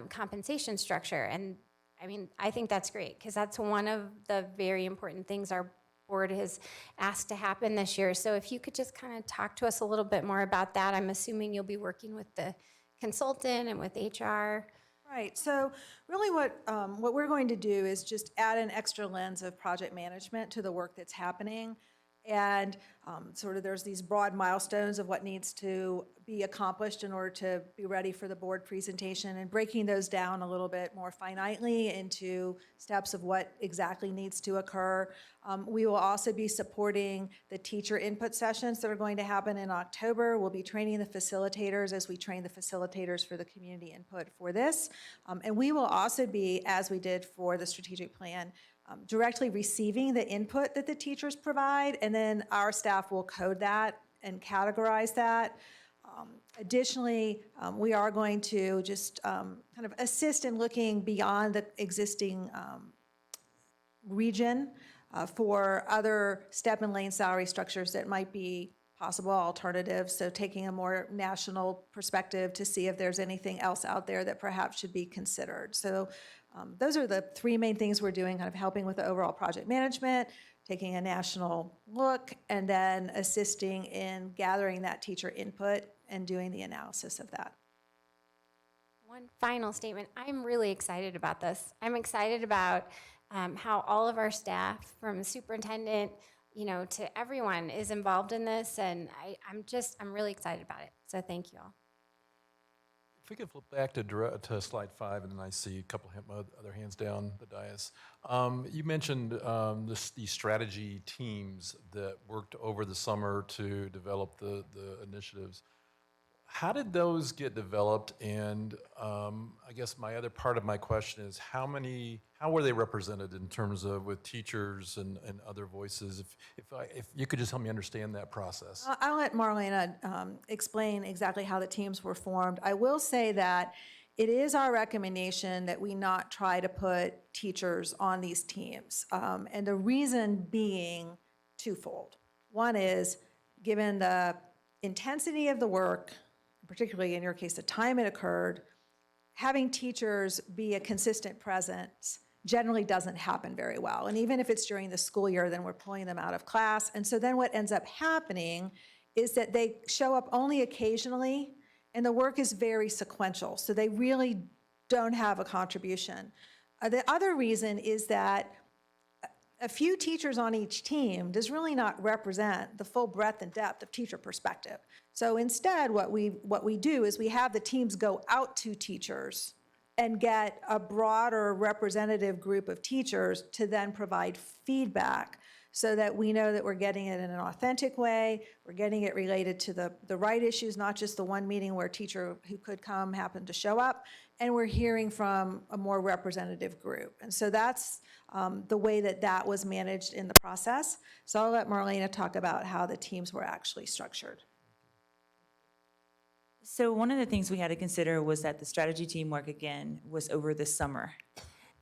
compensation structure. And I mean, I think that's great, because that's one of the very important things our board has asked to happen this year. So if you could just kind of talk to us a little bit more about that. I'm assuming you'll be working with the consultant and with HR. Right. So really what we're going to do is just add an extra lens of project management to the work that's happening. And sort of there's these broad milestones of what needs to be accomplished in order to be ready for the board presentation, and breaking those down a little bit more finitely into steps of what exactly needs to occur. We will also be supporting the teacher input sessions that are going to happen in October. We'll be training the facilitators as we train the facilitators for the community input for this. And we will also be, as we did for the strategic plan, directly receiving the input that the teachers provide, and then our staff will code that and categorize that. Additionally, we are going to just kind of assist in looking beyond the existing region for other step and lane salary structures that might be possible alternatives. So taking a more national perspective to see if there's anything else out there that perhaps should be considered. So those are the three main things we're doing, kind of helping with the overall project management, taking a national look, and then assisting in gathering that teacher input and doing the analysis of that. One final statement. I'm really excited about this. I'm excited about how all of our staff, from the superintendent, to everyone, is involved in this, and I'm really excited about it. So thank you all. If we could flip back to slide 5, and then I see a couple of other hands down the dais. You mentioned these strategy teams that worked over the summer to develop the initiatives. How did those get developed? And I guess my other part of my question is how were they represented in terms of with teachers and other voices? If you could just help me understand that process. I'll let Marlena explain exactly how the teams were formed. I will say that it is our recommendation that we not try to put teachers on these teams. And the reason being twofold. One is, given the intensity of the work, particularly in your case, the time it occurred, having teachers be a consistent presence generally doesn't happen very well. And even if it's during the school year, then we're pulling them out of class. And so then what ends up happening is that they show up only occasionally, and the work is very sequential. So they really don't have a contribution. The other reason is that a few teachers on each team does really not represent the full breadth and depth of teacher perspective. So instead, what we do is we have the teams go out to teachers and get a broader representative group of teachers to then provide feedback so that we know that we're getting it in an authentic way, we're getting it related to the right issues, not just the one meeting where a teacher who could come happened to show up, and we're hearing from a more representative group. And so that's the way that was managed in the process. So I'll let Marlena talk about how the teams were actually structured. So one of the things we had to consider was that the strategy team work, again, was over the summer.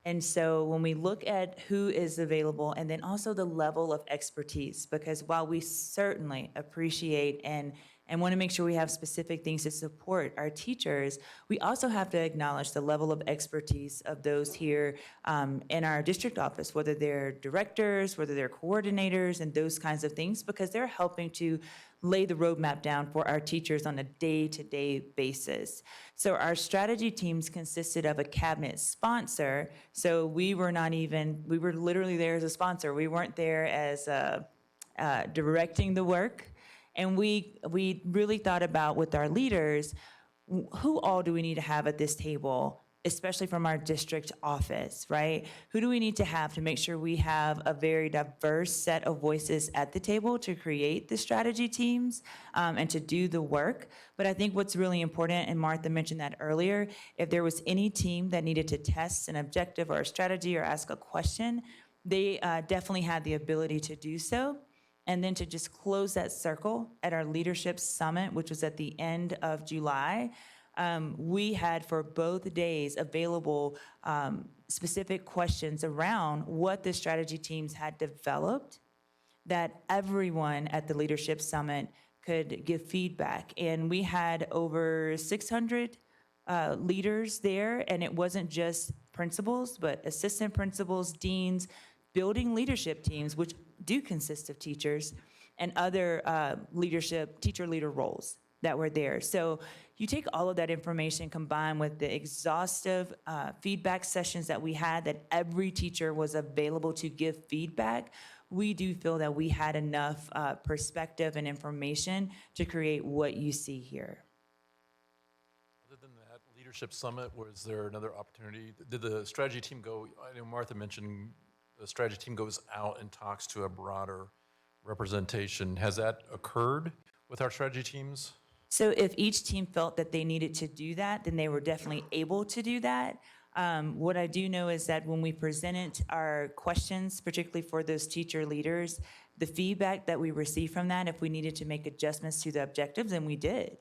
And so when we look at who is available and then also the level of expertise, because while we certainly appreciate and want to make sure we have specific things to support our teachers, we also have to acknowledge the level of expertise of those here in our district office, whether they're directors, whether they're coordinators, and those kinds of things, because they're helping to lay the roadmap down for our teachers on a day-to-day basis. So our strategy teams consisted of a cabinet sponsor, so we were literally there as a sponsor. We weren't there as directing the work. And we really thought about with our leaders, who all do we need to have at this table, especially from our district office, right? Who do we need to have to make sure we have a very diverse set of voices at the table to create the strategy teams and to do the work? But I think what's really important, and Martha mentioned that earlier, if there was any team that needed to test an objective or a strategy or ask a question, they definitely had the ability to do so. And then to just close that circle at our leadership summit, which was at the end of July, we had for both days available specific questions around what the strategy teams had developed that everyone at the leadership summit could give feedback. And we had over 600 leaders there, and it wasn't just principals, but assistant principals, deans, building leadership teams, which do consist of teachers, and other teacher leader roles that were there. So you take all of that information combined with the exhaustive feedback sessions that we had, that every teacher was available to give feedback, we do feel that we had enough perspective and information to create what you see here. Other than that leadership summit, was there another opportunity? Did the strategy team go, I know Martha mentioned the strategy team goes out and talks to a broader representation. Has that occurred with our strategy teams? So if each team felt that they needed to do that, then they were definitely able to do that. What I do know is that when we presented our questions, particularly for those teacher leaders, the feedback that we received from that, if we needed to make adjustments to the objectives, and we did,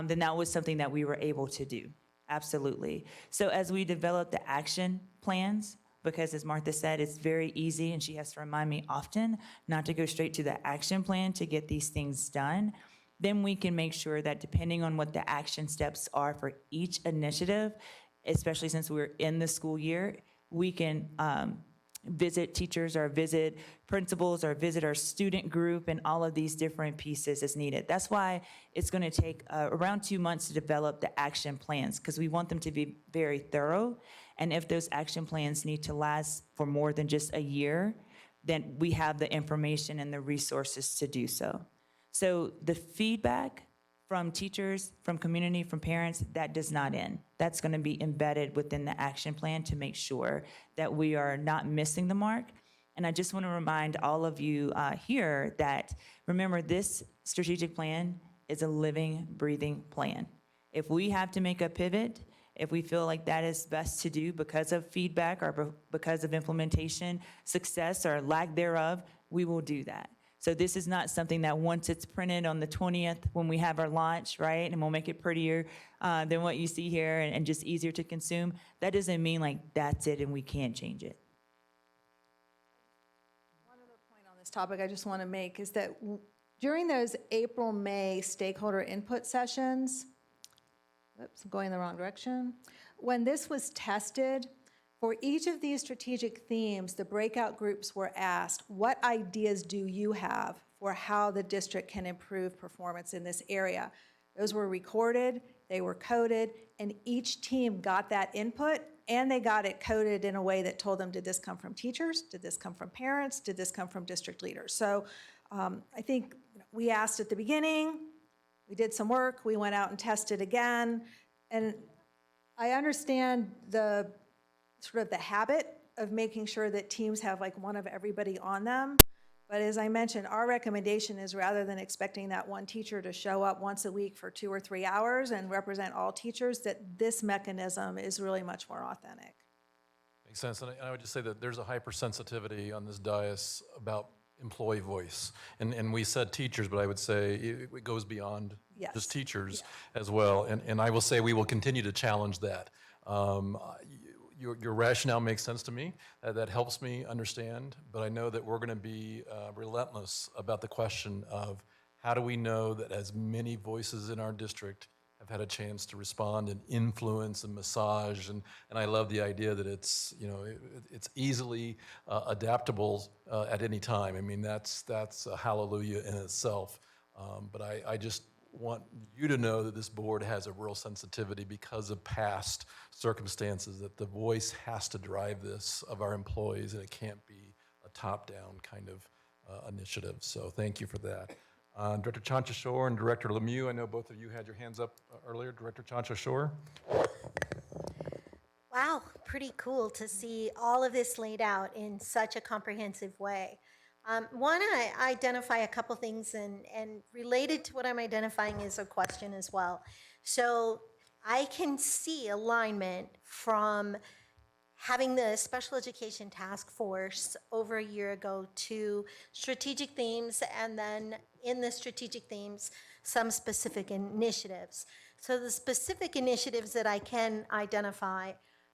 then that was something that we were able to do. Absolutely. So as we developed the action plans, because as Martha said, it's very easy, and she has to remind me often not to go straight to the action plan to get these things done, then we can make sure that depending on what the action steps are for each initiative, especially since we're in the school year, we can visit teachers or visit principals or visit our student group and all of these different pieces as needed. That's why it's going to take around 2 months to develop the action plans, because we want them to be very thorough. And if those action plans need to last for more than just a year, then we have the information and the resources to do so. So the feedback from teachers, from community, from parents, that does not end. That's going to be embedded within the action plan to make sure that we are not missing the mark. And I just want to remind all of you here that, remember, this strategic plan is a living, breathing plan. If we have to make a pivot, if we feel like that is best to do because of feedback or because of implementation success or lack thereof, we will do that. So this is not something that once it's printed on the 20th when we have our launch, right, and we'll make it prettier than what you see here and just easier to consume, that doesn't mean like that's it and we can't change it. One other point on this topic I just want to make is that During those April, May stakeholder input sessions, oops, I'm going the wrong direction. When this was tested, for each of these strategic themes, the breakout groups were asked, what ideas do you have for how the district can improve performance in this area? Those were recorded, they were coded, and each team got that input, and they got it coded in a way that told them, did this come from teachers? Did this come from parents? Did this come from district leaders? So I think we asked at the beginning, we did some work, we went out and tested again, and I understand the sort of the habit of making sure that teams have like one of everybody on them. But as I mentioned, our recommendation is rather than expecting that one teacher to show up once a week for 2 or 3 hours and represent all teachers, that this mechanism is really much more authentic. Makes sense. And I would just say that there's a hypersensitivity on this dais about employee voice. And we said teachers, but I would say it goes beyond just teachers as well. And I will say we will continue to challenge that. Your rationale makes sense to me. That helps me understand. But I know that we're going to be relentless about the question of how do we know that as many voices in our district have had a chance to respond and influence and massage. And I love the idea that it's, you know, it's easily adaptable at any time. I mean, that's a hallelujah in itself. But I just want you to know that this board has a real sensitivity because of past circumstances, that the voice has to drive this of our employees, and it can't be a top-down kind of initiative. So thank you for that. Director Chanchashore and Director Lemieux, I know both of you had your hands up earlier. Director Chanchashore. Wow, pretty cool to see all of this laid out in such a comprehensive way. Want to identify a couple things, and related to what I'm identifying is a question as well. So I can see alignment from having the special education task force over a year ago to strategic themes, and then in the strategic themes, some specific initiatives. So the specific initiatives that I can identify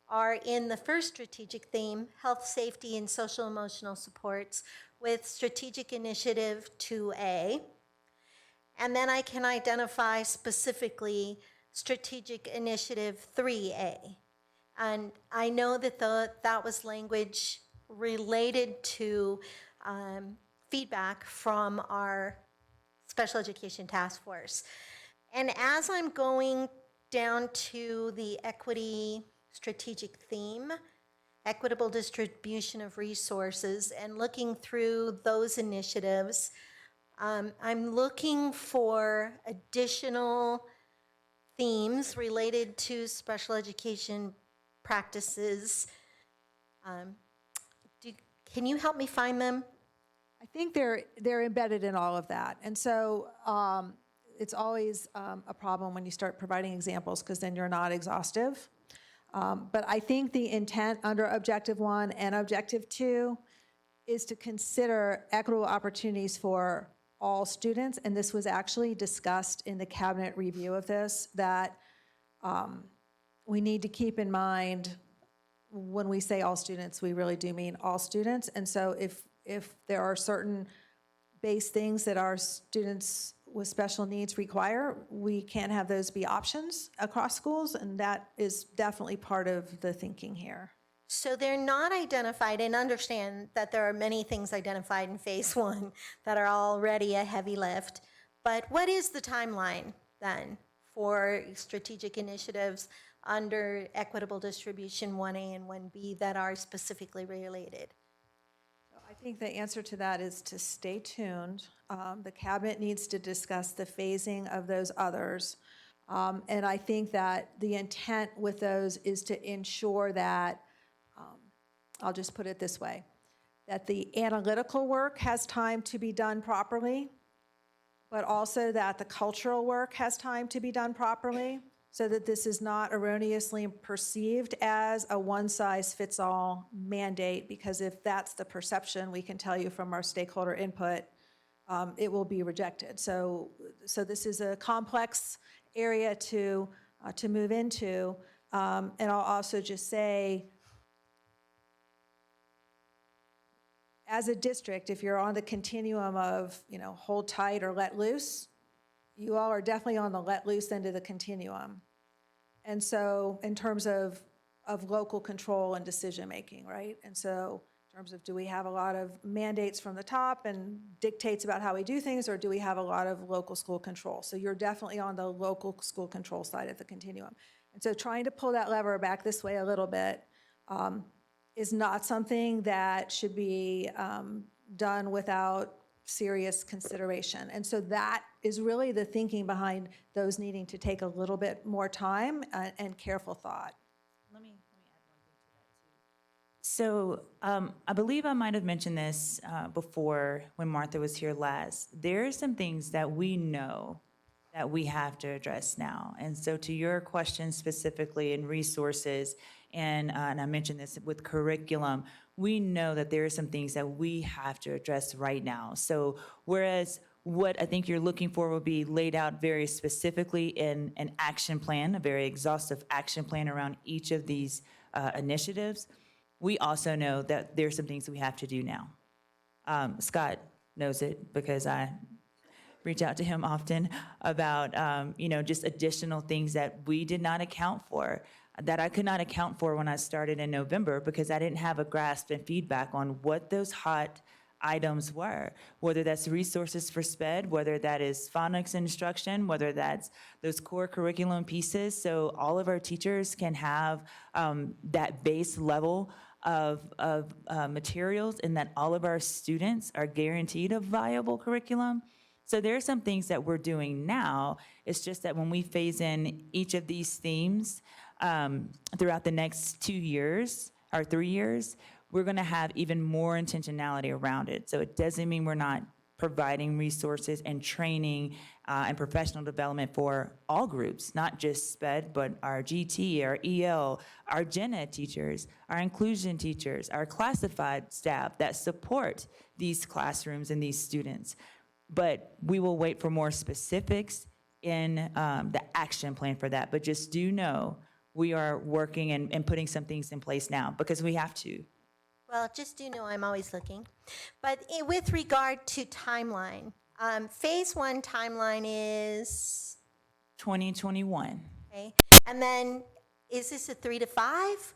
are in the first strategic theme, health, safety, and social emotional supports, with strategic initiative 2A. And then I can identify specifically strategic initiative 3A. And I know that that was language related to feedback from our special education task force. And as I'm going down to the equity strategic theme, equitable distribution of resources, and looking through those initiatives, I'm looking for additional themes related to special education practices. Can you help me find them? I think they're embedded in all of that. And so it's always a problem when you start providing examples, because then you're not exhaustive. But I think the intent under Objective 1 and Objective 2 is to consider equitable opportunities for all students. And this was actually discussed in the cabinet review of this, that we need to keep in mind when we say all students, we really do mean all students. And so if there are certain base things that our students with special needs require, we can't have those be options across schools, and that is definitely part of the thinking here. So they're not identified, and understand that there are many things identified in phase 1 that are already a heavy lift. But what is the timeline then for strategic initiatives under equitable distribution 1A and 1B that are specifically related? I think the answer to that is to stay tuned. The cabinet needs to discuss the phasing of those others. And I think that the intent with those is to ensure that, I'll just put it this way, that the analytical work has time to be done properly, but also that the cultural work has time to be done properly, so that this is not erroneously perceived as a one-size-fits-all mandate, because if that's the perception, we can tell you from our stakeholder input, it will be rejected. So this is a complex area to move into. And I'll also just say, as a district, if you're on the continuum of, hold tight or let loose, you all are definitely on the let loose end of the continuum. And so in terms of local control and decision-making, right? And so in terms of, do we have a lot of mandates from the top and dictates about how we do things, or do we have a lot of local school control? So you're definitely on the local school control side of the continuum. And so trying to pull that lever back this way a little bit is not something that should be done without serious consideration. And so that is really the thinking behind those needing to take a little bit more time and careful thought. Let me add one thing to that too. So I believe I might have mentioned this before when Martha was here last. There are some things that we know that we have to address now. And so to your question specifically in resources, and I mentioned this with curriculum, we know that there are some things that we have to address right now. So whereas what I think you're looking for will be laid out very specifically in an action plan, a very exhaustive action plan around each of these initiatives, we also know that there are some things that we have to do now. Scott knows it because I reach out to him often about, just additional things that we did not account for, that I could not account for when I started in November because I didn't have a grasp and feedback on what those hot items were, whether that's resources for SPED, whether that is phonics instruction, whether that's those core curriculum pieces, so all of our teachers can have that base level of materials and that all of our students are guaranteed a viable curriculum. So there are some things that we're doing now. It's just that when we phase in each of these themes throughout the next 2 years or 3 years, we're going to have even more intentionality around it. So it doesn't mean we're not providing resources and training and professional development for all groups, not just SPED, but our GT, our EL, our gen ed teachers, our inclusion teachers, our classified staff that support these classrooms and these students. But we will wait for more specifics in the action plan for that. But just do know we are working and putting some things in place now because we have to. Well, just do know I'm always looking. But with regard to timeline, phase one timeline is? 2021. Okay. And then is this a 3 to 5?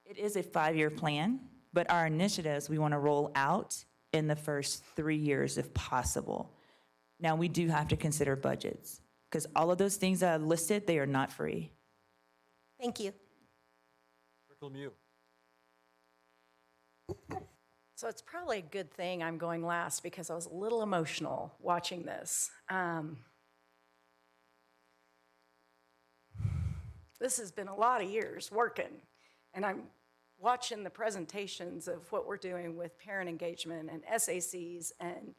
It is a 5-year plan, but our initiatives we want to roll out in the first 3 years if possible. Now, we do have to consider budgets because all of those things that I listed, they are not free. Thank you. Curriculum U. So it's probably a good thing I'm going last because I was a little emotional watching this. This has been a lot of years working, and I'm watching the presentations of what we're doing with parent engagement and SACs and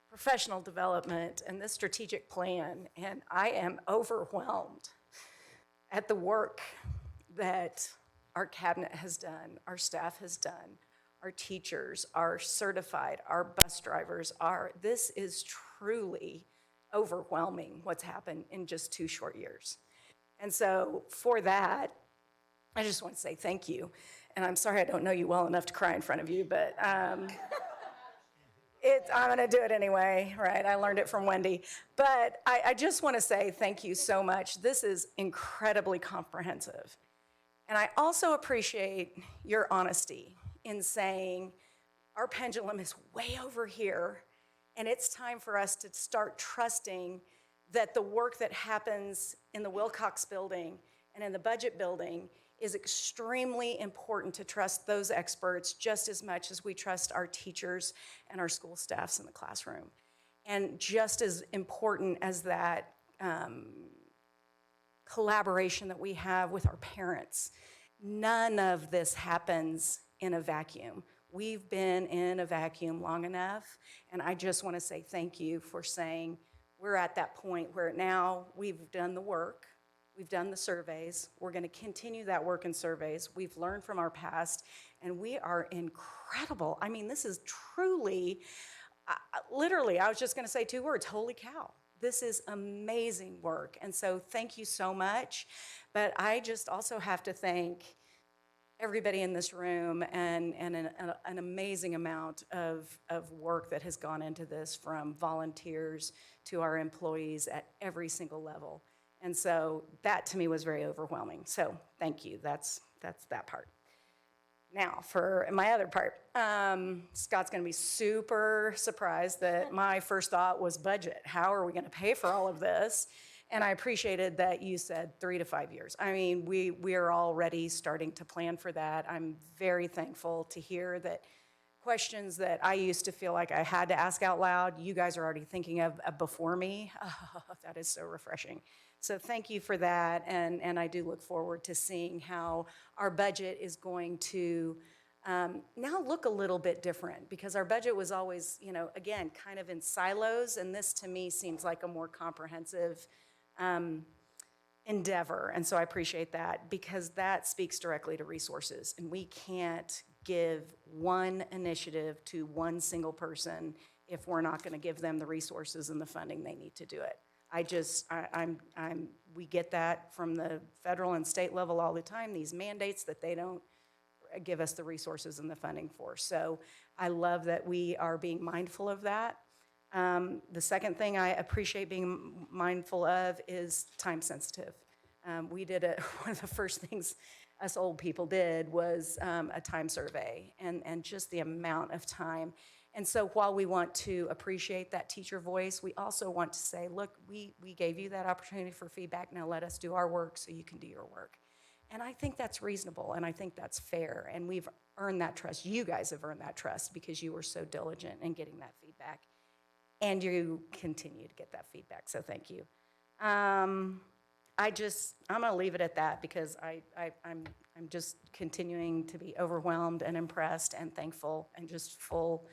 professional development and this strategic plan, and I am overwhelmed at the work that our cabinet has done, our staff has done, our teachers, our certified, our bus drivers are. This is truly overwhelming what's happened in just 2 short years. And so for that, I just want to say thank you. And I'm sorry I don't know you well enough to cry in front of you, but I'm going to do it anyway, right? I learned it from Wendy. But I just want to say thank you so much. This is incredibly comprehensive. And I also appreciate your honesty in saying our pendulum is way over here, and it's time for us to start trusting that the work that happens in the Wilcox building and in the budget building is extremely important to trust those experts just as much as we trust our teachers and our school staffs in the classroom. And just as important as that collaboration that we have with our parents, none of this happens in a vacuum. We've been in a vacuum long enough, and I just want to say thank you for saying we're at that point where now we've done the work, we've done the surveys, we're going to continue that work in surveys, we've learned from our past, and we are incredible. I mean, this is truly, literally, I was just going to say 2 words, holy cow. This is amazing work, and so thank you so much. But I just also have to thank everybody in this room and an amazing amount of work that has gone into this, from volunteers to our employees at every single level. And so that to me was very overwhelming. So thank you. That's that part. Now for my other part, Scott's going to be super surprised that my first thought was budget. How are we going to pay for all of this? And I appreciated that you said 3 to 5 years. I mean, we are already starting to plan for that. I'm very thankful to hear that questions that I used to feel like I had to ask out loud, you guys are already thinking of before me. Oh, that is so refreshing. So thank you for that, and I do look forward to seeing how our budget is going to now look a little bit different, because our budget was always, again, kind of in silos, and this to me seems like a more comprehensive endeavor. And so I appreciate that, because that speaks directly to resources, and we can't give one initiative to one single person if we're not going to give them the resources and the funding they need to do it. We get that from the federal and state level all the time, these mandates that they don't give us the resources and the funding for. So I love that we are being mindful of that. The second thing I appreciate being mindful of is time sensitive. We did one of the first things us old people did was a time survey, and just the amount of time. And so while we want to appreciate that teacher voice, we also want to say, look, we gave you that opportunity for feedback. Now let us do our work so you can do your work. And I think that's reasonable, and I think that's fair. And we've earned that trust. You guys have earned that trust because you were so diligent in getting that feedback. And you continue to get that feedback, so thank you. I'm going to leave it at that, because I'm just continuing to be overwhelmed and impressed and thankful and just full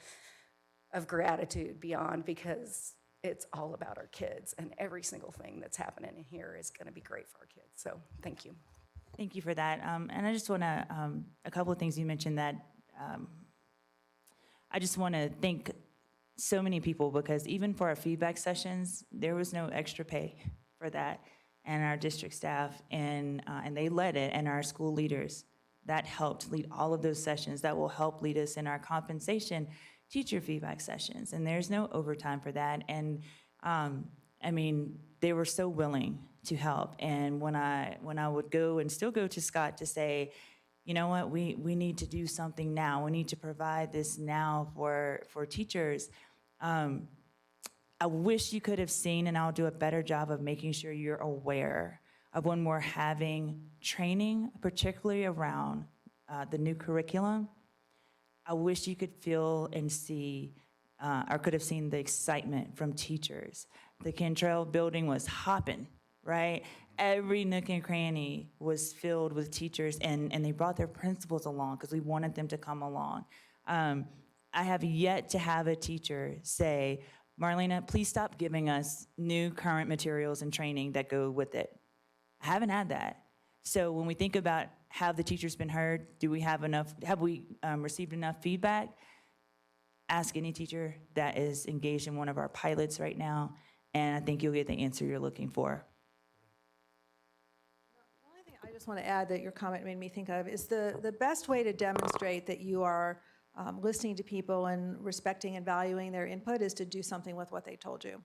of gratitude beyond, because it's all about our kids, and every single thing that's happening in here is going to be great for our kids. So thank you. Thank you for that. And I just want to, a couple of things you mentioned that I just want to thank so many people, because even for our feedback sessions, there was no extra pay for that. And our district staff, and they led it, and our school leaders, that helped lead all of those sessions. That will help lead us in our compensation teacher feedback sessions. And there's no overtime for that. And I mean, they were so willing to help. And when I would go and still go to Scott to say, you know what, we need to do something now. We need to provide this now for teachers. I wish you could have seen, and I'll do a better job of making sure you're aware of when we're having training, particularly around the new curriculum. I wish you could feel and see, or could have seen the excitement from teachers. The Cantrell building was hopping, right? Every nook and cranny was filled with teachers, and they brought their principals along because we wanted them to come along. I have yet to have a teacher say, Marlena, please stop giving us new current materials and training that go with it. I haven't had that. So when we think about, have the teachers been heard? Do we have enough, have we received enough feedback? Ask any teacher that is engaged in one of our pilots right now, and I think you'll get the answer you're looking for. The only thing I just want to add that your comment made me think of is the best way to demonstrate that you are listening to people and respecting and valuing their input is to do something with what they told you.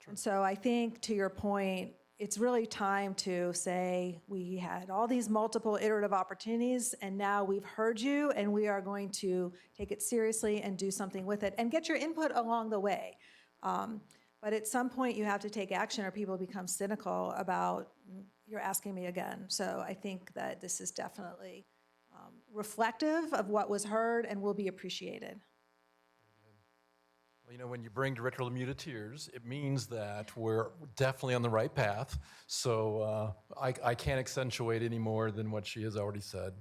And so I think, to your point, it's really time to say, we had all these multiple iterative opportunities, and now we've heard you, and we are going to take it seriously and do something with it, and get your input along the way. But at some point, you have to take action, or people become cynical about, you're asking me again. So I think that this is definitely reflective of what was heard and will be appreciated. Well, you know, when you bring Director Lemieux to tears, it means that we're definitely on the right path. So I can't accentuate any more than what she has already said.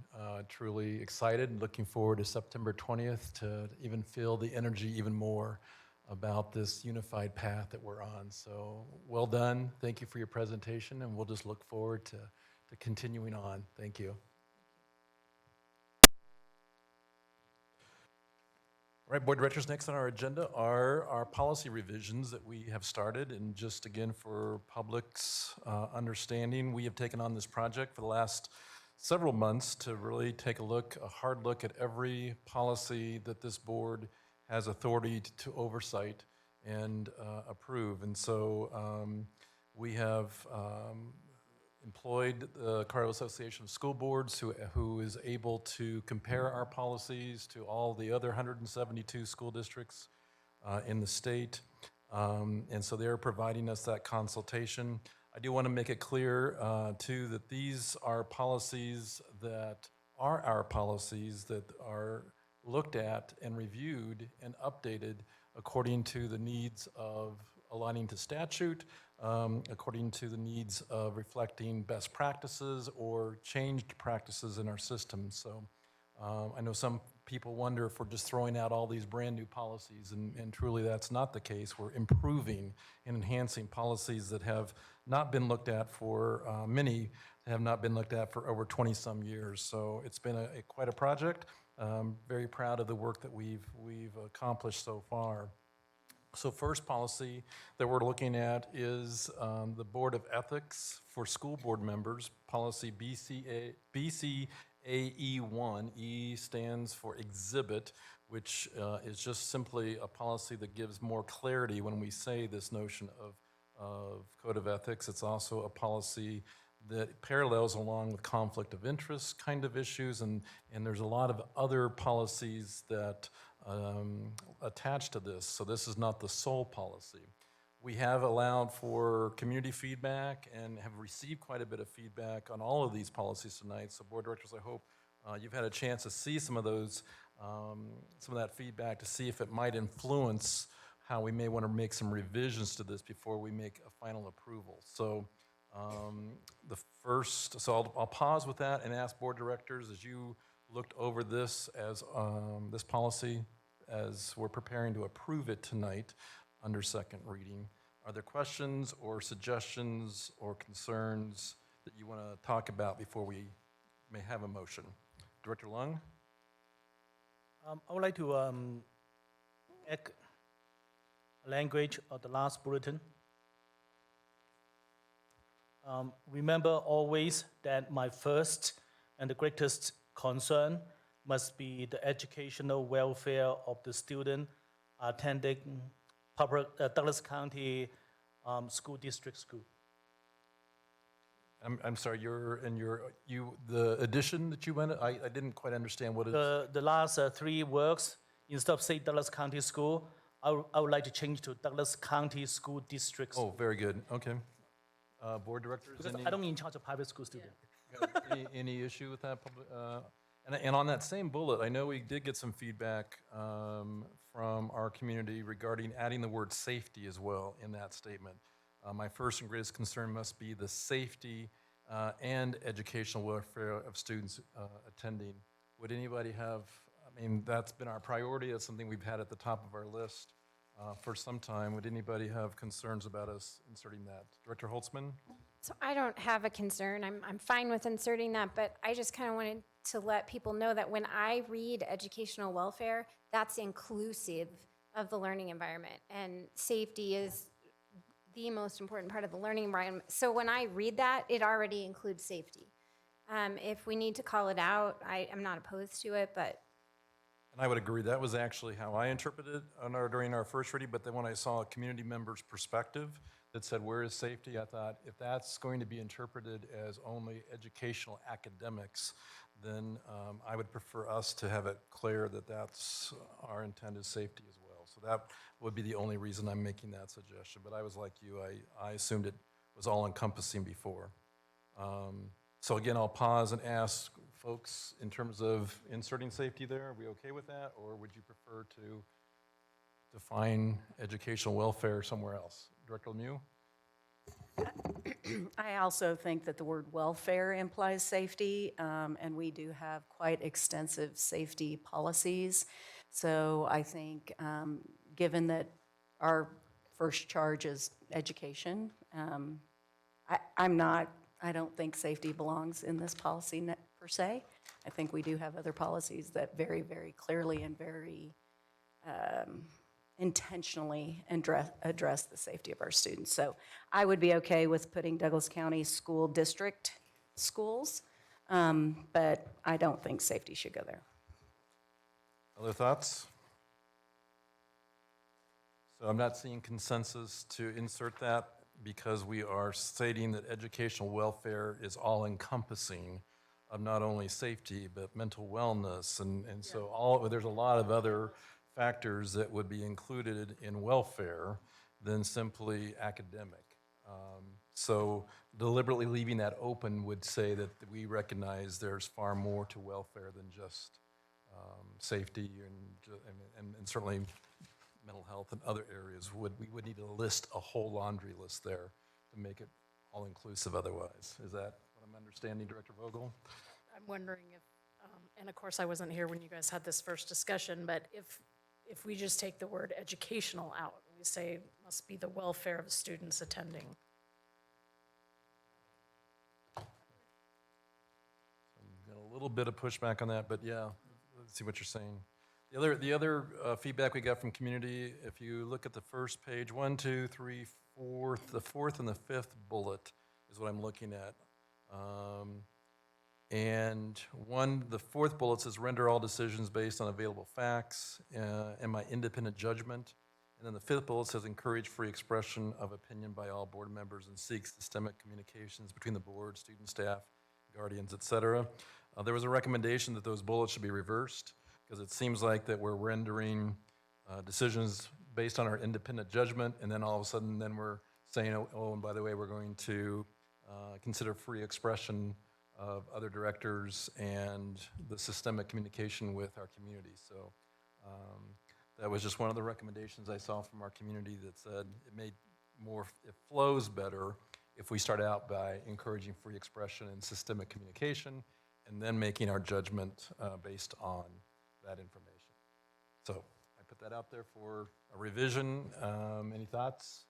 Truly excited and looking forward to September 20th to even feel the energy even more about this unified path that we're on. So well done. Thank you for your presentation, and we'll just look forward to continuing on. Thank you. All right, board directors, next on our agenda are our policy revisions that we have started. And just again, for public's understanding, we have taken on this project for the last several months to really take a hard look at every policy that this board has authority to oversight and approve. And so we have employed the Colorado Association of School Boards, who is able to compare our policies to all the other 172 school districts in the state. And so they're providing us that consultation. I do want to make it clear, too, that these are policies that are our policies that are looked at and reviewed and updated according to the needs of aligning to statute, according to the needs of reflecting best practices or changed practices in our system. So I know some people wonder if we're just throwing out all these brand new policies, and truly that's not the case. We're improving and enhancing policies that have not been looked at for, many have not been looked at for over 20-some years. So it's been quite a project. Very proud of the work that we've accomplished so far. So first policy that we're looking at is the Board of Ethics for School Board Members, policy BCAE1. E stands for exhibit, which is just simply a policy that gives more clarity when we say this notion of code of ethics. It's also a policy that parallels along with conflict of interest kind of issues, and there's a lot of other policies that attached to this, so this is not the sole policy. We have allowed for community feedback and have received quite a bit of feedback on all of these policies tonight. So board directors, I hope you've had a chance to see some of those, some of that feedback to see if it might influence how we may want to make some revisions to this before we make a final approval. So I'll pause with that and ask board directors, as you looked over this as this policy as we're preparing to approve it tonight under second reading, are there questions or suggestions or concerns that you want to talk about before we may have a motion? Director Lung? I would like to echo language of the last bulletin. Remember always that my first and the greatest concern must be the educational welfare of the student attending public Douglas County School District School. I'm sorry, the addition that you went, I didn't quite understand what it is. The last three words, instead of say Douglas County School, I would like to change to Douglas County School District School. Oh, very good, okay. Board directors? Because I don't in charge of private school students. Any issue with that? And on that same bullet, I know we did get some feedback from our community regarding adding the word safety as well in that statement. My first and greatest concern must be the safety and educational welfare of students attending. Would anybody have, I mean, that's been our priority. That's something we've had at the top of our list for some time. Would anybody have concerns about us inserting that? Director Holtzman? So I don't have a concern. I'm fine with inserting that, but I just kind of wanted to let people know that when I read educational welfare, that's inclusive of the learning environment, and safety is the most important part of the learning environment. So when I read that, it already includes safety. If we need to call it out, I'm not opposed to it, but. And I would agree. That was actually how I interpreted it during our first reading, but then when I saw a community member's perspective that said, where is safety? I thought, if that's going to be interpreted as only educational academics, then I would prefer us to have it clear that that's our intent is safety as well. So that would be the only reason I'm making that suggestion. But I was like you, I assumed it was all encompassing before. So again, I'll pause and ask folks in terms of inserting safety there, are we okay with that? Or would you prefer to define educational welfare somewhere else? Director Lemieux? I also think that the word welfare implies safety, and we do have quite extensive safety policies. So I think, given that our first charge is education, I don't think safety belongs in this policy per se. I think we do have other policies that very, very clearly and very intentionally address the safety of our students. So I would be okay with putting Douglas County School District schools, but I don't think safety should go there. Other thoughts? So I'm not seeing consensus to insert that because we are stating that educational welfare is all-encompassing of not only safety, but mental wellness. And so there's a lot of other factors that would be included in welfare than simply academic. So deliberately leaving that open would say that we recognize there's far more to welfare than just safety and certainly mental health and other areas. We would need to list a whole laundry list there to make it all-inclusive otherwise. Is that what I'm understanding, Director Vogel? I'm wondering if, and of course I wasn't here when you guys had this first discussion, but if we just take the word educational out, we say must be the welfare of students attending. Got a little bit of pushback on that, but yeah, let's see what you're saying. The other feedback we got from community, if you look at the first page, 1, 2, 3, 4, the fourth and the fifth bullet is what I'm looking at. And the fourth bullet says render all decisions based on available facts and my independent judgment. And then the fifth bullet says encourage free expression of opinion by all board members and seek systemic communications between the board, student staff, guardians, et cetera. There was a recommendation that those bullets should be reversed because it seems like that we're rendering decisions based on our independent judgment, and then all of a sudden then we're saying, oh, and by the way, we're going to consider free expression of other directors and the systemic communication with our community. So that was just one of the recommendations I saw from our community that said it flows better if we start out by encouraging free expression and systemic communication and then making our judgment based on that information. So I put that out there for a revision. Any thoughts?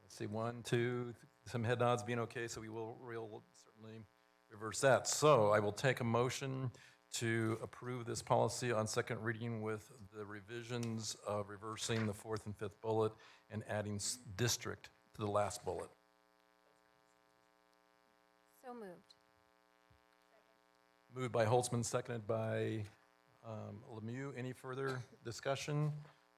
Let's see, 1, 2, some head nods being okay, so we'll certainly reverse that. So I will take a motion to approve this policy on second reading with the revisions of reversing the fourth and fifth bullet and adding district to the last bullet. So moved. Moved by Holtzman, seconded by Lemieux. Any further discussion?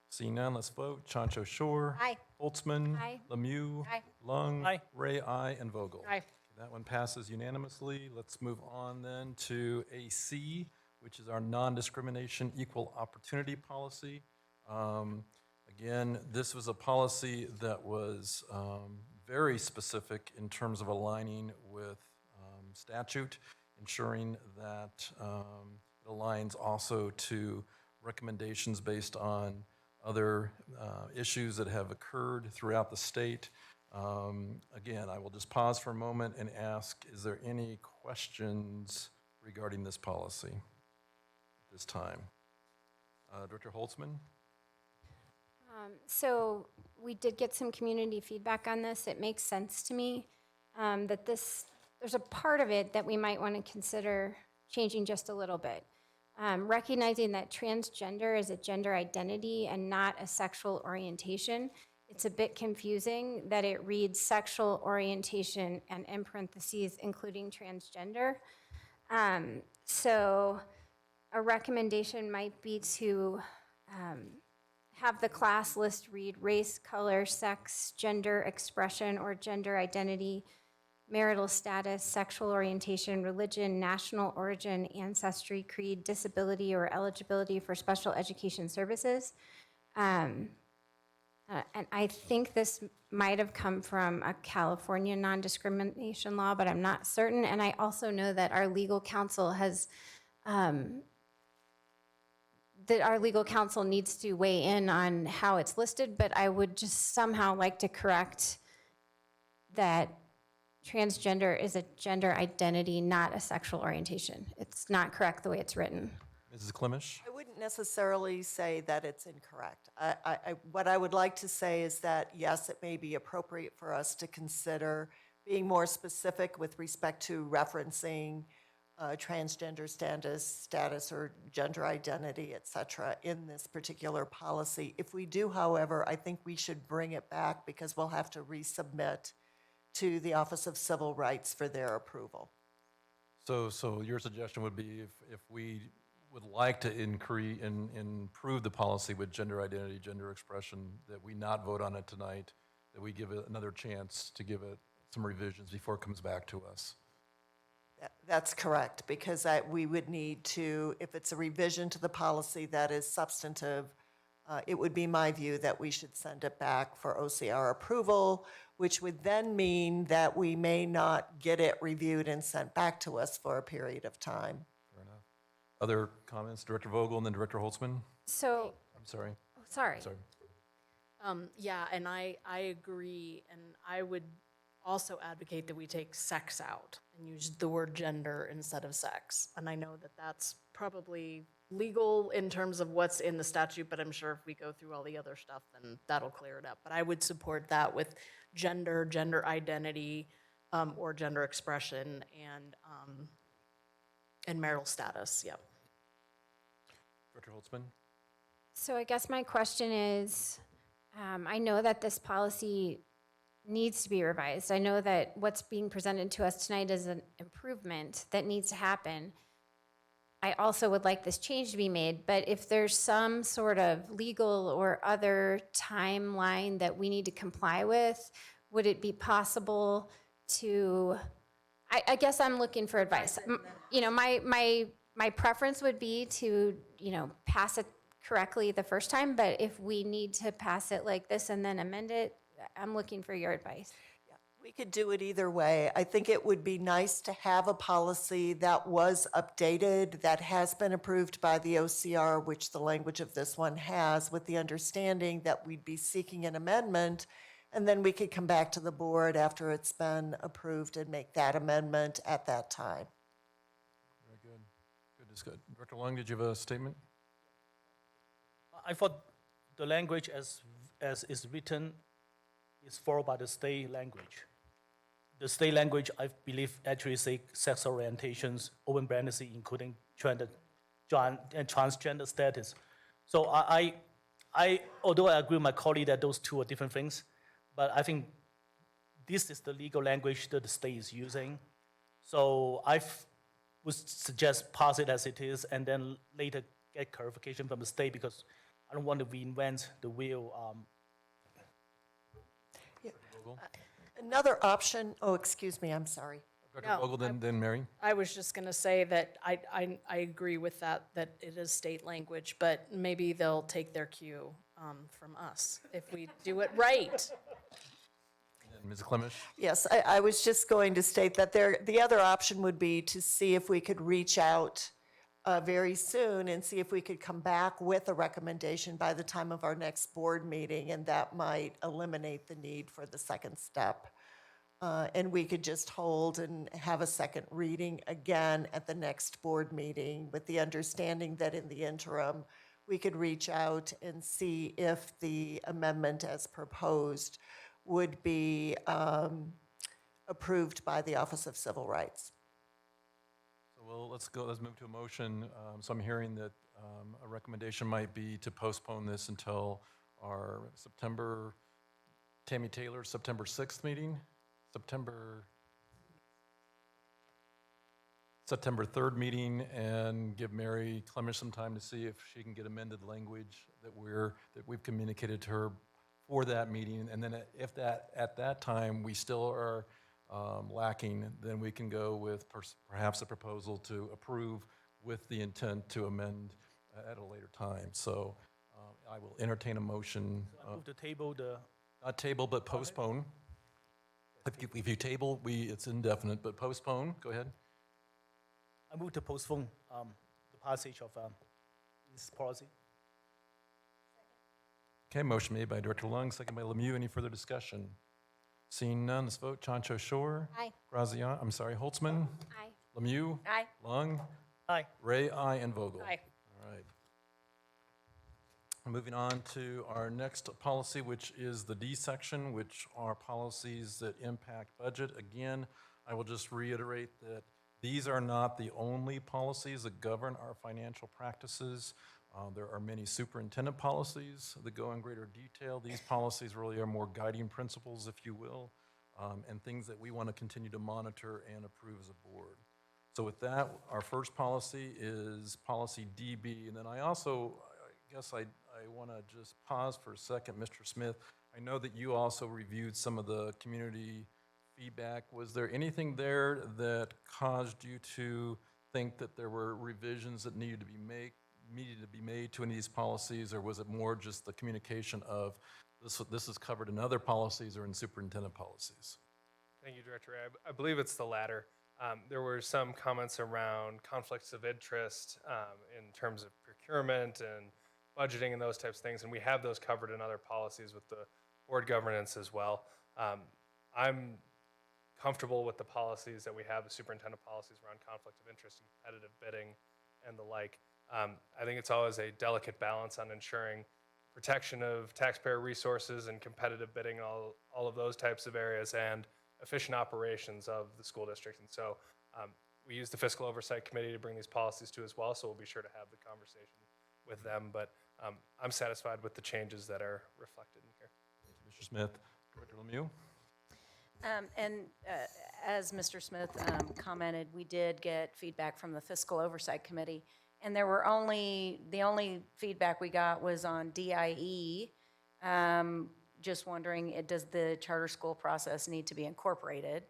Seeing none, let's vote. Chancho Shore. Aye. Holtzman. Aye. Lemieux. Aye. Lung. Aye. Ray, aye, and Vogel. Aye. That one passes unanimously. Let's move on then to AC, which is our non-discrimination equal opportunity policy. Again, this was a policy that was very specific in terms of aligning with statute, ensuring that it aligns also to recommendations based on other issues that have occurred throughout the state. Again, I will just pause for a moment and ask, is there any questions regarding this policy at this time? Director Holtzman? So we did get some community feedback on this. It makes sense to me that there's a part of it that we might want to consider changing just a little bit. Recognizing that transgender is a gender identity and not a sexual orientation. It's a bit confusing that it reads sexual orientation and in parentheses, including transgender. So a recommendation might be to have the class list read race, color, sex, gender expression or gender identity, marital status, sexual orientation, religion, national origin, ancestry, creed, disability, or eligibility for special education services. And I think this might have come from a California non-discrimination law, but I'm not certain. And I also know that our legal counsel needs to weigh in on how it's listed, but I would just somehow like to correct that transgender is a gender identity, not a sexual orientation. It's not correct the way it's written. Mrs. Klimisch? I wouldn't necessarily say that it's incorrect. What I would like to say is that, yes, it may be appropriate for us to consider being more specific with respect to referencing transgender status or gender identity, et cetera, in this particular policy. If we do, however, I think we should bring it back because we'll have to resubmit to the Office of Civil Rights for their approval. So your suggestion would be if we would like to improve the policy with gender identity, gender expression, that we not vote on it tonight, that we give it another chance to give it some revisions before it comes back to us. That's correct, because we would need to, if it's a revision to the policy that is substantive, it would be my view that we should send it back for OCR approval, which would then mean that we may not get it reviewed and sent back to us for a period of time. Fair enough. Other comments, Director Vogel and then Director Holtzman? So, I'm sorry. oh, sorry. Sorry. Yeah, and I agree, and I would also advocate that we take sex out and use the word gender instead of sex. And I know that that's probably legal in terms of what's in the statute, but I'm sure if we go through all the other stuff, then that'll clear it up. But I would support that with gender, gender identity, or gender expression, and marital status, yep. Director Holtzman? So I guess my question is, I know that this policy needs to be revised. I know that what's being presented to us tonight is an improvement that needs to happen. I also would like this change to be made, but if there's some sort of legal or other timeline that we need to comply with, would it be possible to, I guess I'm looking for advice. You know, my preference would be to, you know, pass it correctly the first time, but if we need to pass it like this and then amend it, I'm looking for your advice. We could do it either way. I think it would be nice to have a policy that was updated, that has been approved by the OCR, which the language of this one has, with the understanding that we'd be seeking an amendment, and then we could come back to the board after it's been approved and make that amendment at that time. Very good. Good discussion. Director Long, did you have a statement? I thought the language as is written is followed by the state language. The state language, I believe, actually say sex orientations, open pregnancy, including transgender status. So I although I agree with my colleague that those two are different things, but I think this is the legal language that the state is using. So I would suggest pass it as it is and then later get clarification from the state, because I don't want to reinvent the wheel. Another option, oh, excuse me, I'm sorry. Director No, Vogel, then Mary? I was just gonna say that I agree with that it is state language, but maybe they'll take their cue from us if we do it right. And Ms. Clemish? Yes, I was just going to state that the other option would be to see if we could reach out very soon and see if we could come back with a recommendation by the time of our next board meeting, and that might eliminate the need for the second step. And we could just hold and have a second reading again at the next board meeting, with the understanding that in the interim, we could reach out and see if the amendment as proposed would be approved by the Office of Civil Rights. So let's move to a motion. So I'm hearing that a recommendation might be to postpone this until our Tammy Taylor, September 6th meeting, September 3rd meeting, and give Mary Clemish some time to see if she can get amended language that we've communicated to her for that meeting. And then if at that time we still are lacking, then we can go with perhaps a proposal to approve with the intent to amend at a later time. So I will entertain a motion. Move to table the. Not table, but postpone. If you table, it's indefinite, but postpone, go ahead. I move to postpone the passage of this policy. Okay, motion made by Director Lung, second by Lemieux. Any further discussion? Seeing none, let's vote. Chancho Shore. Aye. Holtzman. Aye. Lemieux. Aye. Lung. Aye. Ray, aye, and Vogel. Aye. All right. Moving on to our next policy, which is the D section, which are policies that impact budget. Again, I will just reiterate that these are not the only policies that govern our financial practices. There are many superintendent policies that go in greater detail. These policies really are more guiding principles, if you will, and things that we want to continue to monitor and approve as a board. So with that, our first policy is policy DB. And then I guess I want to just pause for a second, Mr. Smith. I know that you also reviewed some of the community feedback. Was there anything there that caused you to think that there were revisions that needed to be made to any of these policies, or was it more just the communication of this is covered in other policies or in superintendent policies? Thank you, Director. I believe it's the latter. There were some comments around conflicts of interest in terms of procurement and budgeting and those types of things, and we have those covered in other policies with the board governance as well. I'm comfortable with the policies that we have, the superintendent policies around conflict of interest and competitive bidding and the like. I think it's always a delicate balance on ensuring protection of taxpayer resources and competitive bidding, all of those types of areas, and efficient operations of the school district. And so we use the Fiscal Oversight Committee to bring these policies to as well, so we'll be sure to have the conversation with them. But I'm satisfied with the changes that are reflected in here. Thank you, Mr. Smith. Director Lemieux? As Mr. Smith commented, we did get feedback from the Fiscal Oversight Committee, and the only feedback we got was on DIE. Just wondering, does the charter school process need to be incorporated?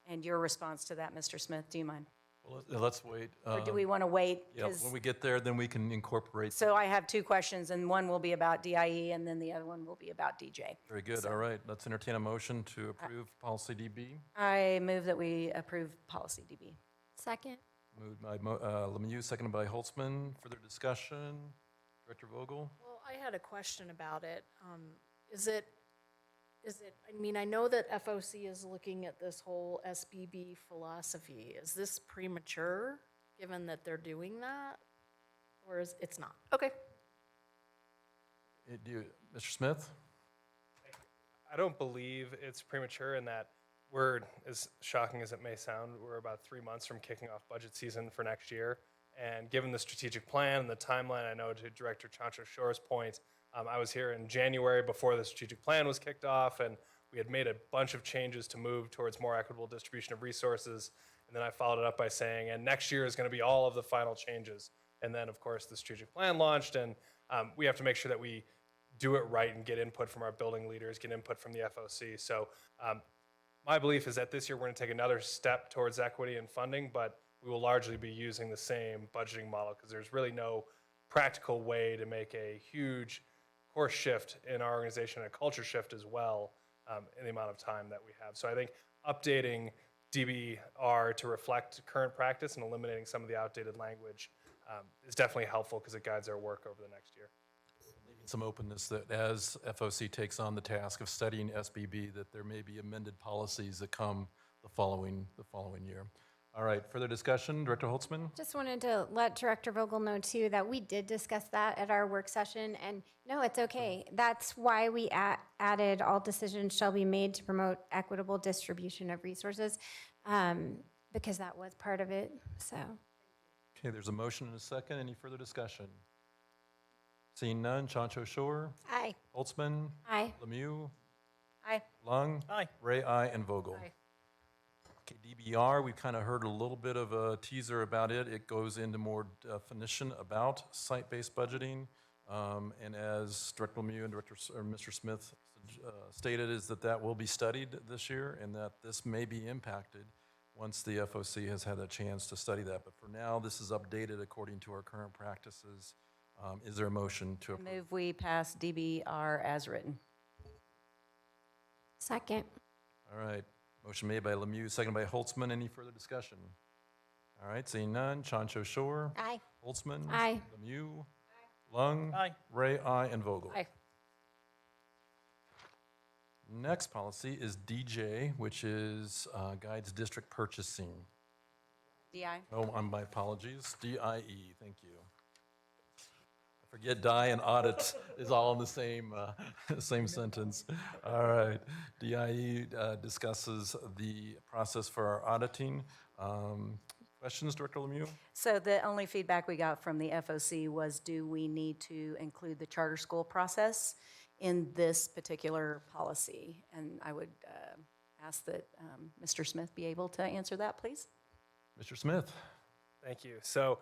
And your response to that, Mr. Smith, do you mind? Well, let's wait. Or do we want to wait? Yeah, when we get there, then we can incorporate. So I have two questions, and one will be about DIE, and then the other one will be about DJ. Very good. All right. Let's entertain a motion to approve policy DB. I move that we approve policy DB. Second. Moved by Lemieux, seconded by Holtzman. Further discussion? Director Vogel? Well, I had a question about it. Is it, I mean, I know that FOC is looking at this whole SBB philosophy. Is this premature, given that they're doing that? Or is it's not? Okay. Mr. Smith? I don't believe it's premature in that we're, as shocking as it may sound, we're about 3 months from kicking off budget season for next year. And given the strategic plan and the timeline, I know to Director Chancho Shore's point, I was here in January before the strategic plan was kicked off, and we had made a bunch of changes to move towards more equitable distribution of resources. And then I followed it up by saying, and next year is going to be all of the final changes. And then, of course, the strategic plan launched, and we have to make sure that we do it right and get input from our building leaders, get input from the FOC. So my belief is that this year we're going to take another step towards equity and funding, but we will largely be using the same budgeting model because there's really no practical way to make a huge course shift in our organization, a culture shift as well, in the amount of time that we have. So I think updating DBR to reflect current practice and eliminating some of the outdated language is definitely helpful because it guides our work over the next year. Some openness that as FOC takes on the task of studying SBB, that there may be amended policies that come the following year. All right, further discussion, Director Holtzman? Just wanted to let Director Vogel know too that we did discuss that at our work session, and no, it's okay. That's why we added all decisions shall be made to promote equitable distribution of resources, because that was part of it, so. Okay, there's a motion and a second. Any further discussion? Seeing none, Chancho Shore? Aye. Holtzman? Aye. Lemieux? Aye. Lung? Aye. Ray, aye, and Vogel. Aye. Okay, DBR, we've kind of heard a little bit of a teaser about it. It goes into more definition about site-based budgeting. And as Director Lemieux and Mr. Smith stated, is that will be studied this year and that this may be impacted once the FOC has had a chance to study that. But for now, this is updated according to our current practices. Is there a motion to approve? Move we pass DBR as written. Second. All right. Motion made by Lemieux, seconded by Holtzman. Any further discussion? All right, seeing none. Chancho Shore? Aye. Holtzman? Aye. Lemieux? Lung? Aye. Ray, aye, and Vogel. Aye. Next policy is DJ, which is guides district purchasing. DI. Oh, my apologies. DIE, thank you. I forget die and audit is all in the same sentence. All right. DIE discusses the process for our auditing. Questions, Director Lemieux? So the only feedback we got from the FOC was, do we need to include the charter school process in this particular policy? And I would ask that Mr. Smith be able to answer that, please. Mr. Smith? Thank you. So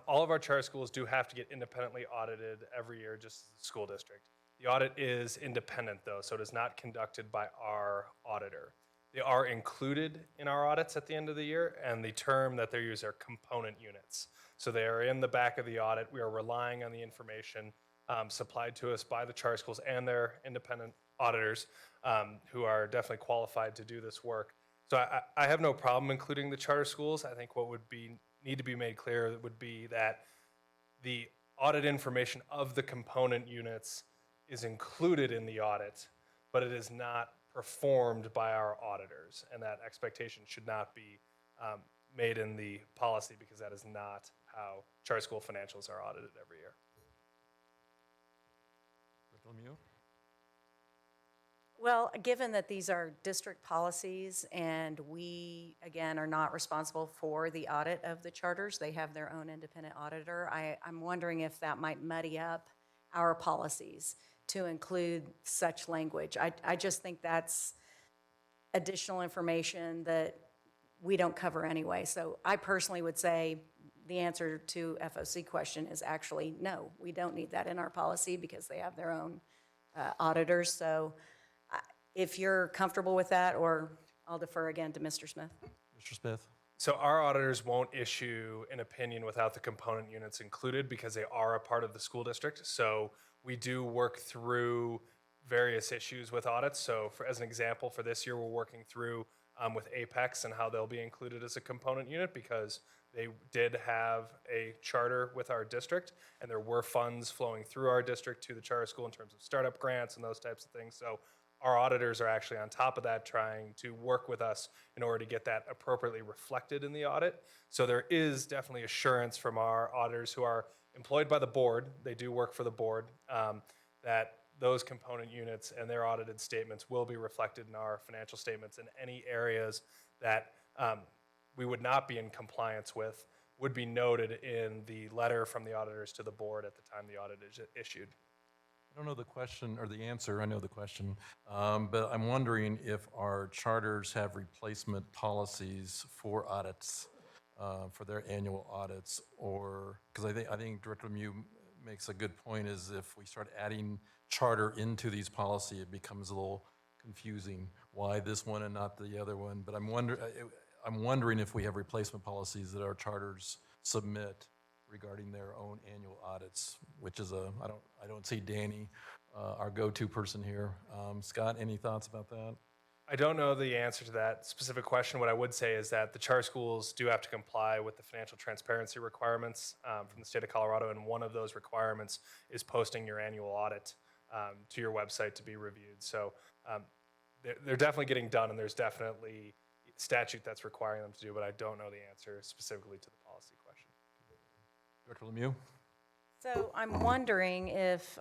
all of our charter schools do have to get independently audited every year, just as the school district. The audit is independent, though, so it is not conducted by our auditor. They are included in our audits at the end of the year, and the term that they use are component units. So they are in the back of the audit. We are relying on the information supplied to us by the charter schools and their independent auditors, who are definitely qualified to do this work. So I have no problem including the charter schools. I think what would need to be made clear would be that the audit information of the component units is included in the audit, but it is not performed by our auditors, and that expectation should not be made in the policy, because that is not how charter school financials are audited every year. Dr. Lemieux? Well, given that these are district policies and we, again, are not responsible for the audit of the charters, they have their own independent auditor, I'm wondering if that might muddy up our policies to include such language. I just think that's additional information that we don't cover anyway. So I personally would say the answer to FOC question is actually no, we don't need that in our policy because they have their own auditors. So if you're comfortable with that, or I'll defer again to Mr. Smith. Mr. Smith? So our auditors won't issue an opinion without the component units included, because they are a part of the school district. So we do work through various issues with audits. So as an example, for this year, we're working through with Apex and how they'll be included as a component unit, because they did have a charter with our district, and there were funds flowing through our district to the charter school in terms of startup grants and those types of things. So our auditors are actually on top of that, trying to work with us in order to get that appropriately reflected in the audit. So there is definitely assurance from our auditors, who are employed by the board, they do work for the board, that those component units and their audited statements will be reflected in our financial statements, and any areas that we would not be in compliance with would be noted in the letter from the auditors to the board at the time the audit is issued. I don't know the question or the answer. I know the question, but I'm wondering if our charters have replacement policies for audits, for their annual audits, or because I think Director Lemieux makes a good point. Is if we start adding charter into these policy, it becomes a little confusing. Why this one and not the other one? But I'm wondering if we have replacement policies that our charters submit regarding their own annual audits, which is I don't see Danny, our go-to person here. Scott, any thoughts about that? I don't know the answer to that specific question. What I would say is that the charter schools do have to comply with the financial transparency requirements from the state of Colorado, and one of those requirements is posting your annual audit to your website to be reviewed. So they're definitely getting done, and there's definitely statute that's requiring them to do, but I don't know the answer specifically to the policy question. Director Lemieux? So I'm wondering if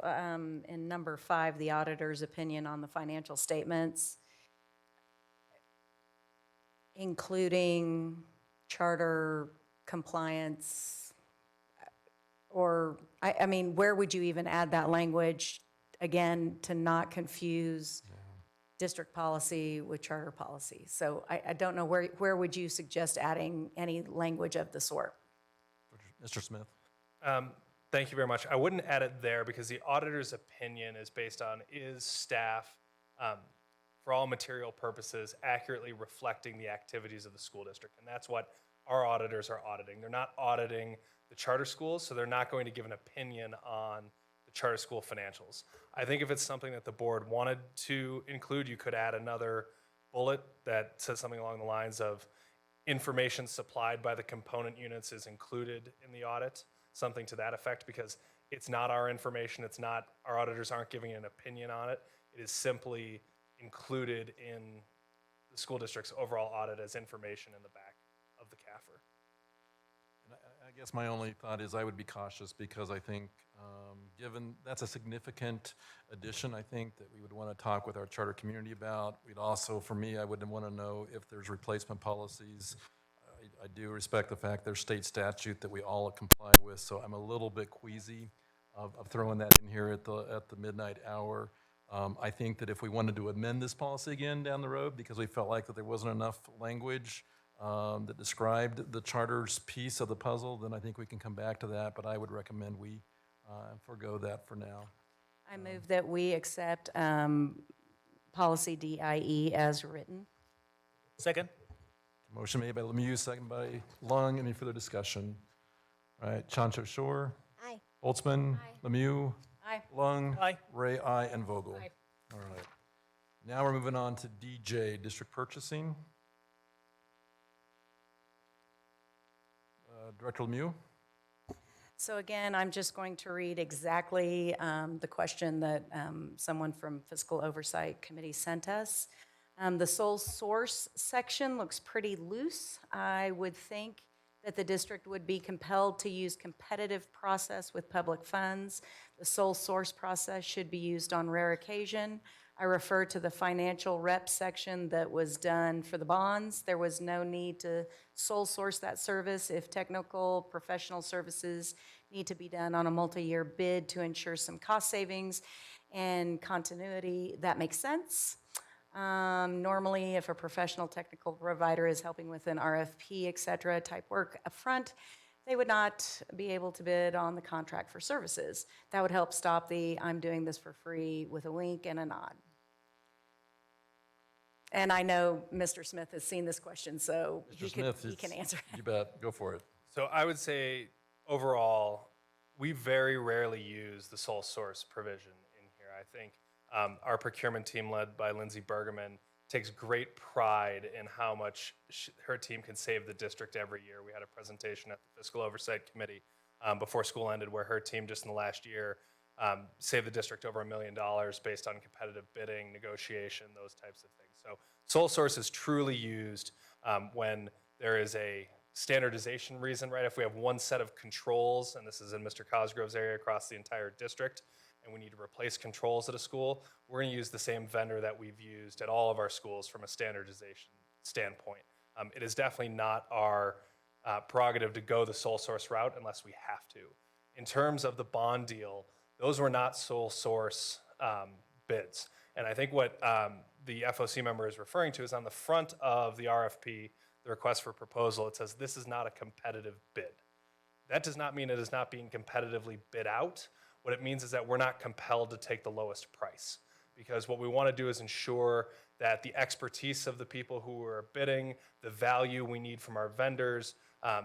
in number 5, the auditor's opinion on the financial statements, including charter compliance, or, I mean, where would you even add that language, again, to not confuse district policy with charter policy? So I don't know, where would you suggest adding any language of the sort? Mr. Smith? Thank you very much. I wouldn't add it there, because the auditor's opinion is based on, is staff, for all material purposes, accurately reflecting the activities of the school district? And that's what our auditors are auditing. They're not auditing the charter schools, so they're not going to give an opinion on the charter school financials. I think if it's something that the board wanted to include, you could add another bullet that says something along the lines of information supplied by the component units is included in the audit, something to that effect, because it's not our information. It's not, our auditors aren't giving an opinion on it. It is simply included in the school district's overall audit as information in the back of the CAFR. And I guess my only thought is I would be cautious, because I think given that's a significant addition, I think that we would want to talk with our charter community about. We'd also, for me, I would want to know if there's replacement policies. I do respect the fact there's state statute that we all comply with, so I'm a little bit queasy of throwing that in here at the midnight hour. I think that if we wanted to amend this policy again down the road, because we felt like that there wasn't enough language, that described the charter's piece of the puzzle, then I think we can come back to that, but I would recommend we forego that for now. I move that we accept policy DIE as written. Second? Motion made by Lemieux, second by Lung. Any further discussion? All right, Chancho Shore. Aye. Holtzman. Lemieux. Aye. Lung. Aye. Ray, aye, and Vogel. Aye. All right. Now we're moving on to DJ, District Purchasing. Director Lemieux. So again, I'm just going to read exactly the question that someone from Fiscal Oversight Committee sent us. The sole source section looks pretty loose. I would think that the district would be compelled to use competitive process with public funds. The sole source process should be used on rare occasion. I refer to the financial rep section that was done for the bonds. There was no need to sole source that service if technical professional services need to be done on a multi-year bid to ensure some cost savings and continuity. That makes sense. Normally, if a professional technical provider is helping with an RFP, et cetera, type work upfront, they would not be able to bid on the contract for services. That would help stop the I'm doing this for free with a wink and a nod. And I know Mr. Smith has seen this question, so he can answer. You bet. Go for it. So I would say overall, we very rarely use the sole source provision in here. I think our procurement team led by Lindsay Bergerman takes great pride in how much her team can save the district every year. We had a presentation at the Fiscal Oversight Committee before school ended where her team just in the last year saved the district over $1 million based on competitive bidding, negotiation, those types of things. So sole source is truly used when there is a standardization reason, right? If we have one set of controls, and this is in Mr. Cosgrove's area across the entire district, and we need to replace controls at a school, we're going to use the same vendor that we've used at all of our schools from a standardization standpoint. It is definitely not our prerogative to go the sole source route unless we have to. In terms of the bond deal, those were not sole source bids. And I think what the FOC member is referring to is on the front of the RFP, the request for proposal, it says this is not a competitive bid. That does not mean it is not being competitively bid out. What it means is that we're not compelled to take the lowest price, because what we want to do is ensure that the expertise of the people who are bidding, the value we need from our vendors,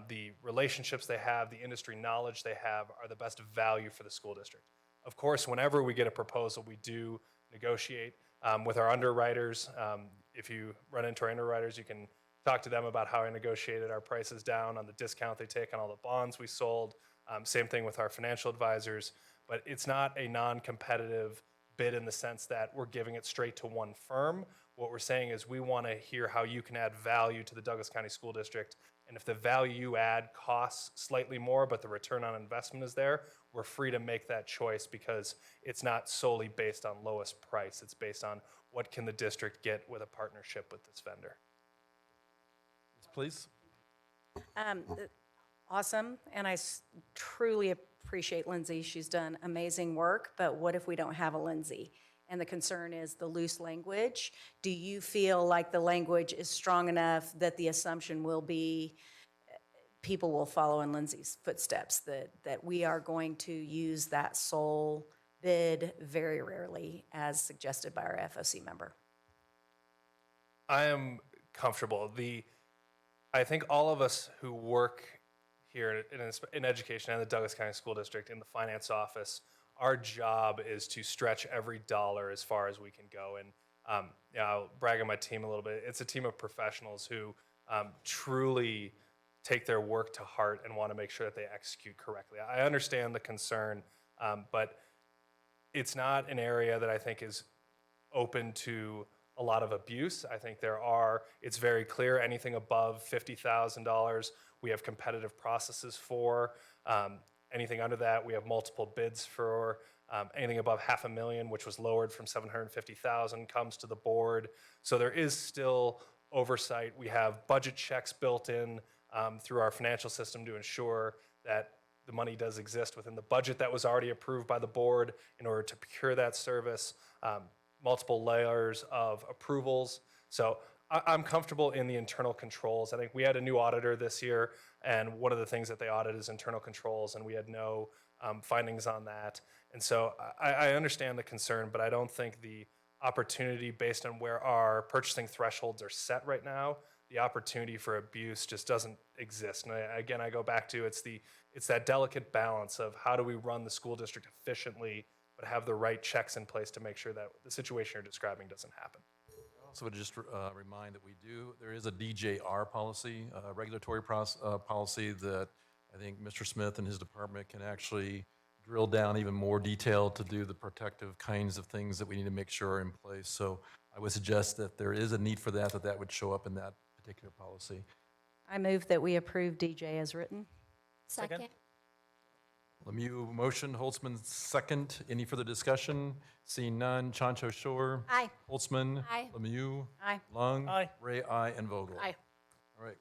the relationships they have, the industry knowledge they have are the best value for the school district. Of course, whenever we get a proposal, we do negotiate with our underwriters. If you run into our underwriters, you can talk to them about how I negotiated our prices down on the discount they take on all the bonds we sold. Same thing with our financial advisors. But it's not a non-competitive bid in the sense that we're giving it straight to one firm. What we're saying is we want to hear how you can add value to the Douglas County School District. And if the value you add costs slightly more, but the return on investment is there, we're free to make that choice because it's not solely based on lowest price. It's based on what can the district get with a partnership with this vendor. Please. Awesome, and I truly appreciate Lindsay. She's done amazing work, but what if we don't have a Lindsay? And the concern is the loose language. Do you feel like the language is strong enough that the assumption will be people will follow in Lindsay's footsteps, that we are going to use that sole bid very rarely as suggested by our FOC member? I am comfortable. I think all of us who work here in education and the Douglas County School District in the finance office, our job is to stretch every dollar as far as we can go. And I'll brag on my team a little bit. It's a team of professionals who truly take their work to heart and want to make sure that they execute correctly. I understand the concern, but it's not an area that I think is open to a lot of abuse. I think it's very clear, anything above $50,000, we have competitive processes for. Anything under that, we have multiple bids for. Anything above $500,000, which was lowered from $750,000, comes to the board. So there is still oversight. We have budget checks built in through our financial system to ensure that the money does exist within the budget that was already approved by the board in order to procure that service. Multiple layers of approvals. So I'm comfortable in the internal controls. I think we had a new auditor this year, and one of the things that they audit is internal controls, and we had no findings on that. And so I understand the concern, but I don't think the opportunity based on where our purchasing thresholds are set right now, the opportunity for abuse just doesn't exist. And again, I go back to it's that delicate balance of how do we run the school district efficiently, but have the right checks in place to make sure that the situation you're describing doesn't happen. Also would just remind that there is a DJR policy, regulatory policy that I think Mr. Smith and his department can actually drill down even more detail to do the protective kinds of things that we need to make sure are in place. So I would suggest that there is a need for that would show up in that particular policy. I move that we approve DJ as written. Second. Lemieux motion, Holtzman second. Any further discussion? Seeing none. Chancho Shore. Aye. Holtzman. Aye. Lemieux. Aye. Lung. Aye. Ray, aye, and Vogel. Aye. All right.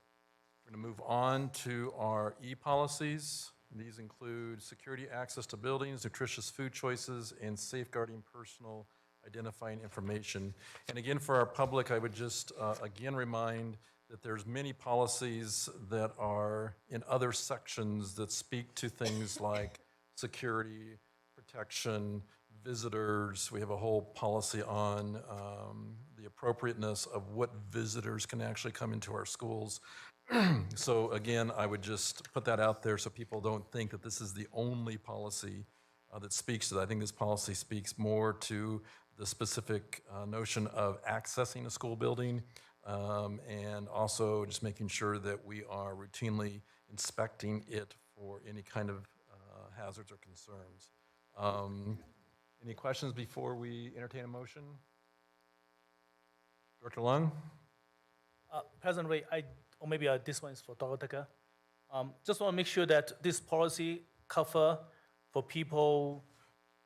We're going to move on to our e-policies. These include security access to buildings, nutritious food choices, and safeguarding personal identifying information. And again, for our public, I would just again remind that there's many policies that are in other sections that speak to things like security, protection, visitors. We have a whole policy on the appropriateness of what visitors can actually come into our schools. So again, I would just put that out there so people don't think that this is the only policy that speaks to that. I think this policy speaks more to the specific notion of accessing a school building and also just making sure that we are routinely inspecting it for any kind of hazards or concerns. Any questions before we entertain a motion? Director Lung? President Ray, or maybe this one is for Dr. Tucker. Just want to make sure that this policy cover for people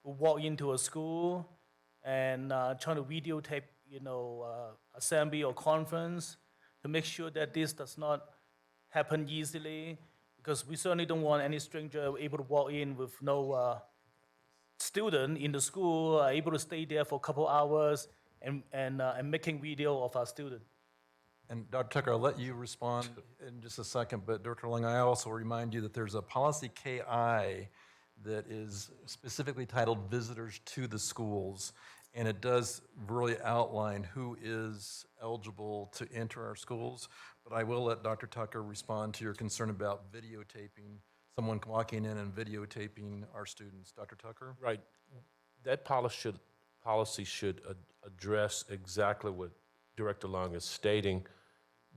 who walk into a school and trying to videotape, assembly or conference, to make sure that this does not happen easily, because we certainly don't want any stranger able to walk in with no student in the school, able to stay there for a couple hours and making video of our student. And Dr. Tucker, I'll let you respond in just a second, but Dr. Lung, I also remind you that there's a policy KI that is specifically titled Visitors to the Schools, and it does really outline who is eligible to enter our schools. But I will let Dr. Tucker respond to your concern about videotaping, someone walking in and videotaping our students. Dr. Tucker? Right. That policy should address exactly what Director Long is stating,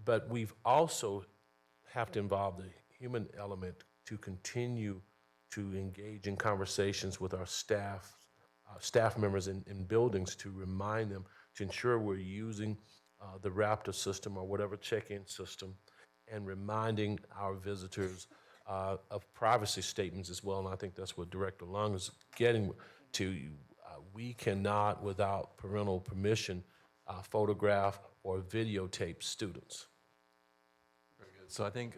but we've also have to involve the human element to continue to engage in conversations with our staff members in buildings to remind them, to ensure we're using the Raptor system or whatever check-in system, and reminding our visitors of privacy statements as well. And I think that's what Director Long is getting to. We cannot, without parental permission, photograph or videotape students. Very good. So I think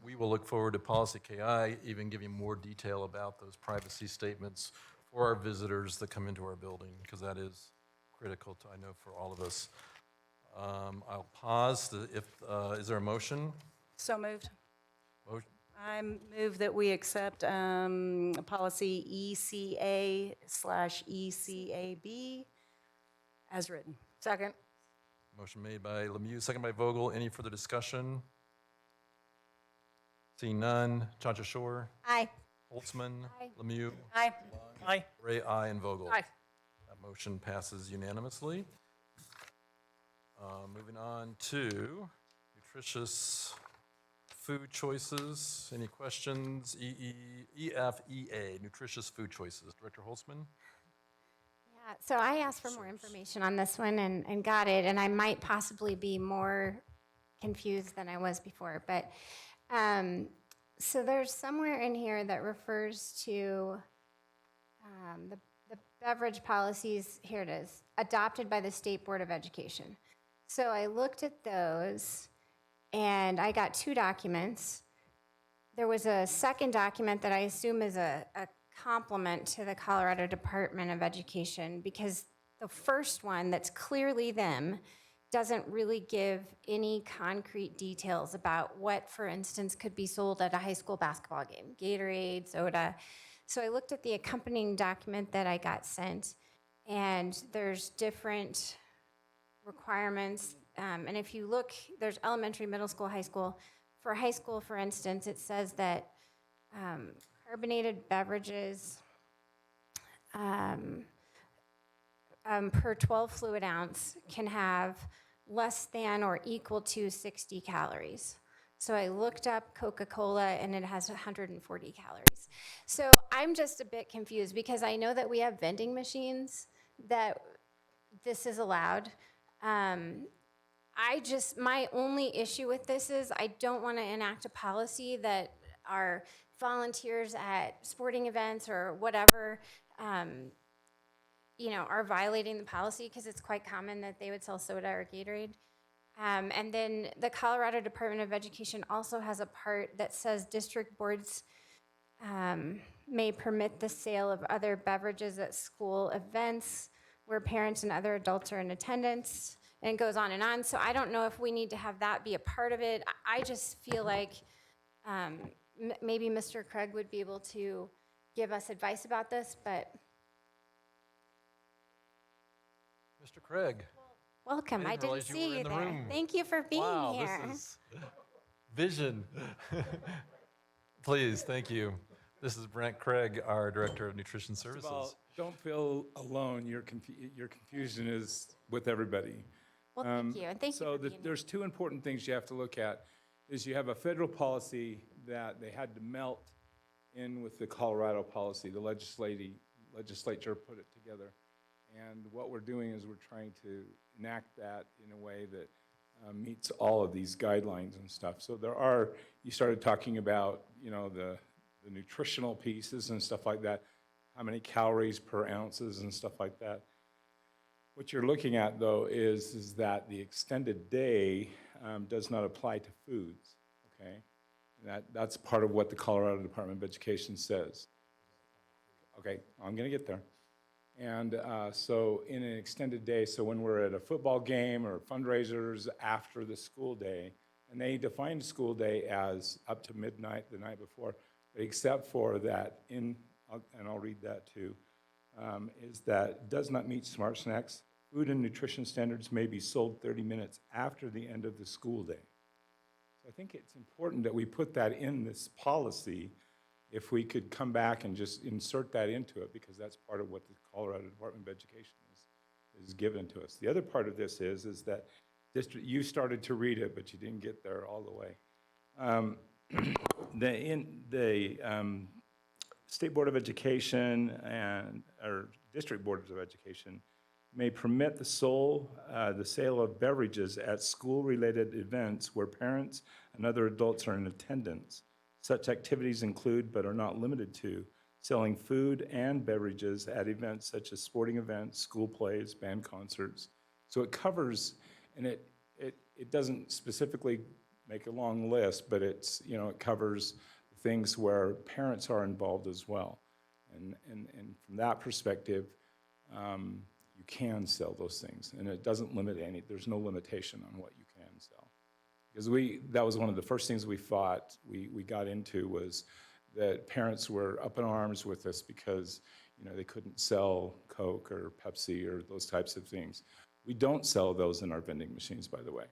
we will look forward to policy KI, even giving more detail about those privacy statements for our visitors that come into our building, because that is critical, I know, for all of us. I'll pause. Is there a motion? So moved. Motion. I move that we accept policy ECA/ECAB as written. Second. Motion made by Lemieux, second by Vogel. Any further discussion? Seeing none. Chancho Shore? Aye. Holtzman? Aye. Lemieux? Aye. Aye. Ray, aye, and Vogel. Aye. That motion passes unanimously. Moving on to nutritious food choices. Any questions? EFEA, nutritious food choices. Director Holtzman? Yeah, so I asked for more information on this one and got it, and I might possibly be more confused than I was before. But so there's somewhere in here that refers to the beverage policies. Here it is, adopted by the State Board of Education. So I looked at those, and I got two documents. There was a second document that I assume is a complement to the Colorado Department of Education, because the first one that's clearly them doesn't really give any concrete details about what, for instance, could be sold at a high school basketball game, Gatorade, soda. So I looked at the accompanying document that I got sent, and there's different requirements. And if you look, there's elementary, middle school, high school. For high school, for instance, it says that carbonated beverages per 12 fluid ounce can have less than or equal to 60 calories. So I looked up Coca-Cola and it has 140 calories. So I'm just a bit confused because I know that we have vending machines that this is allowed. My only issue with this is I don't want to enact a policy that our volunteers at sporting events or whatever, are violating the policy, because it's quite common that they would sell soda or Gatorade. And then the Colorado Department of Education also has a part that says district boards may permit the sale of other beverages at school events where parents and other adults are in attendance, and it goes on and on. So I don't know if we need to have that be a part of it. I just feel like maybe Mr. Craig would be able to give us advice about this, but. Mr. Craig. Welcome. I didn't realize you were see in you the there. room. Thank you for being Wow, here. this is vision. Please, thank you. This is Brent Craig, our Director of Nutrition Services. First of all, don't feel alone. Your confusion is with everybody. Well, thank you, and thank you So for being here. there's two important things you have to look at. Is you have a federal policy that they had to melt in with the Colorado policy. The legislature put it together. And what we're doing is we're trying to enact that in a way that meets all of these guidelines and stuff. So you started talking about, the nutritional pieces and stuff like that, how many calories per ounces and stuff like that. What you're looking at, though, is that the extended day does not apply to foods, okay? And that's part of what the Colorado Department of Education says. Okay, I'm gonna get there. And so in an extended day, so when we're at a football game or fundraisers after the school day, and they define school day as up to midnight the night before, but except for that, and I'll read that too, is that does not meet smart snacks. Food and nutrition standards may be sold 30 minutes after the end of the school day. So I think it's important that we put that in this policy. If we could come back and just insert that into it, because that's part of what the Colorado Department of Education is given to us. The other part of this is that you started to read it, but you didn't get there all the way. The State Board of Education or District Boards of Education may permit the sale of beverages at school-related events where parents and other adults are in attendance. Such activities include, but are not limited to, selling food and beverages at events such as sporting events, school plays, band concerts. So it covers, and it doesn't specifically make a long list, but it covers things where parents are involved as well. And from that perspective, you can sell those things, and it doesn't limit there's no limitation on what you can sell. Because that was one of the first things we fought, we got into, was that parents were up in arms with us because, they couldn't sell Coke or Pepsi or those types of things. We don't sell those in our vending machines, by the way.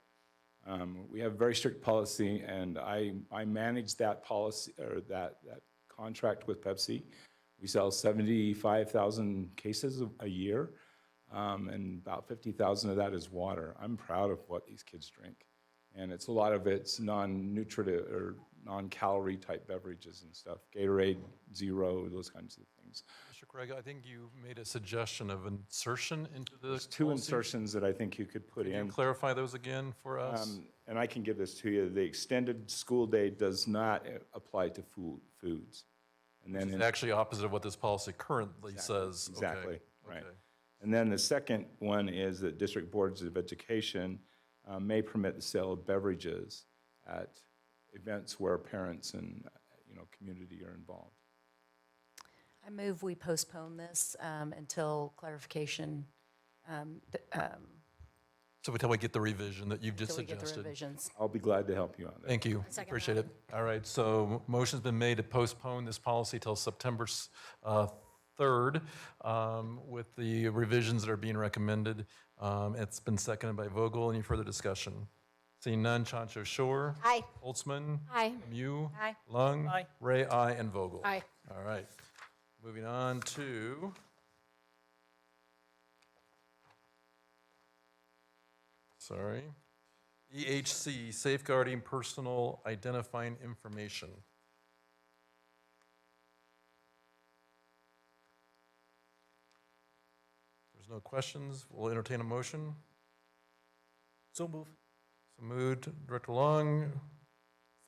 We have very strict policy, and I manage that policy, or that contract with Pepsi. We sell 75,000 cases a year, and about 50,000 of that is water. I'm proud of what these kids drink. And a lot of it's non-nutritive or non-calorie type beverages and stuff. Gatorade, Zero, those kinds of things. Mr. Craig, I think you made a suggestion of insertion into the There's two policy. insertions that I think you could put Can in. you clarify those again for us? And I can give this to you. The extended school day does not apply to foods. And then It's actually opposite of what this policy currently says. Exactly, Okay. right. Okay. And then the second one is that district boards of education may permit the sale of beverages at events where parents and community are involved. I move we postpone this until clarification So until we get the revision that you've just Till we get the suggested. revisions. I'll be glad to help you on that. Thank you. second Appreciate it. All right, so motion's been made to postpone this policy till September 3rd with the revisions that are being recommended. It's been seconded by Vogel. Any further discussion? Seeing none, Chancho Shore. Aye. Holtzman. Aye. Mew. Aye. Lung. Aye. Ray, aye, and Vogel. Aye. All right. Moving on to EHC, Safeguarding Personal Identifying Information. If there's no questions, we'll entertain a motion. So move. So moved, Director Long,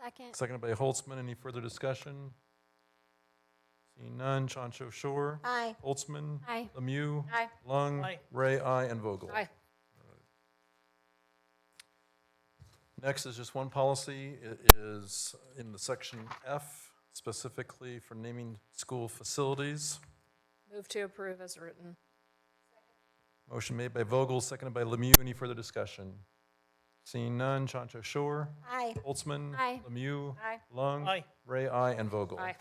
Second. seconded by Holtzman. Any further discussion? Seeing none, Chancho Shore. Aye. Holtzman. Aye. Lemieux. Aye. Lung. Aye. Ray, aye, and Vogel. Aye. Next is just one policy. It is in the section F, specifically for naming school facilities. Move to approve as written. Motion made by Vogel, seconded by Lemieux. Any further discussion? Seeing none, Chancho Shore. Aye. Holtzman. Aye. Lemieux. Aye. Lung. Aye. Ray, aye, and Vogel. Aye.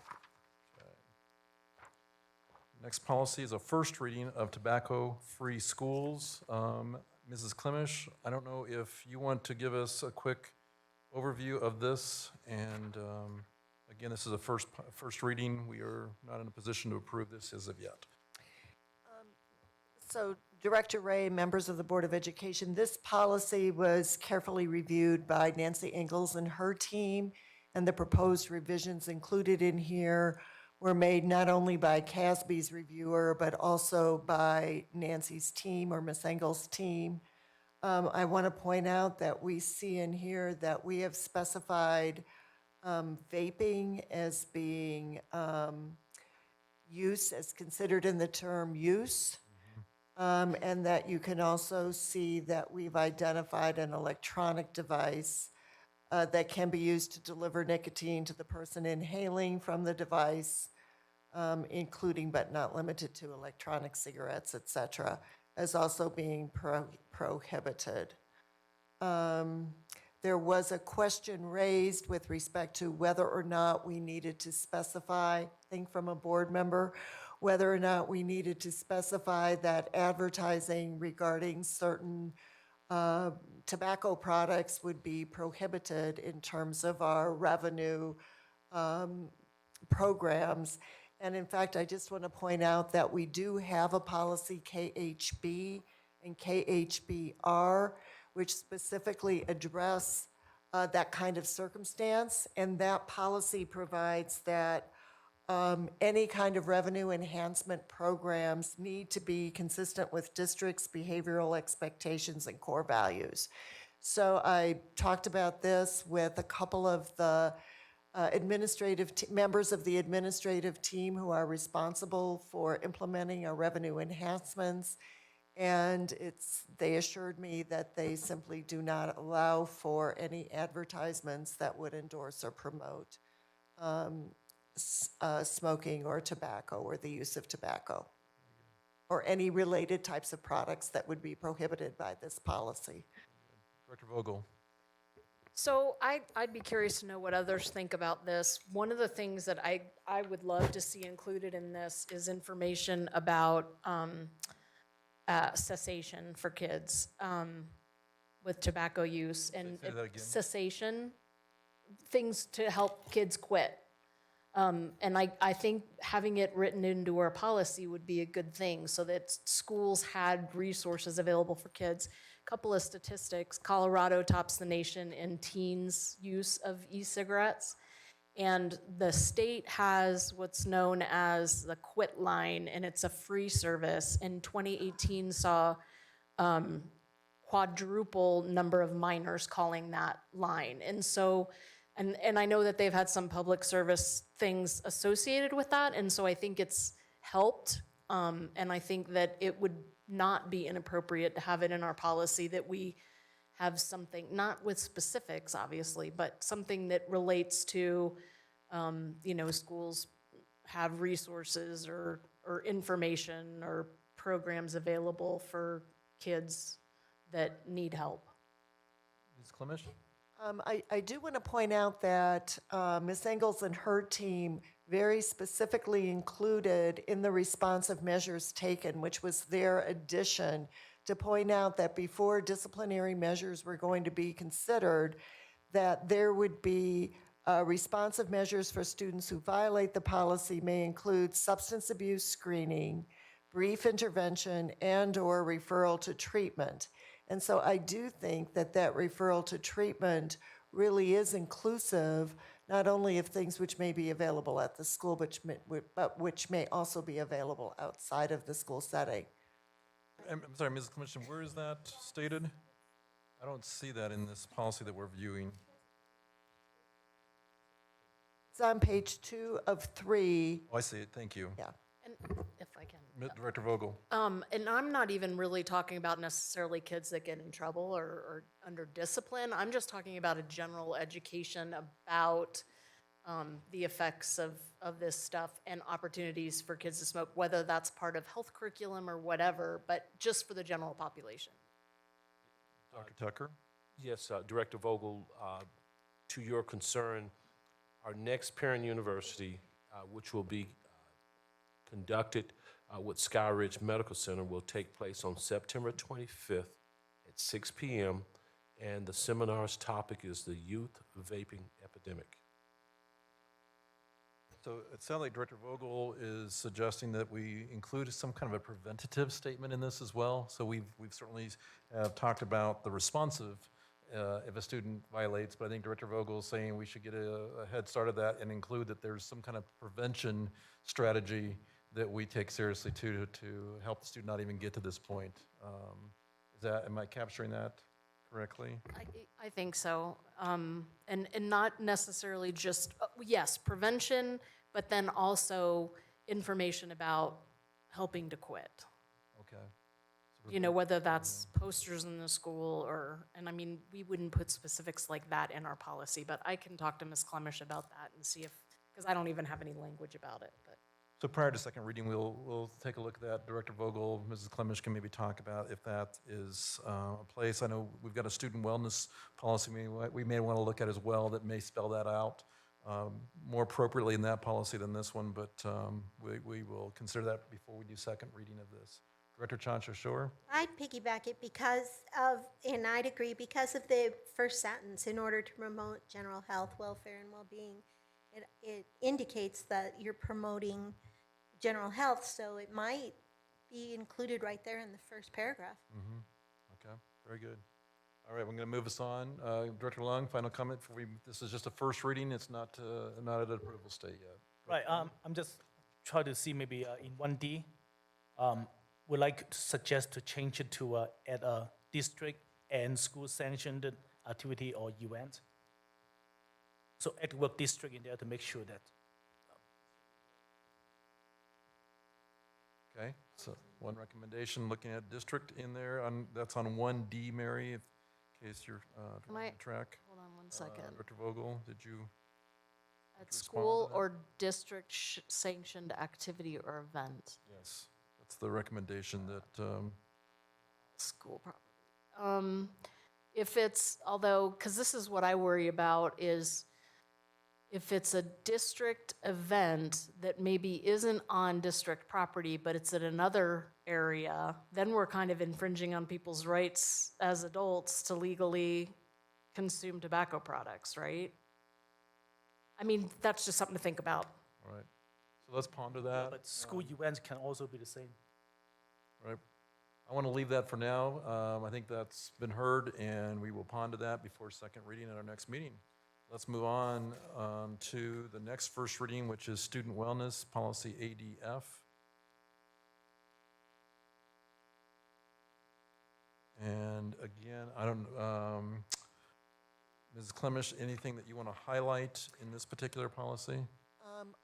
Next policy is a first reading of tobacco-free schools. Mrs. Klimish, I don't know if you want to give us a quick overview of this. And again, this is a first reading. We are not in a position to approve this as of yet. So Director Ray, members of the Board of Education, this policy was carefully reviewed by Nancy Ingalls and her team, and the proposed revisions included in here were made not only by CASB's reviewer, but also by Nancy's team or Ms. Engel's team. I want to point out that we see in here that we have specified vaping as being use, as considered in the term use. And that you can also see that we've identified an electronic device that can be used to deliver nicotine to the person inhaling from the device, including but not limited to electronic cigarettes, et cetera, as also being prohibited. There was a question raised with respect to whether or not we needed to specify, I think from a board member, whether or not we needed to specify that advertising regarding certain tobacco products would be prohibited in terms of our revenue programs. And in fact, I just want to point out that we do have a policy, KHB and KHBR, which specifically address that kind of circumstance. And that policy provides that any kind of revenue enhancement programs need to be consistent with districts' behavioral expectations and core values. So I talked about this with a couple of the members of the administrative team who are responsible for implementing our revenue enhancements. And they assured me that they simply do not allow for any advertisements that would endorse or promote smoking or tobacco or the use of tobacco or any related types of products that would be prohibited by this policy. Director Vogel. So I'd be curious to know what others think about this. One of the things that I would love to see included in this is information about cessation for kids with tobacco use and Say that again. cessation, things to help kids quit. And I think having it written into our policy would be a good thing so that schools had resources available for kids. Couple of statistics, Colorado tops the nation in teens' use of e-cigarettes. And the state has what's known as the Quit Line, and it's a free service. In 2018 saw quadruple number of minors calling that line. And so, and I know that they've had some public service things associated with that, and so I think it's helped. And I think that it would not be inappropriate to have it in our policy that we have something, not with specifics, obviously, but something that relates to, schools have resources or information or programs available for kids that need help. Ms. Clemish? I do want to point out that Ms. Engels and her team very specifically included in the responsive measures taken, which was their addition, to point out that before disciplinary measures were going to be considered, that there would be responsive measures for students who violate the policy may include substance abuse screening, brief intervention, and/or referral to treatment. And so I do think that that referral to treatment really is inclusive, not only of things which may be available at the school, but which may also be available outside of the school setting. I'm sorry, Ms. Commissioner, where is that stated? I don't see that in this policy that we're viewing. It's on page 2 of 3. Oh, I see it, thank you. Yeah. And if I can. Director Vogel. And I'm not even really talking about necessarily kids that get in trouble or under discipline. I'm just talking about a general education about the effects of this stuff and opportunities for kids to smoke, whether that's part of health curriculum or whatever, but just for the general population. Dr. Tucker? Yes, Director Vogel, to your concern, our next parent university, which will be conducted with Sky Ridge Medical Center, will take place on September 25th at 6 p.m. And the seminar's topic is the youth vaping epidemic. So it sounds like Director Vogel is suggesting that we include some kind of a preventative statement in this as well. So we've certainly talked about the responsive if a student violates, but I think Director Vogel is saying we should get a head start of that and include that there's some kind of prevention strategy that we take seriously to help the student not even get to this point. Am I capturing that correctly? I think so. And not necessarily just, yes, prevention, but then also information about helping to quit. Okay. You know, whether that's posters in the school and I mean, we wouldn't put specifics like that in our policy, but I can talk to Ms. Clemish about that and see because I don't even have any language about it, but. So prior to second reading, we'll take a look at that. Director Vogel, Mrs. Clemish can maybe talk about if that is a place. I know we've got a student wellness policy we may want to look at as well that may spell that out more appropriately in that policy than this one, but we will consider that before we do second reading of this. Director Chancho-Shore? I'd piggyback it and I'd agree, because of the first sentence, in order to promote general health, welfare, and well-being, it indicates that you're promoting general health, so it might be included right there in the first paragraph. Okay, very good. All right, we're going to move us on. Director Long, final comment before this is just a first reading. It's not at an approval state yet. Right, I'm just trying to see maybe in 1D, would like to suggest to change it to at a district and school sanctioned activity or event. So add the word district in there to make sure that. Okay, so one recommendation, looking at district in there, that's on 1D, Mary, in case you're Can on I- track. Hold on one second. Director Vogel, did you? At respond to school that? or district sanctioned activity or event? Yes, that's the recommendation that, School property. If it's, because this is what I worry about, is if it's a district event that maybe isn't on district property, but it's at another area, then we're kind of infringing on people's rights as adults to legally consume tobacco products, right? I mean, that's just something to think about. all right. So let's ponder that. But school events can also be the same. Right. I want to leave that for now. I think that's been heard, and we will ponder that before second reading at our next meeting. Let's move on to the next first reading, which is student wellness policy ADF. And again, I don't, Ms. Clemish, anything that you want to highlight in this particular policy?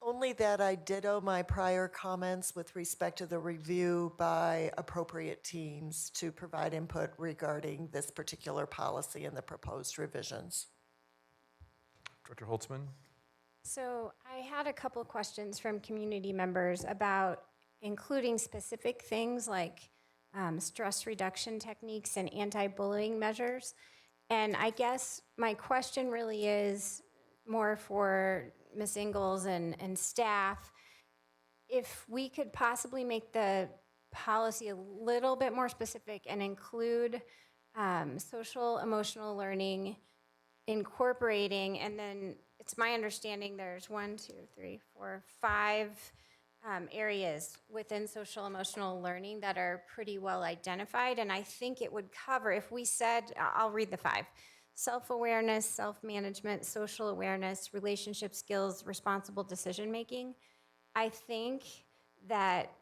Only that I ditto my prior comments with respect to the review by appropriate teams to provide input regarding this particular policy and the proposed revisions. Director Holtzman? So I had a couple questions from community members about including specific things like stress reduction techniques and anti-bullying measures. And I guess my question really is more for Ms. Ingalls and staff. If we could possibly make the policy a little bit more specific and include social emotional learning, incorporating, and then it's my understanding there's 5 areas within social emotional learning that are pretty well identified, and I think it would cover, if we said, I'll read the 5: self-awareness, self-management, social awareness, relationship skills, responsible decision-making. I think that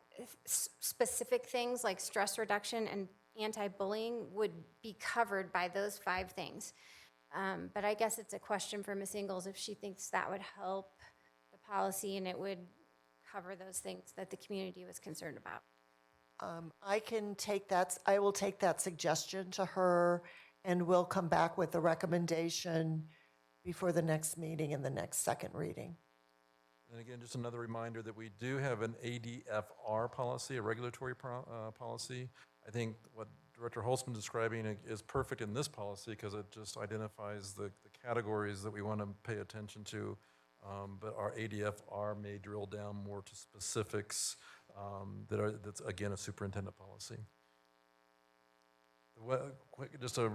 specific things like stress reduction and anti-bullying would be covered by those 5 things. But I guess it's a question for Ms. Ingalls if she thinks that would help the policy and it would cover those things that the community was concerned about. I will take that suggestion to her, and we'll come back with a recommendation before the next meeting and the next second reading. And again, just another reminder that we do have an ADFR policy, a regulatory policy. I think what Director Holtzman describing is perfect in this policy because it just identifies the categories that we want to pay attention to. But our ADFR may drill down more to specifics that's again a superintendent policy. Just a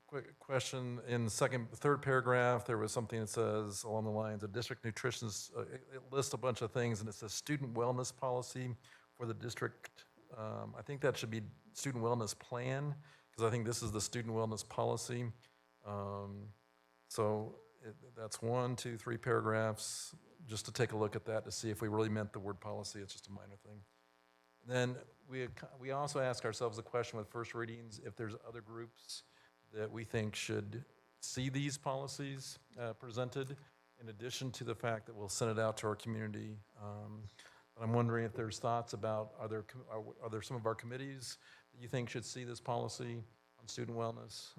quick question. In the third paragraph, there was something that says along the lines of district nutritionist, it lists a bunch of things, and it says student wellness policy for the district. I think that should be student wellness plan, because I think this is the student wellness policy. That's 1, 2, 3 paragraphs, just to take a look at that to see if we really meant the word policy. It's just a minor thing. Then we also ask ourselves the question with first readings, if there's other groups that we think should see these policies presented, in addition to the fact that we'll send it out to our community. I'm wondering if there's thoughts about, are there some of our committees that you think should see this policy on student wellness?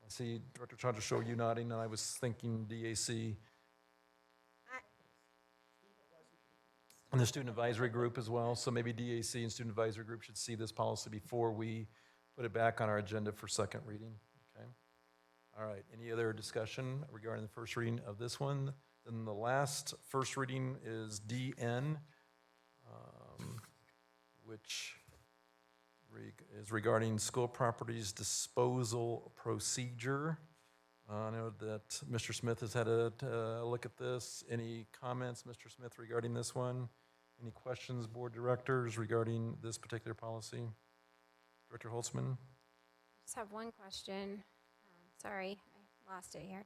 I see Director Chandrashore, you nodding, and I was thinking DAC. And the Student Advisory Group as well, so maybe DAC and Student Advisory Group should see this policy before we put it back on our agenda for second reading, okay? All right, any other discussion regarding the first reading of this one? Then the last first reading is DN, which is regarding school properties disposal procedure. I know that Mr. Smith has had a look at this. Any comments, Mr. Smith, regarding this one? Any questions, board directors, regarding this particular policy? Director Holtzman? I just have one question. Sorry, I lost it here.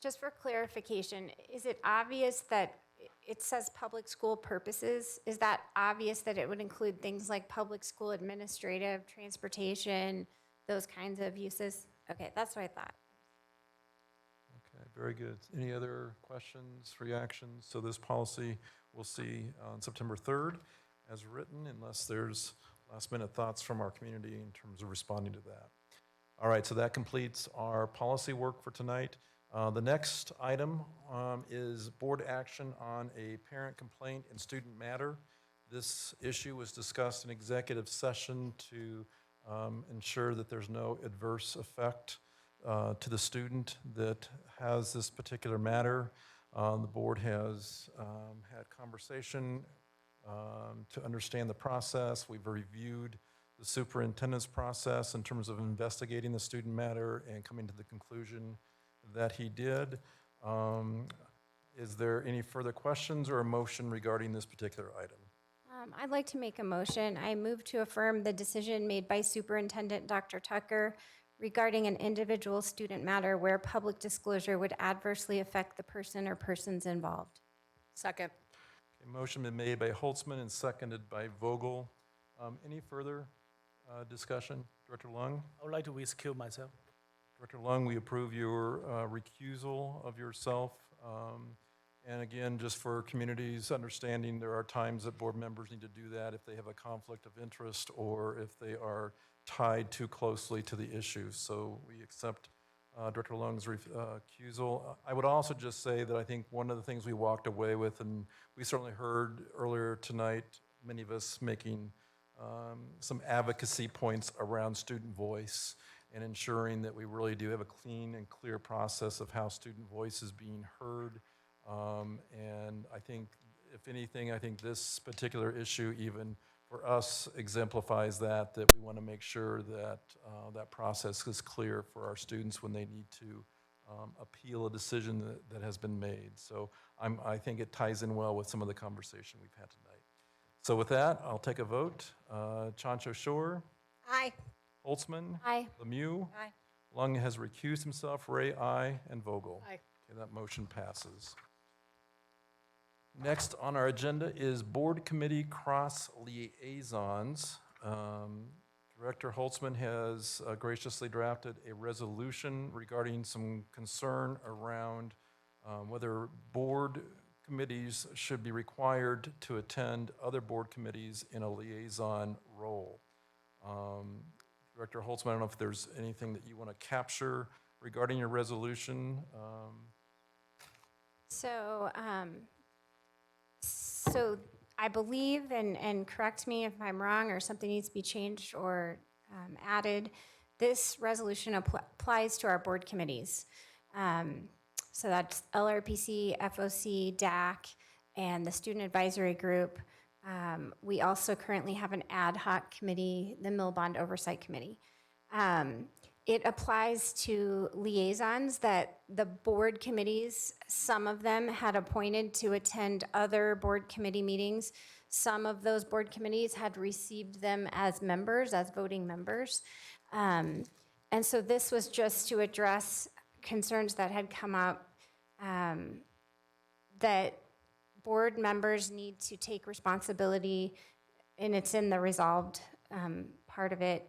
Just for clarification, is it obvious that it says public school purposes? Is that obvious that it would include things like public school administrative, transportation, those kinds of uses? Okay, that's what I thought. Okay, very good. Any other questions, reactions? So this policy we'll see on September 3rd as written, unless there's last minute thoughts from our community in terms of responding to that. All right, so that completes our policy work for tonight. The next item is board action on a parent complaint in student matter. This issue was discussed in executive session to ensure that there's no adverse effect to the student that has this particular matter. The board has had conversation to understand the process. We've reviewed the superintendent's process in terms of investigating the student matter and coming to the conclusion that he did. Is there any further questions or a motion regarding this particular item? I'd like to make a motion. I move to affirm the decision made by Superintendent Dr. Tucker regarding an individual student matter where public disclosure would adversely affect the person or persons involved. Second. Okay, motion been made by Holtzman and seconded by Vogel. Any further discussion? Director Lung? I would like to recuse myself. Director Lung, we approve your recusal of yourself. And again, just for community's understanding, there are times that board members need to do that if they have a conflict of interest or if they are tied too closely to the issue. So we accept Director Lung's recusal. I would also just say that I think one of the things we walked away with, and we certainly heard earlier tonight, many of us making some advocacy points around student voice and ensuring that we really do have a clean and clear process of how student voice is being heard. And I think, if anything, I think this particular issue even for us exemplifies that we want to make sure that that process is clear for our students when they need to appeal a decision that has been made. So I think it ties in well with some of the conversation we've had tonight. So with that, I'll take a vote. Chancho Shore? Aye. Holtzman? Aye. Lemieux? Aye. Lung has recused himself. Ray, aye. And Vogel? Aye. Okay, that motion passes. Next on our agenda is Board Committee Cross Liaisons. Director Holtzman has graciously drafted a resolution regarding some concern around whether board committees should be required to attend other board committees in a liaison role. Director Holtzman, I don't know if there's anything that you want to capture regarding your resolution. So I believe, and correct me if I'm wrong or something needs to be changed or added, this resolution applies to our board committees. So that's LRPC, FOC, DAC, and the Student Advisory Group. We also currently have an ad hoc committee, the Mill Bond Oversight Committee. It applies to liaisons that the board committees, some of them had appointed to attend other board committee meetings. Some of those board committees had received them as members, as voting members. And so this was just to address concerns that had come up, that board members need to take responsibility, and it's in the resolved part of it,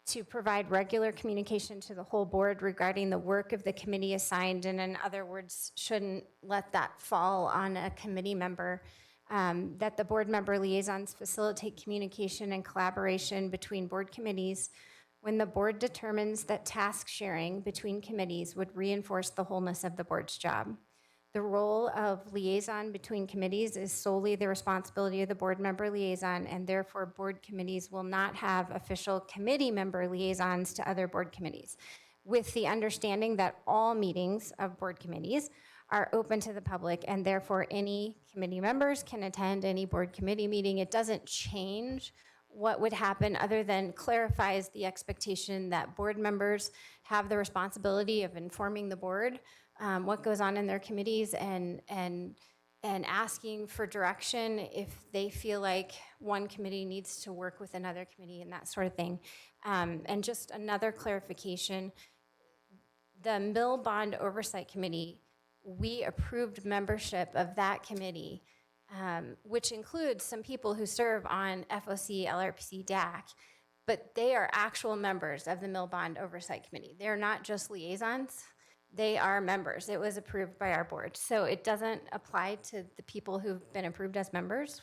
to provide regular communication to the whole board regarding the work of the committee assigned, and in other words, shouldn't let that fall on a committee member. That the board member liaisons facilitate communication and collaboration between board committees when the board determines that task sharing between committees would reinforce the wholeness of the board's job. The role of liaison between committees is solely the responsibility of the board member liaison, and therefore board committees will not have official committee member liaisons to other board committees, with the understanding that all meetings of board committees are open to the public, and therefore any committee members can attend any board committee meeting. It doesn't change what would happen other than clarifies the expectation that board members have the responsibility of informing the board what goes on in their committees and asking for direction if they feel like one committee needs to work with another committee and that sort of thing. And just another clarification, the Mill Bond Oversight Committee, we approved membership of that committee, which includes some people who serve on FOC, LRPC, DAC, but they are actual members of the Mill Bond Oversight Committee. They're not just liaisons. They are members. It was approved by our board. So it doesn't apply to the people who've been approved as members.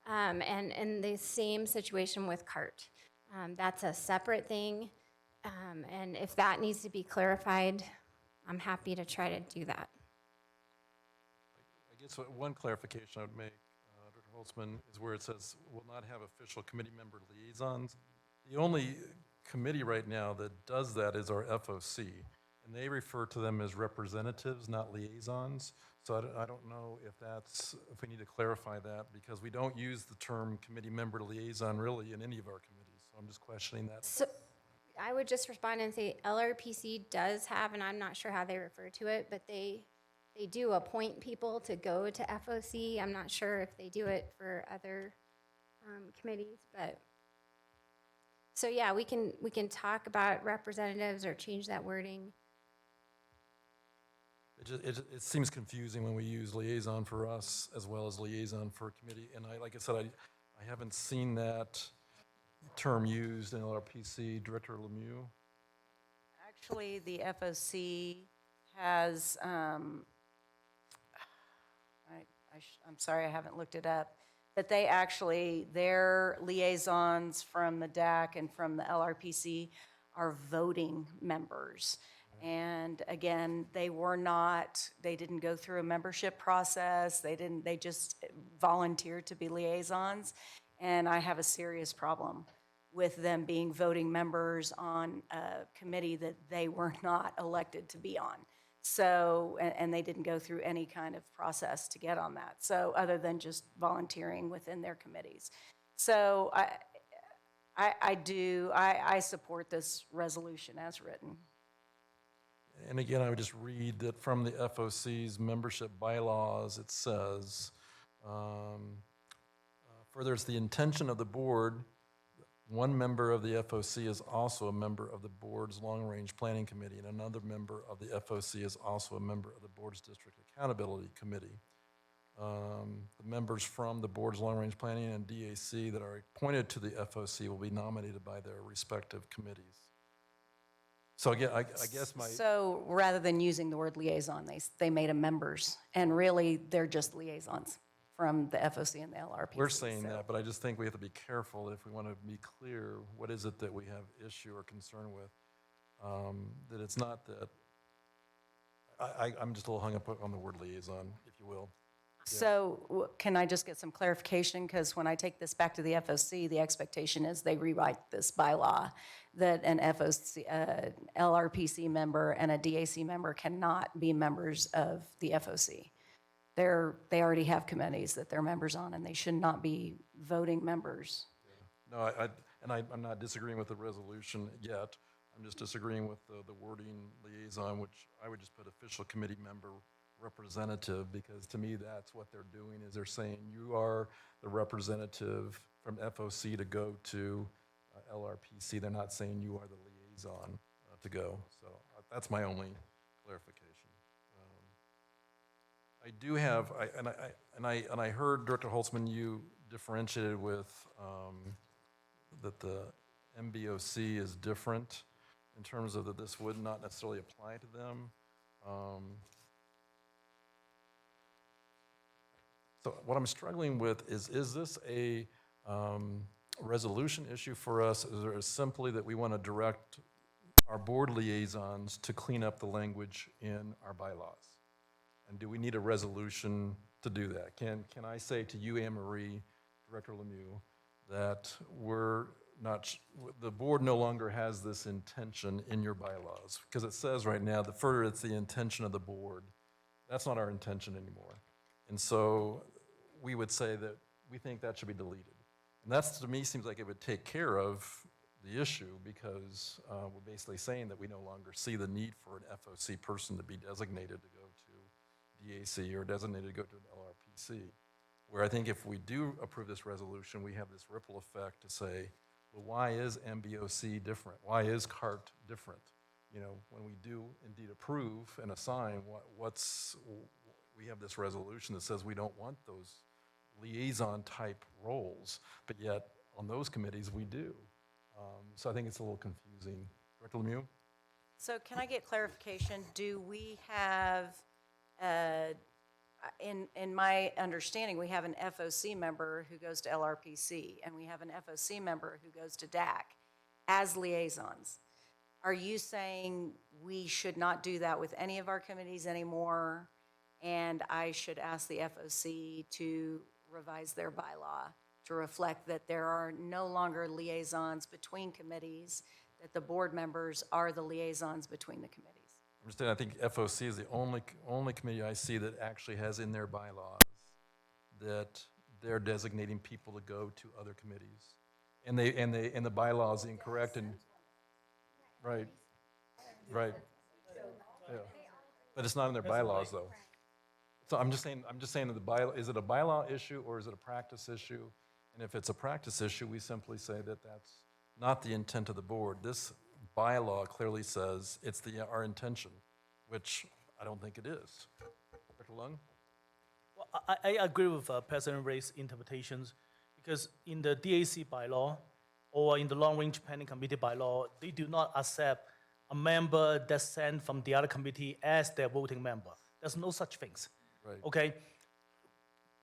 And the same situation with CART. That's a separate thing. And if that needs to be clarified, I'm happy to try to do that. I guess one clarification I would make, Dr. Holtzman, is where it says will not have official committee member liaisons. The only committee right now that does that is our FOC, and they refer to them as representatives, not liaisons. So I don't know if we need to clarify that, because we don't use the term committee member liaison really in any of our committees. So I'm just questioning that. So I would just respond and say LRPC does have, and I'm not sure how they refer to it, but they do appoint people to go to FOC. I'm not sure if they do it for other committees, but so yeah, we can talk about representatives or change that wording. It seems confusing when we use liaison for us as well as liaison for a committee. And like I said, I haven't seen that term used in LRPC. Director Lemieux? Actually, the FOC has, I'm sorry, I haven't looked it up, but they actually, their liaisons from the DAC and from the LRPC are voting members. And again, they didn't go through a membership process. They just volunteered to be liaisons. And I have a serious problem with them being voting members on a committee that they were not elected to be on. So, and they didn't go through any kind of process to get on that. So, other than just volunteering within their committees. So, I support this resolution as written. And again, I would just read that from the FOC's membership bylaws, it says, further, it's the intention of the board, one member of the FOC is also a member of the board's long-range planning committee, and another member of the FOC is also a member of the board's district accountability committee. The members from the board's long-range planning and DAC that are appointed to the FOC will be nominated by their respective committees. So again, I guess my... So rather than using the word liaison, they made them members, and really, they're just liaisons from the FOC and the LRPC. We're saying that, but I just think we have to be careful if we want to be clear, what is it that we have issue or concern with? That it's not that, I'm just a little hung up on the word liaison, if you will. So can I just get some clarification? Because when I take this back to the FOC, the expectation is they rewrite this bylaw, that an FOC, LRPC member and a DAC member cannot be members of the FOC. They already have committees that they're members on, and they should not be voting members. No, I'm not disagreeing with the resolution yet. I'm just disagreeing with the wording liaison, which I would just put official committee member representative, because to me, that's what they're doing, is they're saying you are the representative from FOC to go to LRPC. They're not saying you are the liaison to go. So that's my only clarification. I do have, and I heard Director Holtzman, you differentiated with that the MBOC is different in terms of that this would not necessarily apply to them. So what I'm struggling with is this a resolution issue for us? Is it simply that we want to direct our board liaisons to clean up the language in our bylaws? And do we need a resolution to do that? Can I say to you, Anne Marie, Director Lemieux, that the board no longer has this intention in your bylaws? Because it says right now that further it's the intention of the board. That's not our intention anymore. And so we would say that we think that should be deleted. And that, to me, seems like it would take care of the issue, because we're basically saying that we no longer see the need for an FOC person to be designated to go to DAC or designated to go to an LRPC. Where I think if we do approve this resolution, we have this ripple effect to say, well, why is MBOC different? Why is CART different? You know, when we do indeed approve and assign, we have this resolution that says we don't want those liaison type roles, but yet on those committees we do. So I think it's a little confusing. Director Lemieux? So can I get clarification? Do we have, in my understanding, we have an FOC member who goes to LRPC, and we have an FOC member who goes to DAC as liaisons. Are you saying we should not do that with any of our committees anymore, and I should ask the FOC to revise their bylaw to reflect that there are no longer liaisons between committees, that the board members are the liaisons between the committees? I'm just saying, I think FOC is the only committee I see that actually has in their bylaws that they're designating people to go to other committees. And the bylaw is incorrect, and right. Yeah. But it's not in their bylaws though. So I'm just saying that the bylaw, is it a bylaw issue or is it a practice issue? And if it's a practice issue, we simply say that that's not the intent of the board. This bylaw clearly says it's our intention, which I don't think it is. Dr. Lung? Well, I agree with President Ray's interpretations, because in the DAC bylaw or in the long-range planning committee bylaw, they do not accept a member that's sent from the other committee as their voting member. There's no such things. Right. Okay?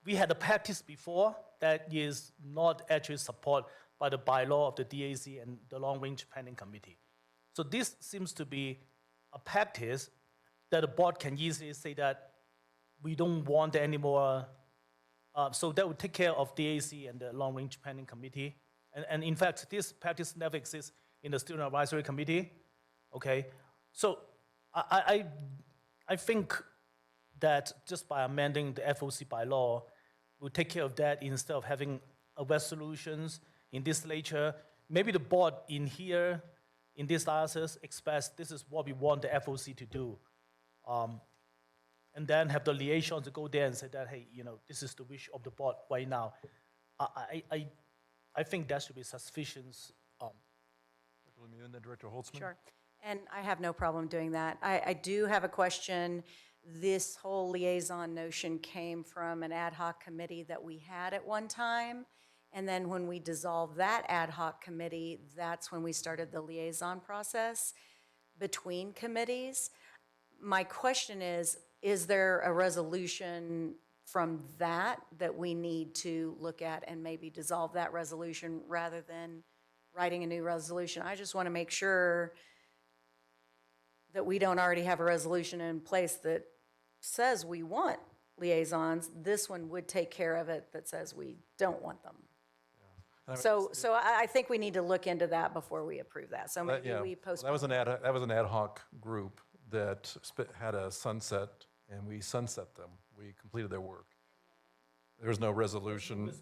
We had a practice before that is not actually supported by the bylaw of the DAC and the long-range planning committee. So this seems to be a practice that the board can easily say that we don't want any more So that would take care of DAC and the Long Range Planning Committee. And in fact, this practice never exists in the Student Advisory Committee. Okay, so I think that just by amending the FOC bylaw, we'll take care of that instead of having a resolutions in this legislature. Maybe the board in here, in this diocese, express this is what we want the FOC to do. And then have the liaison to go there and say that, hey, this is the wish of the board right now. I think that should be sufficient. Dr. Lemieux and then Director Holtzman? Sure. And I have no problem doing that. I do have a question. This whole liaison notion came from an ad hoc committee that we had at one time. And then when we dissolved that ad hoc committee, that's when we started the liaison process between committees. My question is there a resolution from that we need to look at and maybe dissolve that resolution rather than writing a new resolution? I just want to make sure that we don't already have a resolution in place that says we want liaisons. This one would take care of it that says we don't want them. So I think we need to look into that before we approve that. So maybe we postpone. That was an ad hoc group that had a sunset, and we sunset them. We completed their work. There was no resolution.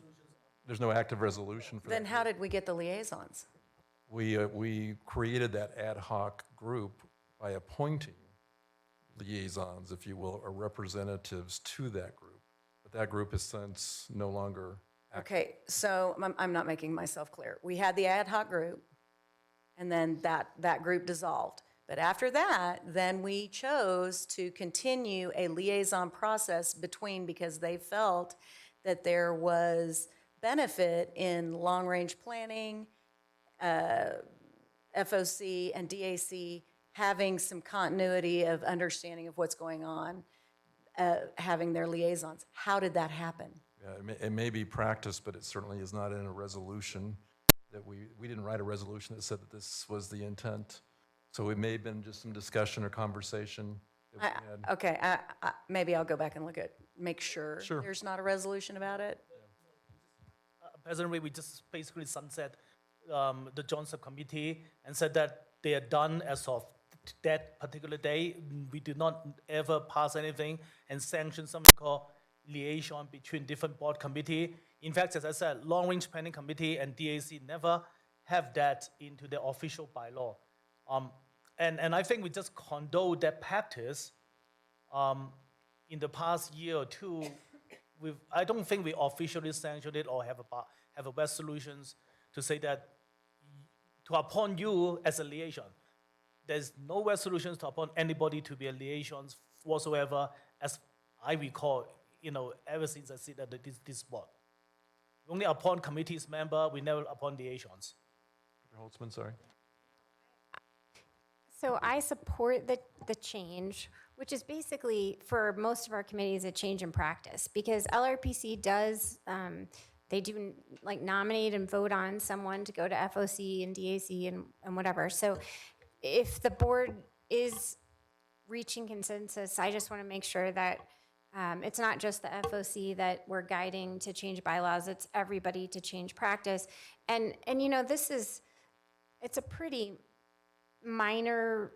There's no active resolution for that. Then how did we get the liaisons? We created that ad hoc group by appointing liaisons, if you will, or representatives to that group. But that group is since no longer active. Okay, so I'm not making myself clear. We had the ad hoc group, and then that group dissolved. But after that, then we chose to continue a liaison process because they felt that there was benefit in long-range planning, FOC and DAC having some continuity of understanding of what's going on, having their liaisons. How did that happen? Yeah, it may be practice, but it certainly is not in a resolution. That we didn't write a resolution that said that this was the intent. So it may have been just some discussion or conversation that we had. Okay, maybe I'll go back and make sure there's not a resolution about it. Presently, we just basically sunset the joint subcommittee and said that they are done as of that particular day. We did not ever pass anything and sanction something called liaison between different board committee. In fact, as I said, Long Range Planning Committee and DAC never have that into their official bylaw. And I think we just condone that practice in the past year or two. I don't think we officially sanctioned it or have a resolutions to say that to appoint you as a liaison. There's no resolutions to appoint anybody to be a liaison whatsoever, as I recall, ever since I sit at this board. We only appoint committees member, we never appoint liaisons. Dr. Holtzman, sorry. So I support the change, which is basically, for most of our committees, a change in practice, because LRPC does, they do nominate and vote on someone to go to FOC and DAC and whatever. So if the board is reaching consensus, I just want to make sure that it's not just the FOC that we're guiding to change bylaws, it's everybody to change practice. And it's a pretty minor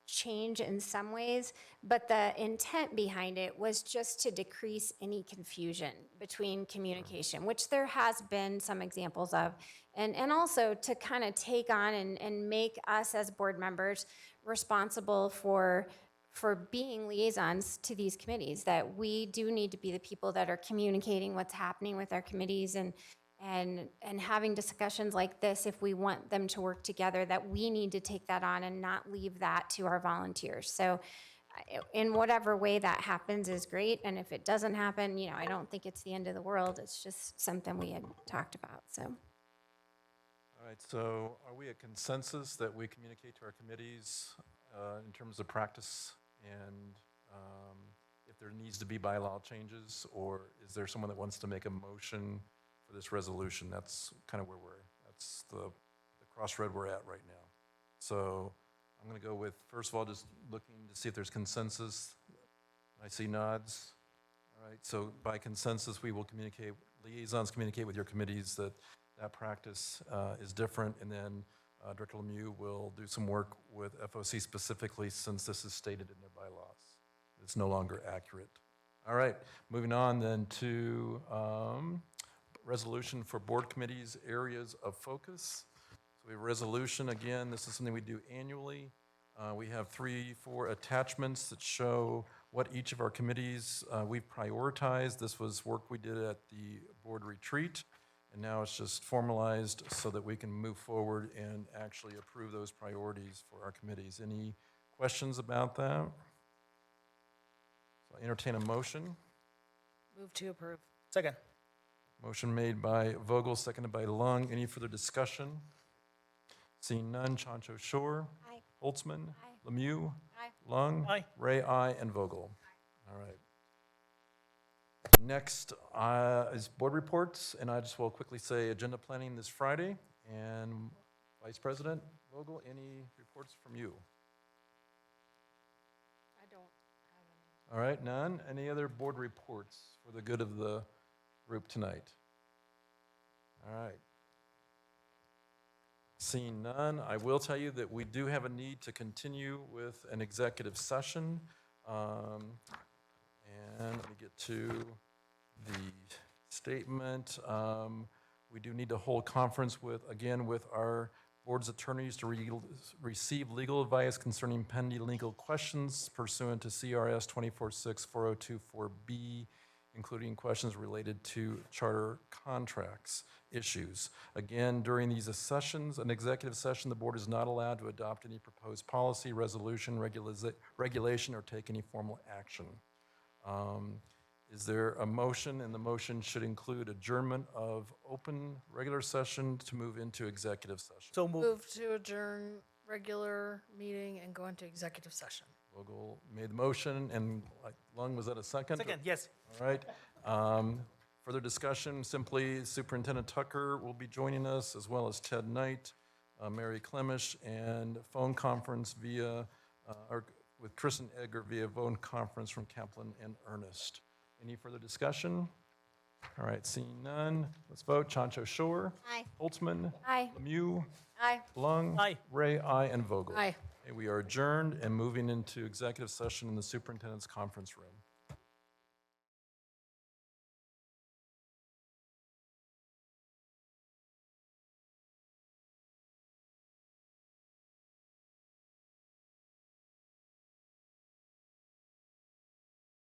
change in some ways, but the intent behind it was just to decrease any confusion between communication, which there has been some examples of, and also to kind of take on and make us as board members responsible for being liaisons to these committees, that we do need to be the people that are communicating what's happening with our committees and having discussions like this, if we want them to work together, that we need to take that on and not leave that to our volunteers. So in whatever way that happens is great. And if it doesn't happen, I don't think it's the end of the world. It's just something we had talked about, so. All right, so are we a consensus that we communicate to our committees in terms of practice and if there needs to be bylaw changes, or is there someone that wants to make a motion for this resolution? That's kind of that's the crossroad we're at right now. So I'm going to go with, first of all, just looking to see if there's consensus. I see nods. All All right, so by consensus, we will communicate, liaisons communicate with your committees that that practice is different, and then Director Lemieux will do some work with FOC specifically, since this is stated in their bylaws. It's no longer accurate. All right, moving on then to resolution for board committees' areas of focus. So we have a resolution, again, this is something we do annually. We have 3-4 attachments that show what each of our committees we've prioritized. This was work we did at the board retreat, and now it's just formalized so that we can move forward and actually approve those priorities for our committees. Any questions about that? So I entertain a motion. Move to approve. Second. Motion made by Vogel, seconded by Lung. Any further discussion? Seeing none, Chancho Shore. Aye. Holtzman. Aye. Lemieux. Aye. Lung. Aye. Ray, aye, and Vogel. All right. Next is board reports, and I just will quickly say agenda planning this Friday. And Vice President Vogel, any reports from you? I don't have any. All right, none. Any other board reports for the good of the group tonight? All right. Seeing none, I will tell you that we do have a need to continue with an executive session. And let me get to the statement. We do need to hold conference with, again, with our board's attorneys to receive legal advice concerning pending legal questions pursuant to CRS 246402-4B, including questions related to charter contracts issues. Again, during these sessions, an executive session, the board is not allowed to adopt any proposed policy, resolution, regulation, or take any formal action. Is there a motion? And the motion should include adjournment of open regular session to move into executive session. So move. Move to adjourn regular meeting and go into executive session. Vogel made the motion, and Lung, was that a second? Second, yes. All right. Further discussion, simply Superintendent Tucker will be joining us, as well as Ted Knight, Mary Clemish, and phone conference via, or with Kristen Edgar via phone conference from Kaplan and Ernest. Any further discussion? All right, seeing none, let's vote. Chancho Shore. Aye. Holtzman. Aye. Lemieux. Aye. Lung. Aye. Ray, aye, and Vogel. Aye. Okay, we are adjourned and moving into executive session in the superintendent's conference room.